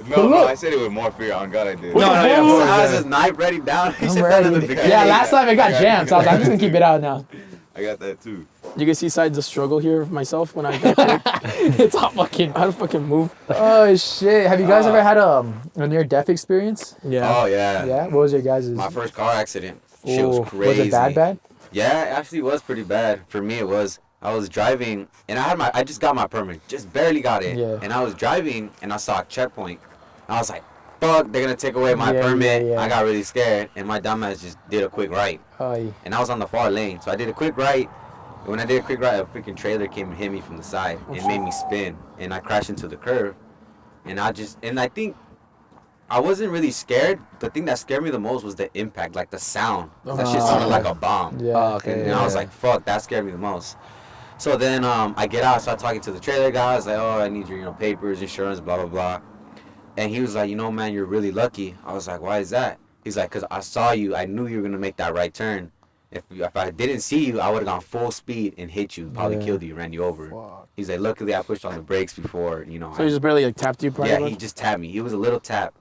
No, I said it with more fear. On God, I did. I was just knife ready down. He I'm said that at the ready. beginning. Yeah, last time it got jammed, so I was like, I'm just gonna keep it out now. I got that too. You can see sides of struggle here of myself when I got kicked. It's all fucking. I don't fucking move. Oh shit! Have you guys ever had a near-death experience? Oh yeah. Yeah. What was your guys'? My first car accident. Shit Ooh, was crazy. Was it bad? Yeah, it actually was pretty bad. For me, it was. I was driving, and I just got my permit. Just barely got it. Yeah. And I was driving, and I saw a checkpoint. And I was like, fuck, they're going to take away my permit. Yeah. I got really scared, and my dumbass just did a quick right. Oh, yeah. And I was on the far lane, so I did a quick right. And when I did a quick right, a freaking trailer came and hit me from the side. It made me spin, and I crashed into the curb. And I think I wasn't really scared. The thing that scared me the most was the impact, like the sound. That shit sounded like a bomb. Yeah. Okay. And I was like, fuck, that scared me the most. So then I get out, start talking to the trailer guy. I was like, oh, I need your papers, insurance, blah, blah, blah. And he was like, man, you're really lucky. I was like, why is that? He's like, because I saw you. I knew you were going to make that right turn. If I didn't see you, I would have gone full speed and hit you, probably killed you, ran you over. Wow. He's like, luckily I pushed on the brakes before, So he just barely like tapped you? Yeah, he just tapped me. It was a little tap.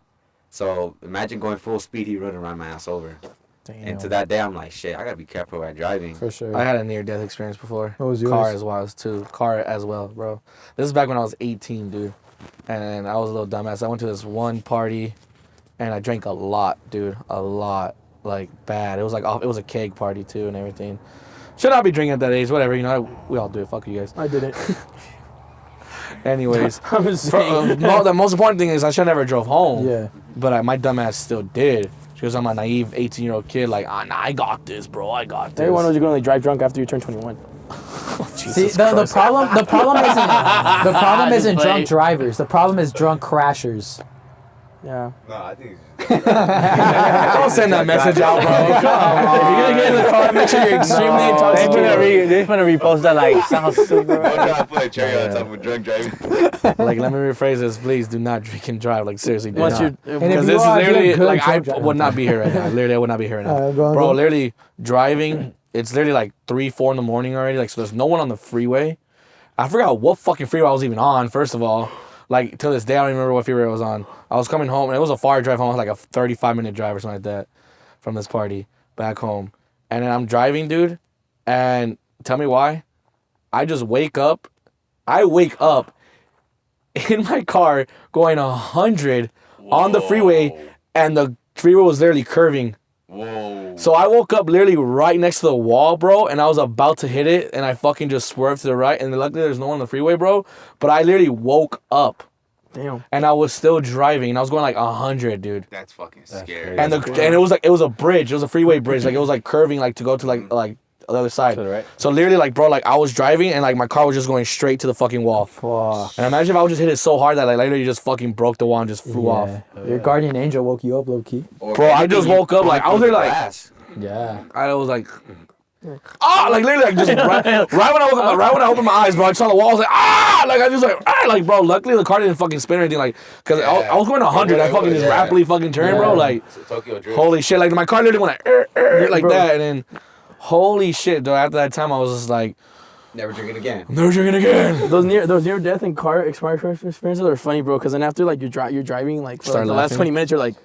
So imagine going full speed, he running around my ass over. Damn. And to that day, I'm like, shit, I got to be careful when I'm driving. For sure. I had a near-death experience before. What was yours? Car as well, bro. This is back when I was 18, dude. And I was a little dumbass. I went to this one party, and I drank a lot, dude. A lot. Like, bad. It was a keg party, too, and everything. Should not be drinking at that age. Whatever, we all do it. Fuck you guys. I didn't. Anyways. I was saying. The most important thing is I should never drove home. Yeah. But my dumbass still did. Because I'm a naive 18-year-old kid, like, nah, I got this, bro. I got this. Everyone knows you're going to drive drunk after you turn 21. See, the problem isn't drunk drivers. The problem is drunk crashers. Yeah. No, I think it's Don't send that message out, bro. Come on. If you're going to get in the car, make sure you're extremely intoxicated. They're gonna repost that like sounds super. Don't try to put a cherry on top of drunk driving. Like, let me rephrase this. Please do not drink and drive. Like, seriously, do not. And if Because you this is are, literally, you're good like, I drunk driving. would not be here right now. Literally, I would not be here right now. Go on, Bro, go. literally, driving, it's literally like 3, 4 in the morning already. Like, so there's no one on the freeway. I forgot what fucking freeway I was even on, first of all. Like, till this day, I don't even remember what freeway I was on. I was coming home, and it was a far drive home. It was like a 35-minute drive or something like that from this party back home. And then I'm driving, dude, and tell me why. I just wake up. I wake up in my car going 100 on the freeway, and the freeway was literally curving. Whoa. So I woke up literally right next to the wall, bro, and I was about to hit it, and I fucking just swerved to the right, and luckily there's no one on the freeway, bro. But I literally woke up. Damn. And I was still driving, and I was going like 100, dude. That's fucking scary. And it was a bridge. It was a freeway bridge. Like, it was like curving, like to go to like the other side. To the right. So literally, like, bro, like I was driving, and like my car was just going straight to the fucking wall. Fuck. And imagine if I would just hit it so hard that like literally just fucking broke the wall and just flew off. Your guardian angel woke you up, low key. Bro, I just woke up like I was there like Yeah. I was like. Like literally, like just right when I woke up, right when I opened my eyes, bro, I saw the wall. I was like, like I just like, bro. Luckily, the car didn't fucking spin or anything, like, cause I was going 100. I fucking just rapidly fucking turned, bro. Like, Tokyo Drift. holy shit! Like my car literally went like that, and then, holy shit, though. After that time, I was just like, Never drinking again. never drinking again. Those near death and car experiences are funny, bro. Because then after like you're driving like for Start the last laughing. 20 minutes, you're like,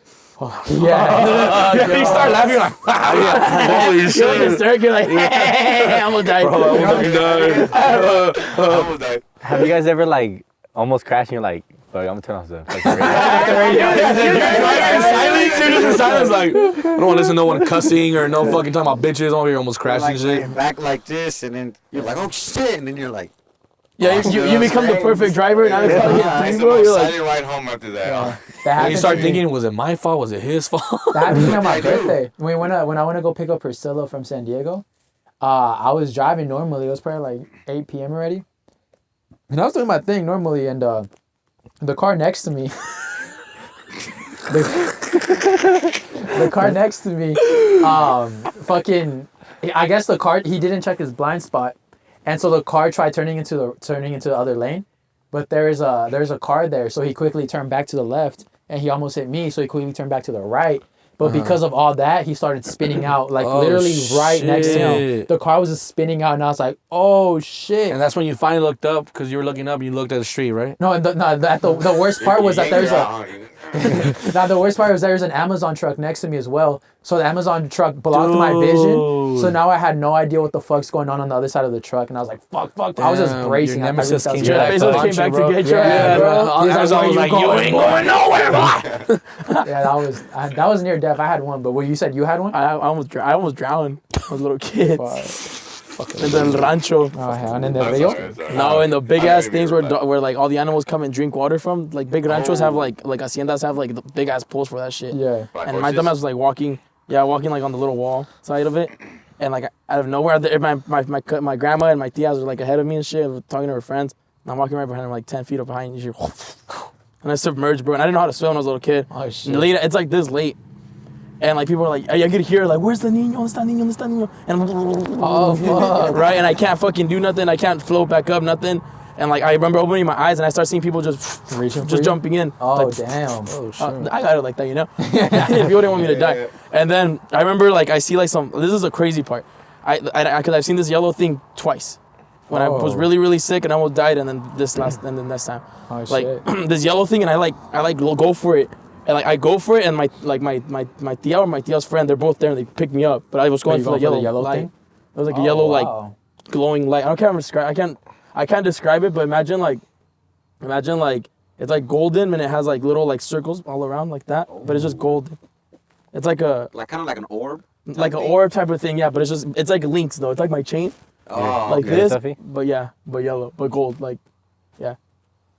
Yeah. You start laughing, you're like, holy shit. you're like, I almost died. I almost died. Have you guys ever like almost crashed and you're like, fuck, I'm gonna turn off the fucking radio. In silence, like, I don't want to listen to no one cussing or no fucking talking about bitches over here almost crashing Like, shit. laying back like this, and then you're like, oh shit, and then you're like, Yeah, you become the perfect driver, and now it's probably It's getting the bro. most You're like, silent ride home after that. That And happened you start to me. thinking, was it my fault? Was it his fault? That happened to me on my I do. birthday. When I went to go pick up Priscilla from San Diego, I was driving normally. It was probably like 8 p.m. already. And I was doing my thing normally, and the car next to me, the car next to me, fucking, I guess the car, he didn't check his blind spot, and so the car tried turning into the other lane, but there's a car there, so he quickly turned back to the left, and he almost hit me, so he quickly turned back to the right. But because of all that, he started spinning out, like literally right next to him. shit. The car was just spinning out, and I was like, "Oh shit!" And that's when you finally looked up because you were looking up and you looked at the street, right? No, the worst part was that there's a Now the worst part was there's an Amazon truck next to me as well. So the Amazon truck blocked my vision. So now I had no idea what the fuck's going on the other side of the truck, and I was like, fuck. I was just bracing. Your nemesis came Jeff back Bezos came back to get you. Yeah, bro. Amazon was like, you ain't going nowhere, boy. Yeah, that was near death. I had one, but what you said you had one? I almost drowned. I was a little kid. In the rancho. Oh, and in the Rio? No, in the big ass things where like all the animals come and drink water from. Like big ranchos have like haciendas have like the big ass pools for that shit. Yeah. And my dumbass was like walking like on the little wall side of it, and like out of nowhere, my grandma and my tias were like ahead of me and shit, talking to her friends. And I'm walking right behind them, like 10 feet up behind you. And I submerged, bro. And I didn't know how to swim when I was a little kid. Oh shit. And late, it's like this late. And like people are like, I could hear like, where's the niño? ¿Dónde está niño? ¿Dónde está niño? And Oh fuck. right, and I can't fucking do nothing. I can't float back up, nothing. And like I remember opening my eyes and I start seeing people just jumping in. Oh like, damn. Oh shit. I got it like that, you know. If you didn't want me to die. And then I remember like I see like this is a crazy part. Because I've seen this yellow thing twice. When I was really, really sick and I almost died, and then this time. Oh Like shit. this yellow thing, and I go for it. And like I go for it, and my tia or my tia's friend, they're both there, and they pick me up. But I was going for the yellow light. thing? It was like a yellow wow. like glowing light. I can't describe it, but imagine like it's like golden, and it has like little like circles all around like that, but it's just golden. It's like a kind of like an orb. Like an orb type of thing, yeah. But it's like links though. It's like my chain, like this, Stuffy? but yellow, but gold, like yeah.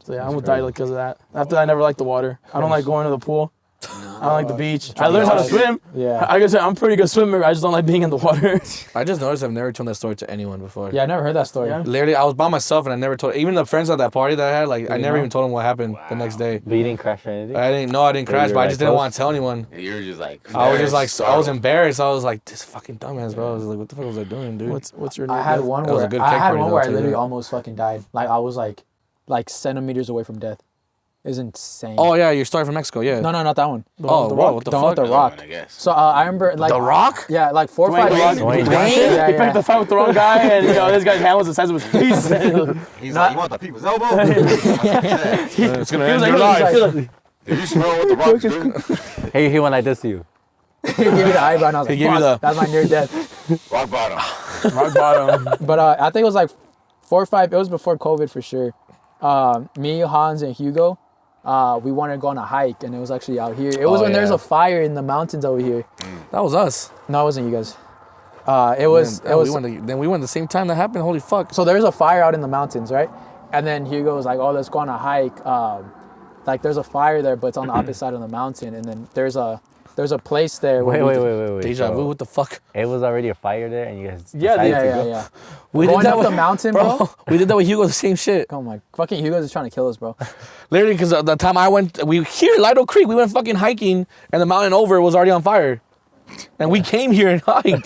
So yeah, I almost died because of that. After that, I never liked the water. I don't like going to the pool. I don't like the beach. I learned how to swim. Yeah. Like I said, I'm a pretty good swimmer. I just don't like being in the water. I just noticed I've never told that story to anyone before. Yeah, I never heard that story. Yeah. Literally, I was by myself and I never told. Even the friends at that party that I had, like, I never even told them what happened the next day. But you didn't crash or anything? I didn't crash, but I just didn't want to tell anyone. And you're just like. I was just like, I was embarrassed. I was like, this fucking dumbass, bro. I was like, what the fuck was I doing, dude? What's your? I had one That was where a good I cake had party, one though, where I too. literally almost fucking died. Like I was like centimeters away from death. It's insane. Oh yeah, your story from Mexico, yeah. No, not that one. Oh, wow, what the The one fuck? with the rock. I guess. So I remember like The Rock? Yeah, like 4 or 5 days. Dwayne. Yeah, He picked the fight with the wrong guy, and this guy's hand was the size of his face. He's like, you want the people's elbow? It's gonna end He your was life. like, Did you smell what the rock's doing? Hey, he went like this to you. He gave me the eyebrow, and I was like, gave you fuck, the- that's my near death. Rock bottom. rock bottom. But I think it was like 4 or 5. It was before COVID for sure. Me, Hans, and Hugo, we wanted to go on a hike, and it was actually out here. It was when there's a fire in the mountains over here. That was us. No, it wasn't you guys. It was. Then we went the same time that happened. Holy fuck. So there's a fire out in the mountains, right? And then Hugo was like, "Oh, let's go on a hike. Like there's a fire there, but it's on the opposite side of the mountain. And then there's a place there. Wait. Deja vu, what the fuck? It was already a fire there, and you guys Yeah, decided to go. Yeah. We Going did that up with the mountain, bro. We did that with Hugo, the same shit. Oh my, fucking Hugo's just trying to kill us, bro. Literally, because the time I went, here, Lido Creek, we went fucking hiking, and the mountain over was already on fire. And we came here and hiked.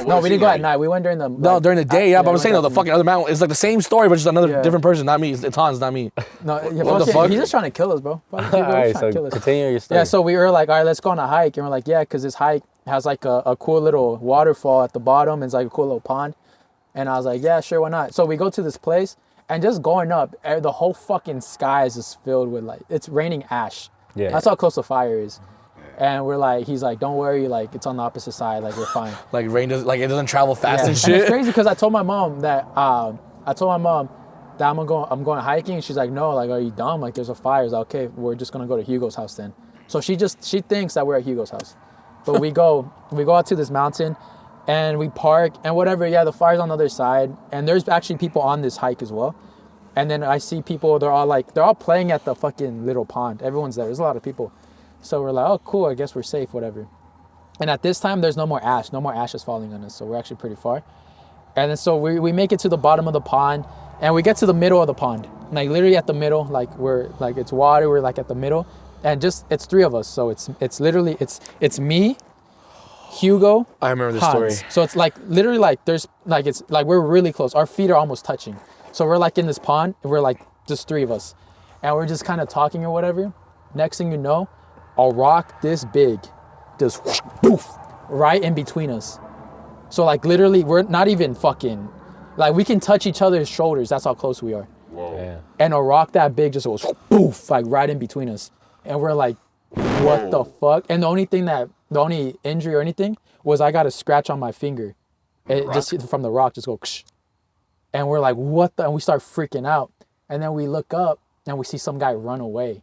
No, we didn't go at night. We went during the. No, during the day, yeah, but I'm saying, we the went fucking other mountain, it's like the same story, but just another different person, not me. It's Hans, not me. No, yeah, What the fucking- fuck? He's just trying to kill us, bro. Fucking Hugo, All right, he's trying to so kill us. continue your story. Yeah, so we were like, all right, let's go on a hike. And we're like, yeah, because this hike has like a cool little waterfall at the bottom. And it's like a cool little pond. And I was like, yeah, sure, why not? So we go to this place, and just going up, the whole fucking sky is just filled with like, it's raining ash. Yeah. That's how close the fire is. And we're like, he's like, don't worry, like it's on the opposite side, like we're fine. Like rain does, like it doesn't travel fast Yeah. and And shit. it's crazy because I told my mom that I'm going hiking. And she's like, no, like, are you dumb? Like, there's a fire. It's like, okay, we're just gonna go to Hugo's house then. So she thinks that we're at Hugo's house, but we go out to this mountain, and we park and whatever. Yeah, the fire's on the other side, and there's actually people on this hike as well. And then I see people. They're all playing at the fucking little pond. Everyone's there. There's a lot of people. So we're like, oh, cool. I guess we're safe. Whatever. And at this time, there's no more ash. No more ash is falling on us. So we're actually pretty far. And then so we make it to the bottom of the pond, and we get to the middle of the pond, like literally at the middle, like we're like it's water, we're like at the middle, and just it's 3 of us, so it's literally it's me, Hugo, I remember this Hans. story. So it's like literally like there's like it's like we're really close. Our feet are almost touching. So we're like in this pond, and we're like just 3 of us, and we're just kind of talking or whatever. Next thing you know, a rock this big, just whoosh, poof, right in between us. So like literally, we're not even fucking, like we can touch each other's shoulders. That's how close we are. Whoa. Yeah. And a rock that big just goes poof, like right in between us. And we're like, what the fuck? And the only injury or anything was I got a scratch on my finger. It just from the rock, just go, ksh. And we're like, what the? And we start freaking out. And then we look up and we see some guy run away.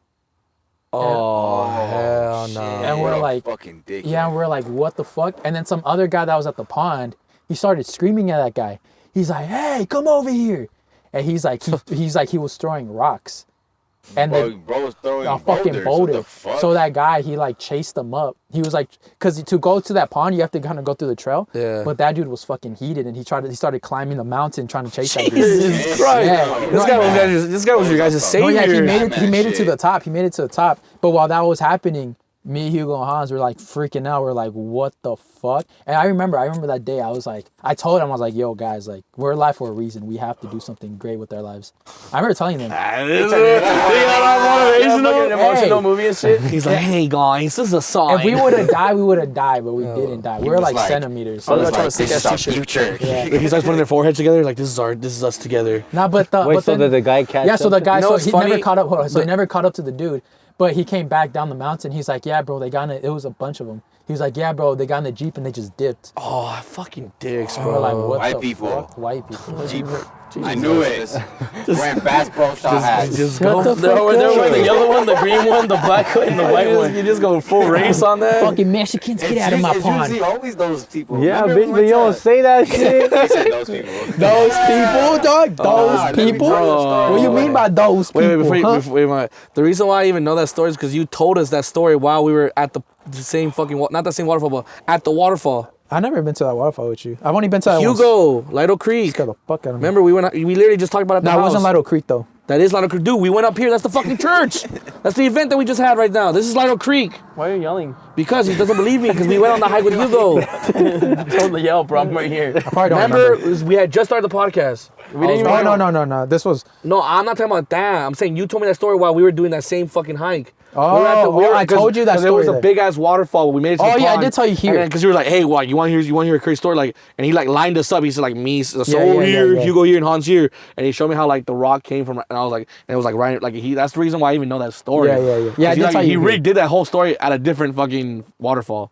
Oh, hell no. And we're like, fucking dick. yeah, and we're like, what the fuck? And then some other guy that was at the pond, he started screaming at that guy. He's like, hey, come over here. And he's like, he was throwing rocks. And bro was throwing a fucking boulder. So that guy, he like chased them up. He was like, because to go to that pond, you have to kind of go through the trail. Yeah. But that dude was fucking heated, and he started climbing the mountain trying to chase that dude. Jesus Christ. Yeah. This guy was your guys' savior. No, yeah, he made it to the top. He made it to the top. But while that was happening, me, Hugo, and Hans were like freaking out. We're like, what the fuck? And I remember that day. I was like, I told him, I was like, yo, guys, like, we're alive for a reason. We have to do something great with our lives. I remember telling them. Emotional movie and shit. He's like, hey guys, this is a song. If we would have died, we would have died, but we didn't die. We were like centimeters. I was trying to say that future. Yeah. He's like putting their foreheads together, like this is us together. Nah, but did the guy catch? Yeah, so the guy, You know what's he funny? never caught up. So he never caught up to the dude, but he came back down the mountain. He's like, yeah, bro, it was a bunch of them. He was like, yeah, bro, they got in the Jeep and they just dipped. Oh, fucking dicks, We're bro. like, what White the people. fuck? White people. Jeep. I knew it. Wearing Bass Pro shot hats. Just Shut go. the They're fuck wearing up. the yellow one, the green one, the black one, and the white one. You just go full race on that. Fucking Mexicans, get out of my It's pond. usually always those people. Yeah, Remember bitch, we but you went don't to- say that shit. He said those people. Those people, dog. Those people. What do you mean by those people? Wait. The reason why I even know that story is because you told us that story while we were at the same fucking, not the same waterfall, but at the waterfall. I've never been to that waterfall with you. I've only been to that once. Hugo, Lido Creek. Scared the fuck out of me. Remember, we literally just talked about it at the No, it house. wasn't Lido Creek though. That is Lido Creek. Dude, we went up here. That's the fucking church. That's the event that we just had right now. This is Lido Creek. Why are you yelling? Because he doesn't believe me because we went on the hike with Hugo. Totally yell, bro. I'm right here. I probably don't Remember, remember. we had just started the podcast. We didn't even No. This was. No, I'm not talking about that. I'm saying you told me that story while we were doing that same fucking hike. I told you that There was story a big ass waterfall. We made it to the Oh, yeah, I pond. did tell you here. Because you were like, hey, what? You want to hear a crazy story? Like, and he like lined us up. He said like me, Saul here, yeah. Hugo here, and Hans here. And he showed me how like the rock came from. And I was like, and it was like right, like that's the reason why I even know that story. Yeah. Yeah, I did tell He you. really did that whole story at a different fucking waterfall.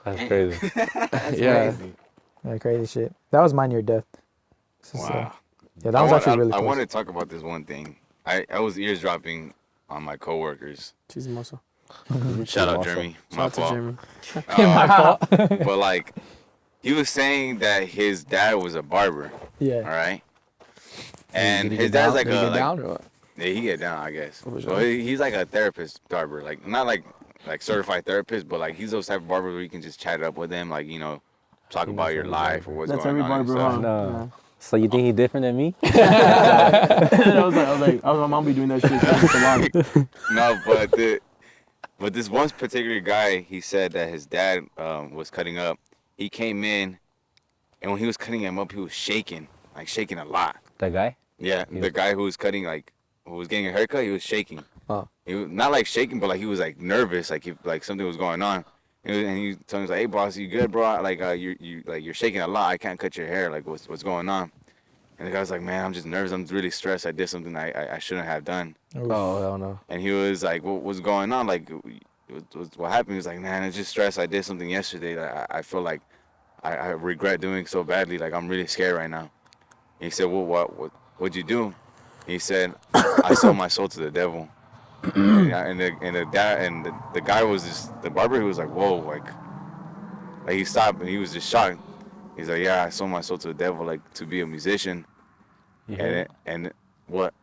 That's crazy. Yeah. Yeah, crazy shit. That was my near death. Wow. Yeah, that was actually really I close. want to talk about this one thing. I was eavesdropping on my coworkers. Cheesy muscle. Shout out Jeremy. My Shout out to fault. Jeremy. My fault. But like, he was saying that his dad was a barber. All Yeah. right. And his dad's like a down or what? yeah, he get down, I guess. So he's like a therapist barber, like not like certified therapist, but like he's those type of barbers where you can just chat it up with them, like talk about your life or what's That's going every on. and barber, stuff. huh? No. So you think he's different than me? I was like, my mom be doing that shit so long. No, but this one particular guy, he said that his dad was cutting up. He came in, and when he was cutting him up, he was shaking a lot. That guy? Yeah, the guy who was cutting, like, who was getting a haircut, he was shaking. Oh. He was not like shaking, but like he was like nervous, like something was going on. And he told me, like, "Hey, boss, you good, bro? Like, you're shaking a lot. I can't cut your hair. Like, what's going on?" And the guy was like, "Man, I'm just nervous. I'm really stressed. I did something I shouldn't have done." Oh, hell no. And he was like, "What's going on? Like, what happened?" He was like, "Man, it's just stress. I did something yesterday that I feel like I regret doing so badly. Like, I'm really scared right now." And he said, "Well, what'd you do?" He said, "I sold my soul to the devil." and the guy was just, the barber, he was like, "Whoa," like he stopped and he was just shocked. He's like, "Yeah, I sold my soul to the devil, like to be a musician." You hear And what?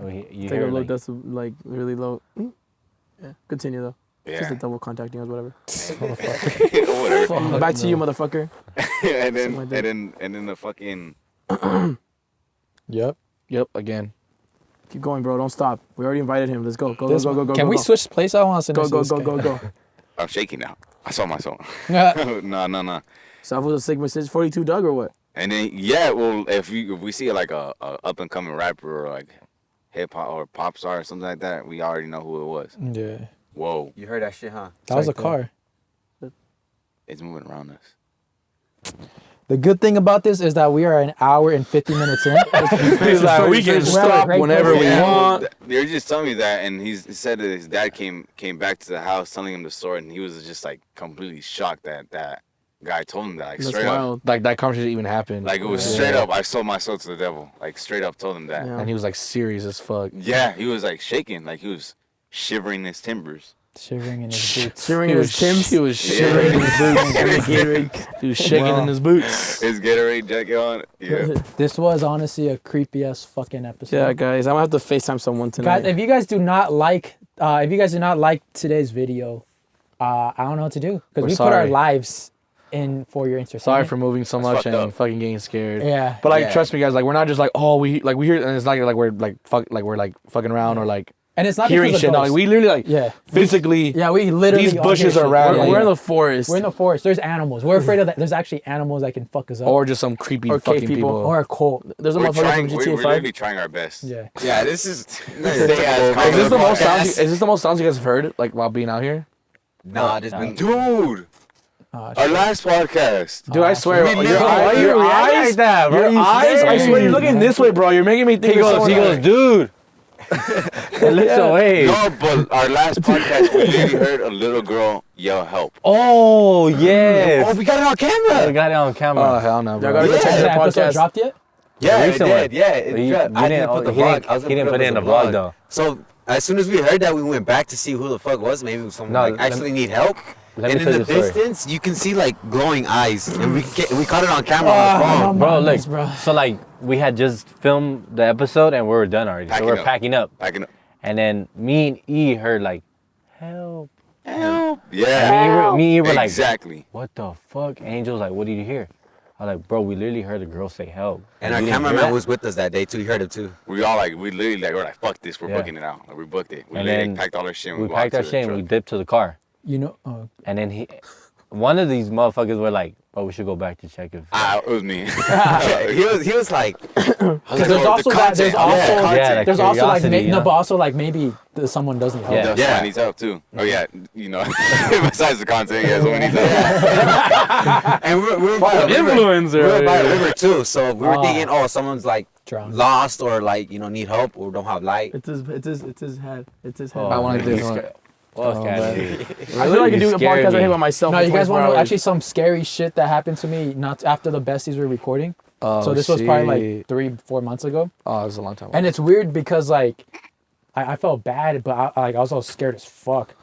you Take hear a low like, decibel, like really low. Yeah, continue though. Yeah. Just the double contacting us, whatever. Whatever. Back to you, motherfucker. and then Something like that. and then the fucking Yep. Yep, again. Keep going, bro. Don't stop. We already invited him. Let's go. Go. Can we switch place? I want to Go. I'm shaking now. I saw my soul. No. So was a Sigma 642 Doug or what? And then yeah, well, if we see like a up and coming rapper or like hip hop or pop star or something like that, we already know who it was. Yeah. Whoa, You heard that shit, huh? That was a Like that. car. it's moving around us. The good thing about this is that we are an hour and 50 minutes in. He's like, we can stop whenever we want. They're just telling me that, and he said that his dad came back to the house telling him the story, and he was just like completely shocked that that guy told him that, like straight up. Like that conversation even happened. Like it was straight up. I sold my soul to the devil. Like straight up told him that. And he was like serious as fuck. Yeah, he was like shaking, like he was shivering his timbers. Shivering in his boots. Shivering in his Timbs. He was shivering in his boots. He was shaking in his boots. His Gatorade jacket on. Yeah. This was honestly a creepy ass fucking episode. Yeah, guys, I'm gonna have to FaceTime someone tonight. Guys, if you guys do not like today's video, I don't know what to do because we put our lives in for your entertainment. Sorry for moving so much and up. fucking getting scared. Yeah. But like, trust me, guys. Like, we're not just like, oh, we hear, and it's not like we're like fucking around or like. And it's not hearing shit. No, like, we literally physically. Yeah, we literally. These bushes are around. We're in the forest. We're in the forest. There's animals. We're afraid of that. There's actually animals that can fuck us up. Or just some creepy Or fucking cave people. Or a cult. There's a We're motherfucker from trying. GTA We're 5. literally trying our best. Yeah. Yeah, this is. Is this the most sounds? Is this the most sounds you guys have heard like while being out here? Nah, there's been. Dude, our last podcast. Dude, I swear, We your never- eyes, your eyes, your eyes. I swear, you're looking this way, bro. You're making me think. He goes, dude. Looks away. No, but our last podcast, we literally heard a little girl yell help. Oh, yes. Oh, we got it on camera. We got it on camera. Oh hell no, Y'all bro. gotta go Has check that the episode podcast. dropped yet? Yeah, it recent did. one. Yeah, it You dropped. I didn't put the vlog. I was he gonna didn't put put it in the vlog, though. So as soon as we heard that, we went back to see who the fuck was. Maybe someone No, like actually need help. Let And me in tell the you the story. distance, you can see like glowing eyes, and we caught it on camera on the phone. Bro, look. Nice, bro. So, like, we had just filmed the episode and we were done already. Packing so we're up. packing up. Packing up. And then me and E heard, like, help. Help. And Yeah. me and E were like, Exactly. what the fuck? Angel's like, what did you hear? I was like, bro, we literally heard a girl say help. And Like, our you didn't hear cameraman that? was with us that day too. He heard it too. We all like, we literally like, we're like, fuck this. We're Yeah. booking it out. Like, we booked it. We And literally then packed all our shit. And We walked packed our to the shit and we truck. dipped to the car. You know. And then one of these motherfuckers were like, oh, we should go back to check if. It was me. He was like, Because there's also that. There's also like there's also like curiosity, you know? but also like maybe someone doesn't help. Yeah. Yeah, someone needs help too. Oh yeah, you know, besides the content, yeah, someone needs help. and we're by a river. Influencer. We were by a river too, so we were thinking, oh, someone's like Drowned. lost or like need help or don't have light. It's his head. It's his head. I want to do this one. Well, I feel like I can do a podcast right here by myself. No, for you guys 24 want to know hours. actually some scary shit that happened to me not after the besties were recording. Oh, So this was probably shit. like 3-4 months ago. Oh, it was a long time ago. And it's weird because like I felt bad, but I was also scared as fuck.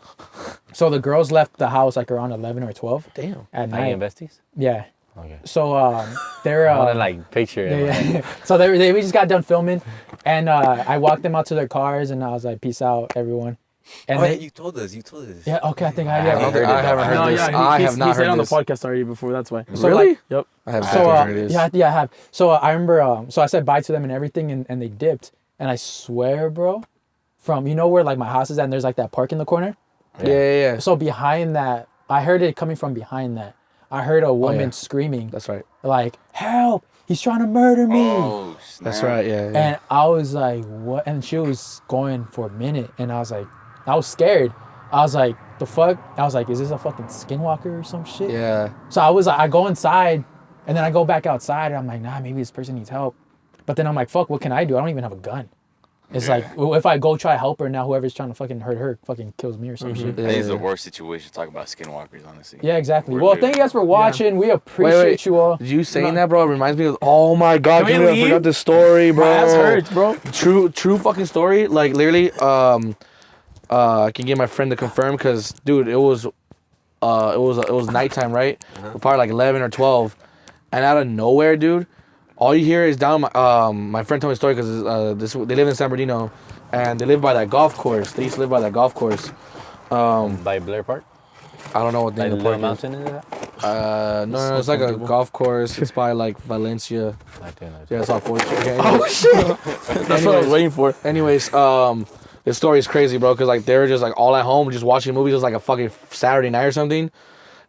So the girls left the house like around 11 or 12 Damn. at I night. am besties? Yeah. Okay. So they're I want to like picture it. yeah. So we just got done filming, and I walked them out to their cars, and I was like, "Peace out, everyone." And Oh, they, yeah, you told us. yeah, okay, I think I I have. don't think I haven't heard No, this. yeah, I he have not said heard on the this. podcast already before. That's why. So, Really? like, Yep. I have So not heard this. yeah, I have. So I remember. So I said bye to them and everything, and they dipped. And I swear, bro, from where like my house is at, and there's like that park in the corner. Yeah. So behind that, I heard it coming from behind that. I heard a woman yeah. screaming, That's right. like, "Help! He's trying to murder me!" Oh, snap. That's right. Yeah. And I was like, "What?" And she was going for a minute, and I was like, I was scared. I was like, "The fuck?" I was like, "Is this a fucking skinwalker or some shit?" Yeah. So I was like, I go inside, and then I go back outside, and I'm like, nah, maybe this person needs help. But then I'm like, fuck, what can I do? I don't even have a gun. It's like, well, if I go try to help her, now whoever's trying to fucking hurt her fucking kills me or some shit. I think it's the worst situation to talk about skinwalkers, honestly. Yeah, exactly. We're Well, good. thank you guys for watching. We appreciate Wait. you all. You saying that, bro, reminds me of. Oh my God, Can we dude, I leave? forgot this story, bro. My ass hurts, bro. True fucking story. Like literally, I can get my friend to confirm because, dude, it was nighttime, right? Probably like 11 or 12, and out of nowhere, dude, all you hear is down. My friend told me a story because they live in San Bernardino, and they live by that golf course. They used to live by that golf course. By Blair Park? I don't know what the Like name the of the little park mountain is that? is. No, it's like a golf course. It's by like Valencia. I think that's Yeah, it's all Forrest. Okay, Oh shit! That's what I was waiting for. Anyways, this story is crazy, bro, because like they were just like all at home just watching movies. It was like a fucking Saturday night or something,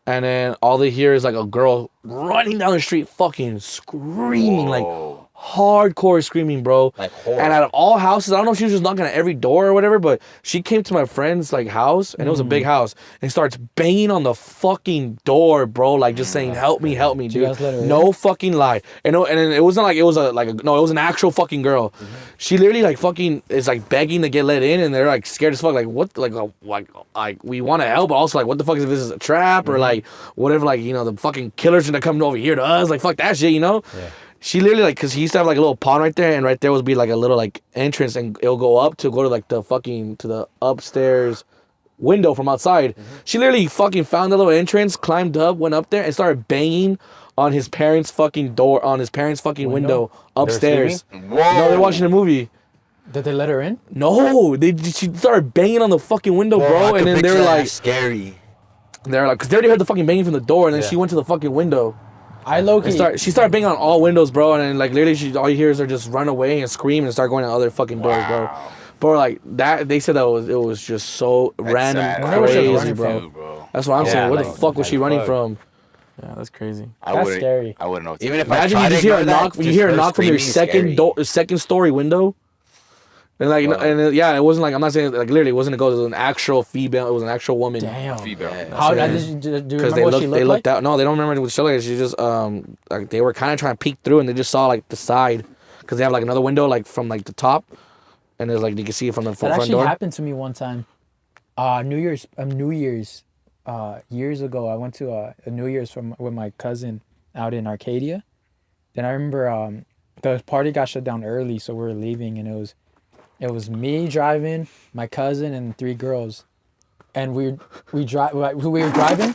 and then all they hear is like a girl running down the street, fucking screaming, like Whoa. hardcore screaming, bro. Like horror. And out of all houses, I don't know if she was just knocking at every door or whatever, but she came to my friend's like house, and it was a big house, and starts banging on the fucking door, bro, like just saying, "Help me, dude." you guys let her in? No fucking lie. And it wasn't like it was it was an actual fucking girl. She literally like fucking is like begging to get let in, and they're like scared as fuck, like what, like we want to help, but also like what the fuck if this is a trap or like whatever, like the fucking killers gonna come over here to us, like fuck that shit, Yeah. She literally like, cause he used to have like a little pond right there, and right there would be like a little like entrance, and it'll go to like the fucking to the upstairs window from outside. She literally fucking found the little entrance, climbed up, went up there, and started banging on his parents' fucking door, on his parents' fucking window upstairs. Whoa. No, they're watching a movie. Did they let her in? No, she started banging on the fucking window, bro, and then they were like, scary. they're like, cause they already heard the fucking banging from the door, and then she went to the fucking window. She started banging on all windows, bro, and then like literally, all you hear is her just run away and scream and start going to other fucking doors, bro. Bro, like that, they said that it was just so random, crazy, bro. That's what I'm saying. Where the fuck was she running from? Yeah, that's crazy. That's scary. I wouldn't know. Even if Imagine you just hear a knock. You hear a knock from your second story window. And like, it wasn't like, I'm not saying like literally it wasn't a ghost, it was an actual female, it was an actual woman. Damn. Female. How did you Because remember what she looked like? out. No, they don't remember what she looked like. She just like they were kind of trying to peek through, and they just saw like the side, because they have like another window like from like the top, and there's like you can see it from the front door. That actually happened to me one time. New Year's years ago. I went to a New Year's with my cousin out in Arcadia. Then I remember the party got shut down early, so we were leaving, and it was me driving, my cousin, and 3 girls, and we were driving.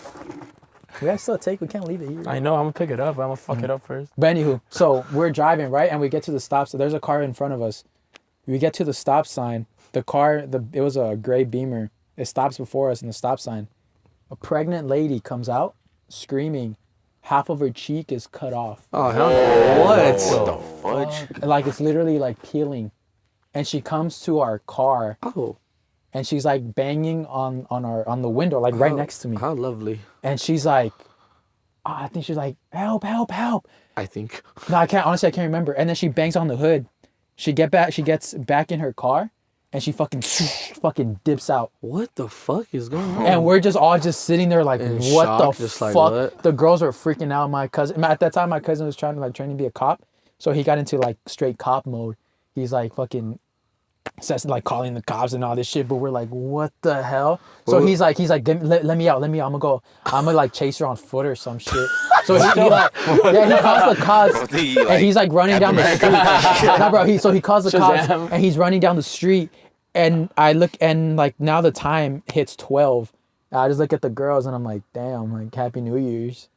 We have still take. We can't leave it here. I know. I'm gonna pick it up. I'm gonna fuck it up first. But anywho, so we're driving, right, and we get to the stop. So there's a car in front of us. We get to the stop sign. It was a gray Beamer. It stops before us in the stop sign. A pregnant lady comes out screaming. Half of her cheek is cut off. Oh hell no! What? The fudge? Like it's literally like peeling. And she comes to our car. Oh. And she's like banging on the window, like right next to me. How lovely. And she's like, I think she's like, help. I think. No, I can't remember. And then she bangs on the hood. She gets back in her car, and she fucking dips out. What the fuck is going on? And we're all just sitting there like, in what shock, the just fuck? like, what? The girls were freaking out. My cousin, at that time, my cousin was trying to be a cop, so he got into like straight cop mode. He's like fucking, like calling the cops and all this shit. But we're like, what the hell? So he's like, let me out. I'm gonna like chase her on foot or some shit. So he calls the cops, and he's like running down the street. No, bro. So he calls the cops, and he's running down the street. And I look, and like now the time hits 12. I just look at the girls, and I'm like, damn, like Happy New Year's.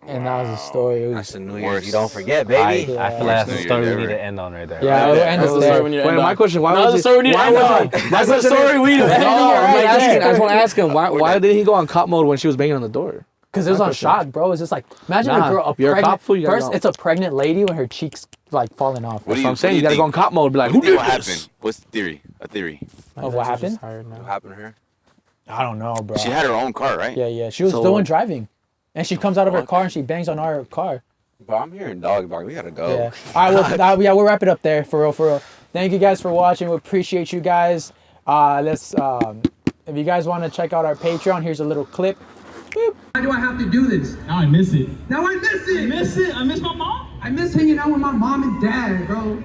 And that was the story. That's the New Year's you don't forget, baby. I feel like that's the story we need to end on right there. Yeah, we'll end it there. Wait, my question, why That's was the story we need to end on. That's the story we need to end on. I just want to ask him, why didn't he go on cop mode when she was banging on the door? Because it was on shock, bro. It's just like, imagine a girl, you're a cop fool, you gotta first, go. it's a pregnant lady when her cheeks like falling off. That's what I'm saying. You gotta go on cop mode. Be like, who did What this? happened? What's the theory? A theory. Of what happened? What happened to her? I don't know, bro. She had her own car, right? Yeah. She was doing driving. And she comes out of her car and she bangs on our car. Bro, I'm hearing dog bark. We gotta go. Yeah. All right, we'll wrap it up there for real. Thank you guys for watching. We appreciate you guys. If you guys want to check out our Patreon, here's a little clip. Boop. Why do I have to do this? Now I miss it. Now I miss it. I miss it. I miss my mom. I miss hanging out with my mom and dad, bro.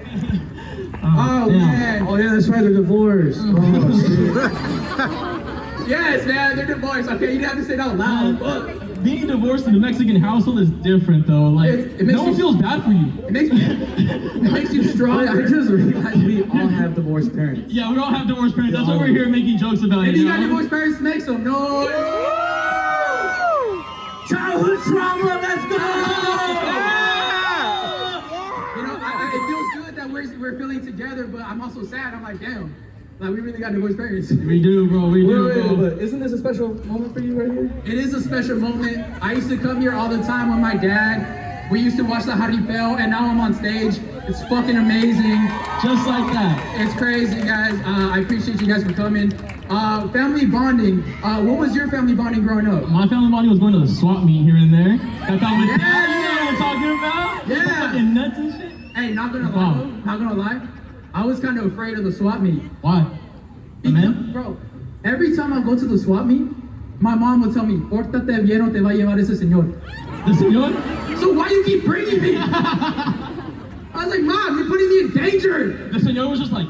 Oh man. Oh yeah, that's right. They're divorced. Yes, man, they're divorced. Okay, you didn't have to say it out loud. But being divorced in a Mexican household is different, though. Like, It makes no one you- feels bad for you. it makes you strong. I just realized we all have divorced parents. Yeah, we all have divorced parents. That's what we're here making jokes about. If you you got know? divorced parents, make some noise. Childhood trauma, let's go! You know, it feels good that we're feeling together, but I'm also sad. I'm like, damn, like we really got divorced parents. We do, bro. We do, bro. But isn't this a special moment for you right here? It is a special moment. I used to come here all the time with my dad. We used to watch the Jaripeo, and now I'm on stage. It's fucking amazing. Just like that. It's crazy, guys. I appreciate you guys for coming. Family bonding. What was your family bonding growing up? My family bonding was going to the swap meet here and there. Got caught with Yeah, dad. You know what I'm talking about? Yeah. Fucking nuts and shit. Hey, not gonna lie, though, not gonna lie. I was kind of afraid of the swap meet. Why? Because, bro, every time I go to the swap meet, my mom would tell me, "Pórtate bien o te va a llevar ese señor." The senor? So why you keep bringing me? I was like, Mom, you're putting me in danger. The senor was just like,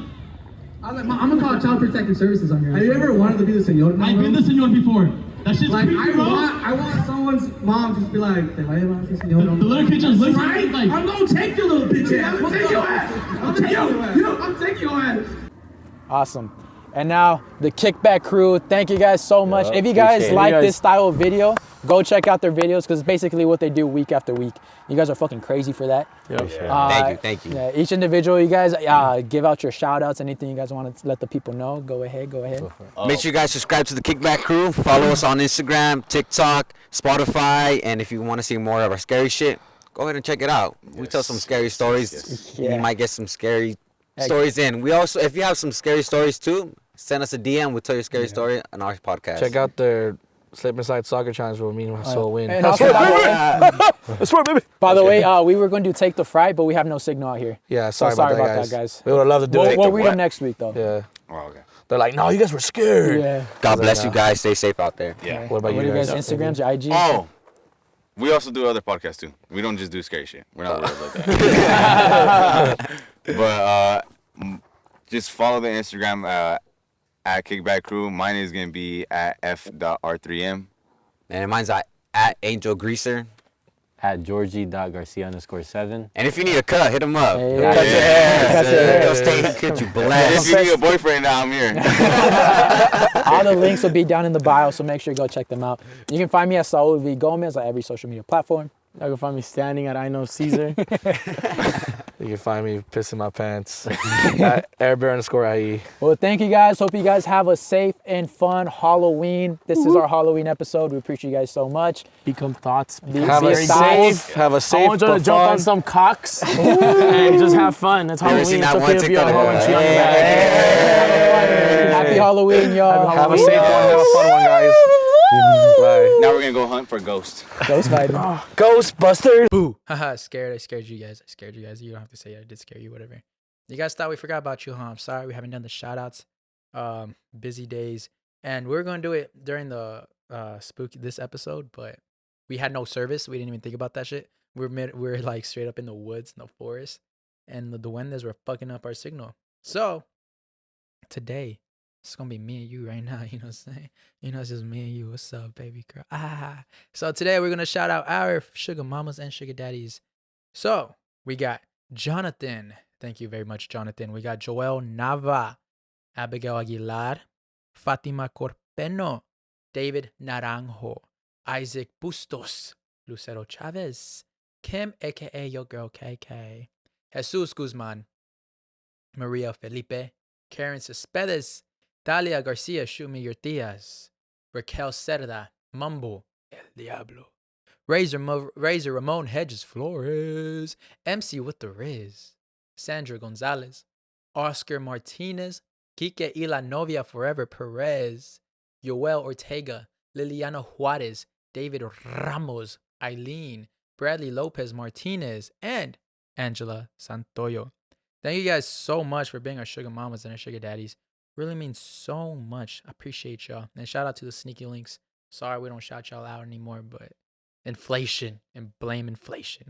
I was like, Mom, I'm gonna call Child Protective Services on your ass. Have you ever wanted to be the senor? I've been the senor before. That shit's Like, creepy, bro. I want someone's mom to just be like, "Te va a llevar ese señor." The little kid just looks at Right? it like, I'm gonna take your little bitch ass. I'm taking your ass. I'm taking your ass. I'm taking your ass. Awesome. And now the Kickback Crew. Thank you guys so much. If you guys appreciate it. like You guys- this style of video, go check out their videos because it's basically what they do week after week. You guys are fucking crazy for that. Thank you. Yeah, each individual, you guys give out your shout outs, anything you guys want to let the people know. Go ahead. Make sure you guys subscribe to the Kickback Crew. Follow us on Instagram, TikTok, Spotify, and if you want to see more of our scary shit, go ahead and check it out. We tell some scary stories. Yeah. You might get some scary stories in. We also, if you have some scary stories too, send us a DM. We'll tell your scary story on our podcast. Check out their Slip Inside Soccer Challenge where me and Saul win. And also, That's right, baby. by the way, we were going to take the fright, but we have no signal out here. Yeah, So sorry about that, guys. We would have loved to do it. We'll read them next week, though. Yeah. Oh, okay. They're like, no, you guys were scared. Yeah. God bless you guys. Stay safe out there. Yeah. What about What you are you guys? guys? Instagrams, your IG? Oh, we also do other podcasts too. We don't just do scary shit. We're not weird like that. But just follow the Instagram at Kickback Crew. Mine is gonna be at f.r3m. And mine's at Angel Greaser. At Georgie.Garcia_7. And if you need a cut, hit him up. Hey, He'll stay cut you And blessed. if you need a boyfriend, now I'm here. All the links will be down in the bio, so make sure you go check them out. You can find me at Saul V Gomez on every social media platform. You can find me standing at I Know Cesar. You can find me pissing my pants at airbear_IE. Well, thank you guys. Hope you guys have a safe and fun Halloween. This is our Halloween episode. We appreciate you guys so much. Become thoughts. Have a Very safe, have a safe. I want you to but jump fun- on some cocks and just have fun. It's ever Halloween. seen It's that okay one if you TikTok? have a whole tree on your back. Happy Halloween, y'all. Have a safe one, have a fun one, guys. Bye. Now we're gonna go hunt for ghosts. Ghost fighting. Ghostbusters. Boo. Haha, scared. I scared you guys. You don't have to say it. I did scare you, whatever. You guys thought we forgot about you, huh? I'm sorry. We haven't done the shout outs. Busy days. And we are going to do it during the this episode, but we had no service. We didn't even think about that shit. We're like straight up in the woods, in the forest. And the duendes were fucking up our signal. So, today, it's going to be me and you right now. You know what I'm saying? You know, it's just me and you. What's up, baby girl? So today we're going to shout out our sugar mamas and sugar daddies. So we got Jonathan. Thank you very much, Jonathan. We got Joel Nava, Abigail Aguilar, Fatima Corpeno, David Naranjo, Isaac Bustos, Lucero Chavez, Kim, a.k.a. your girl KK, Jesus Guzman, Maria Felipe, Karen Cespedes, Dalia Garcia, Shoot Me Your Tias, Raquel Cerda, Mumble, El Diablo, Razor Ramon Hedges Flores, MC with the Riz, Sandra Gonzalez, Oscar Martinez, Kike y la Novia Forever Perez, Yoel Ortega, Liliana Juarez, David Ramos, Eileen, Bradley Lopez Martinez, and Angela Santoyo. Thank you guys so much for being our sugar mamas and our sugar daddies. Really means so much. I appreciate y'all. And shout out to the sneaky links. Sorry we don't shout y'all out anymore, but inflation and blame inflation.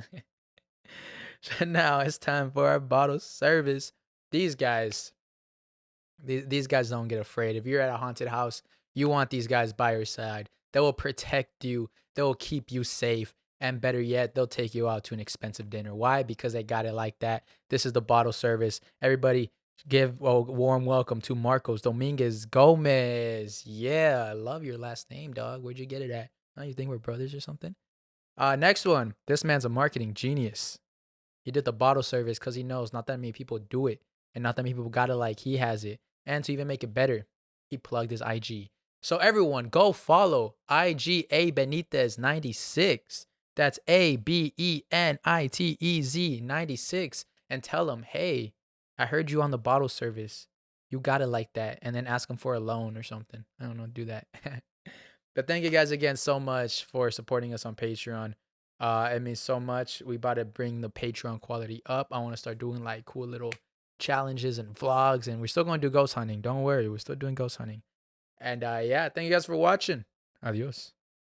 Now it's time for our bottle service. These guys don't get afraid. If you're at a haunted house, you want these guys by your side. They will protect you. They will keep you safe. And better yet, they'll take you out to an expensive dinner. Why? Because they got it like that. This is the bottle service. Everybody give a warm welcome to Marcos Dominguez Gomez. Yeah, I love your last name, dog. Where'd you get it at? Oh, you think we're brothers or something? Next one. This man's a marketing genius. He did the bottle service because he knows not that many people do it. And not that many people got it like he has it. And to even make it better, he plugged his IG. So everyone, go follow IG A Benitez 96. That's ABENITEZ 96. And tell him, hey, I heard you on the bottle service. You got it like that. And then ask him for a loan or something. I don't know, do that. But thank you guys again so much for supporting us on Patreon. It means so much. We about to bring the Patreon quality up. I want to start doing like cool little challenges and vlogs, and we're still going to do ghost hunting. Don't worry, we're still doing ghost hunting. And yeah, thank you guys for watching. Adios.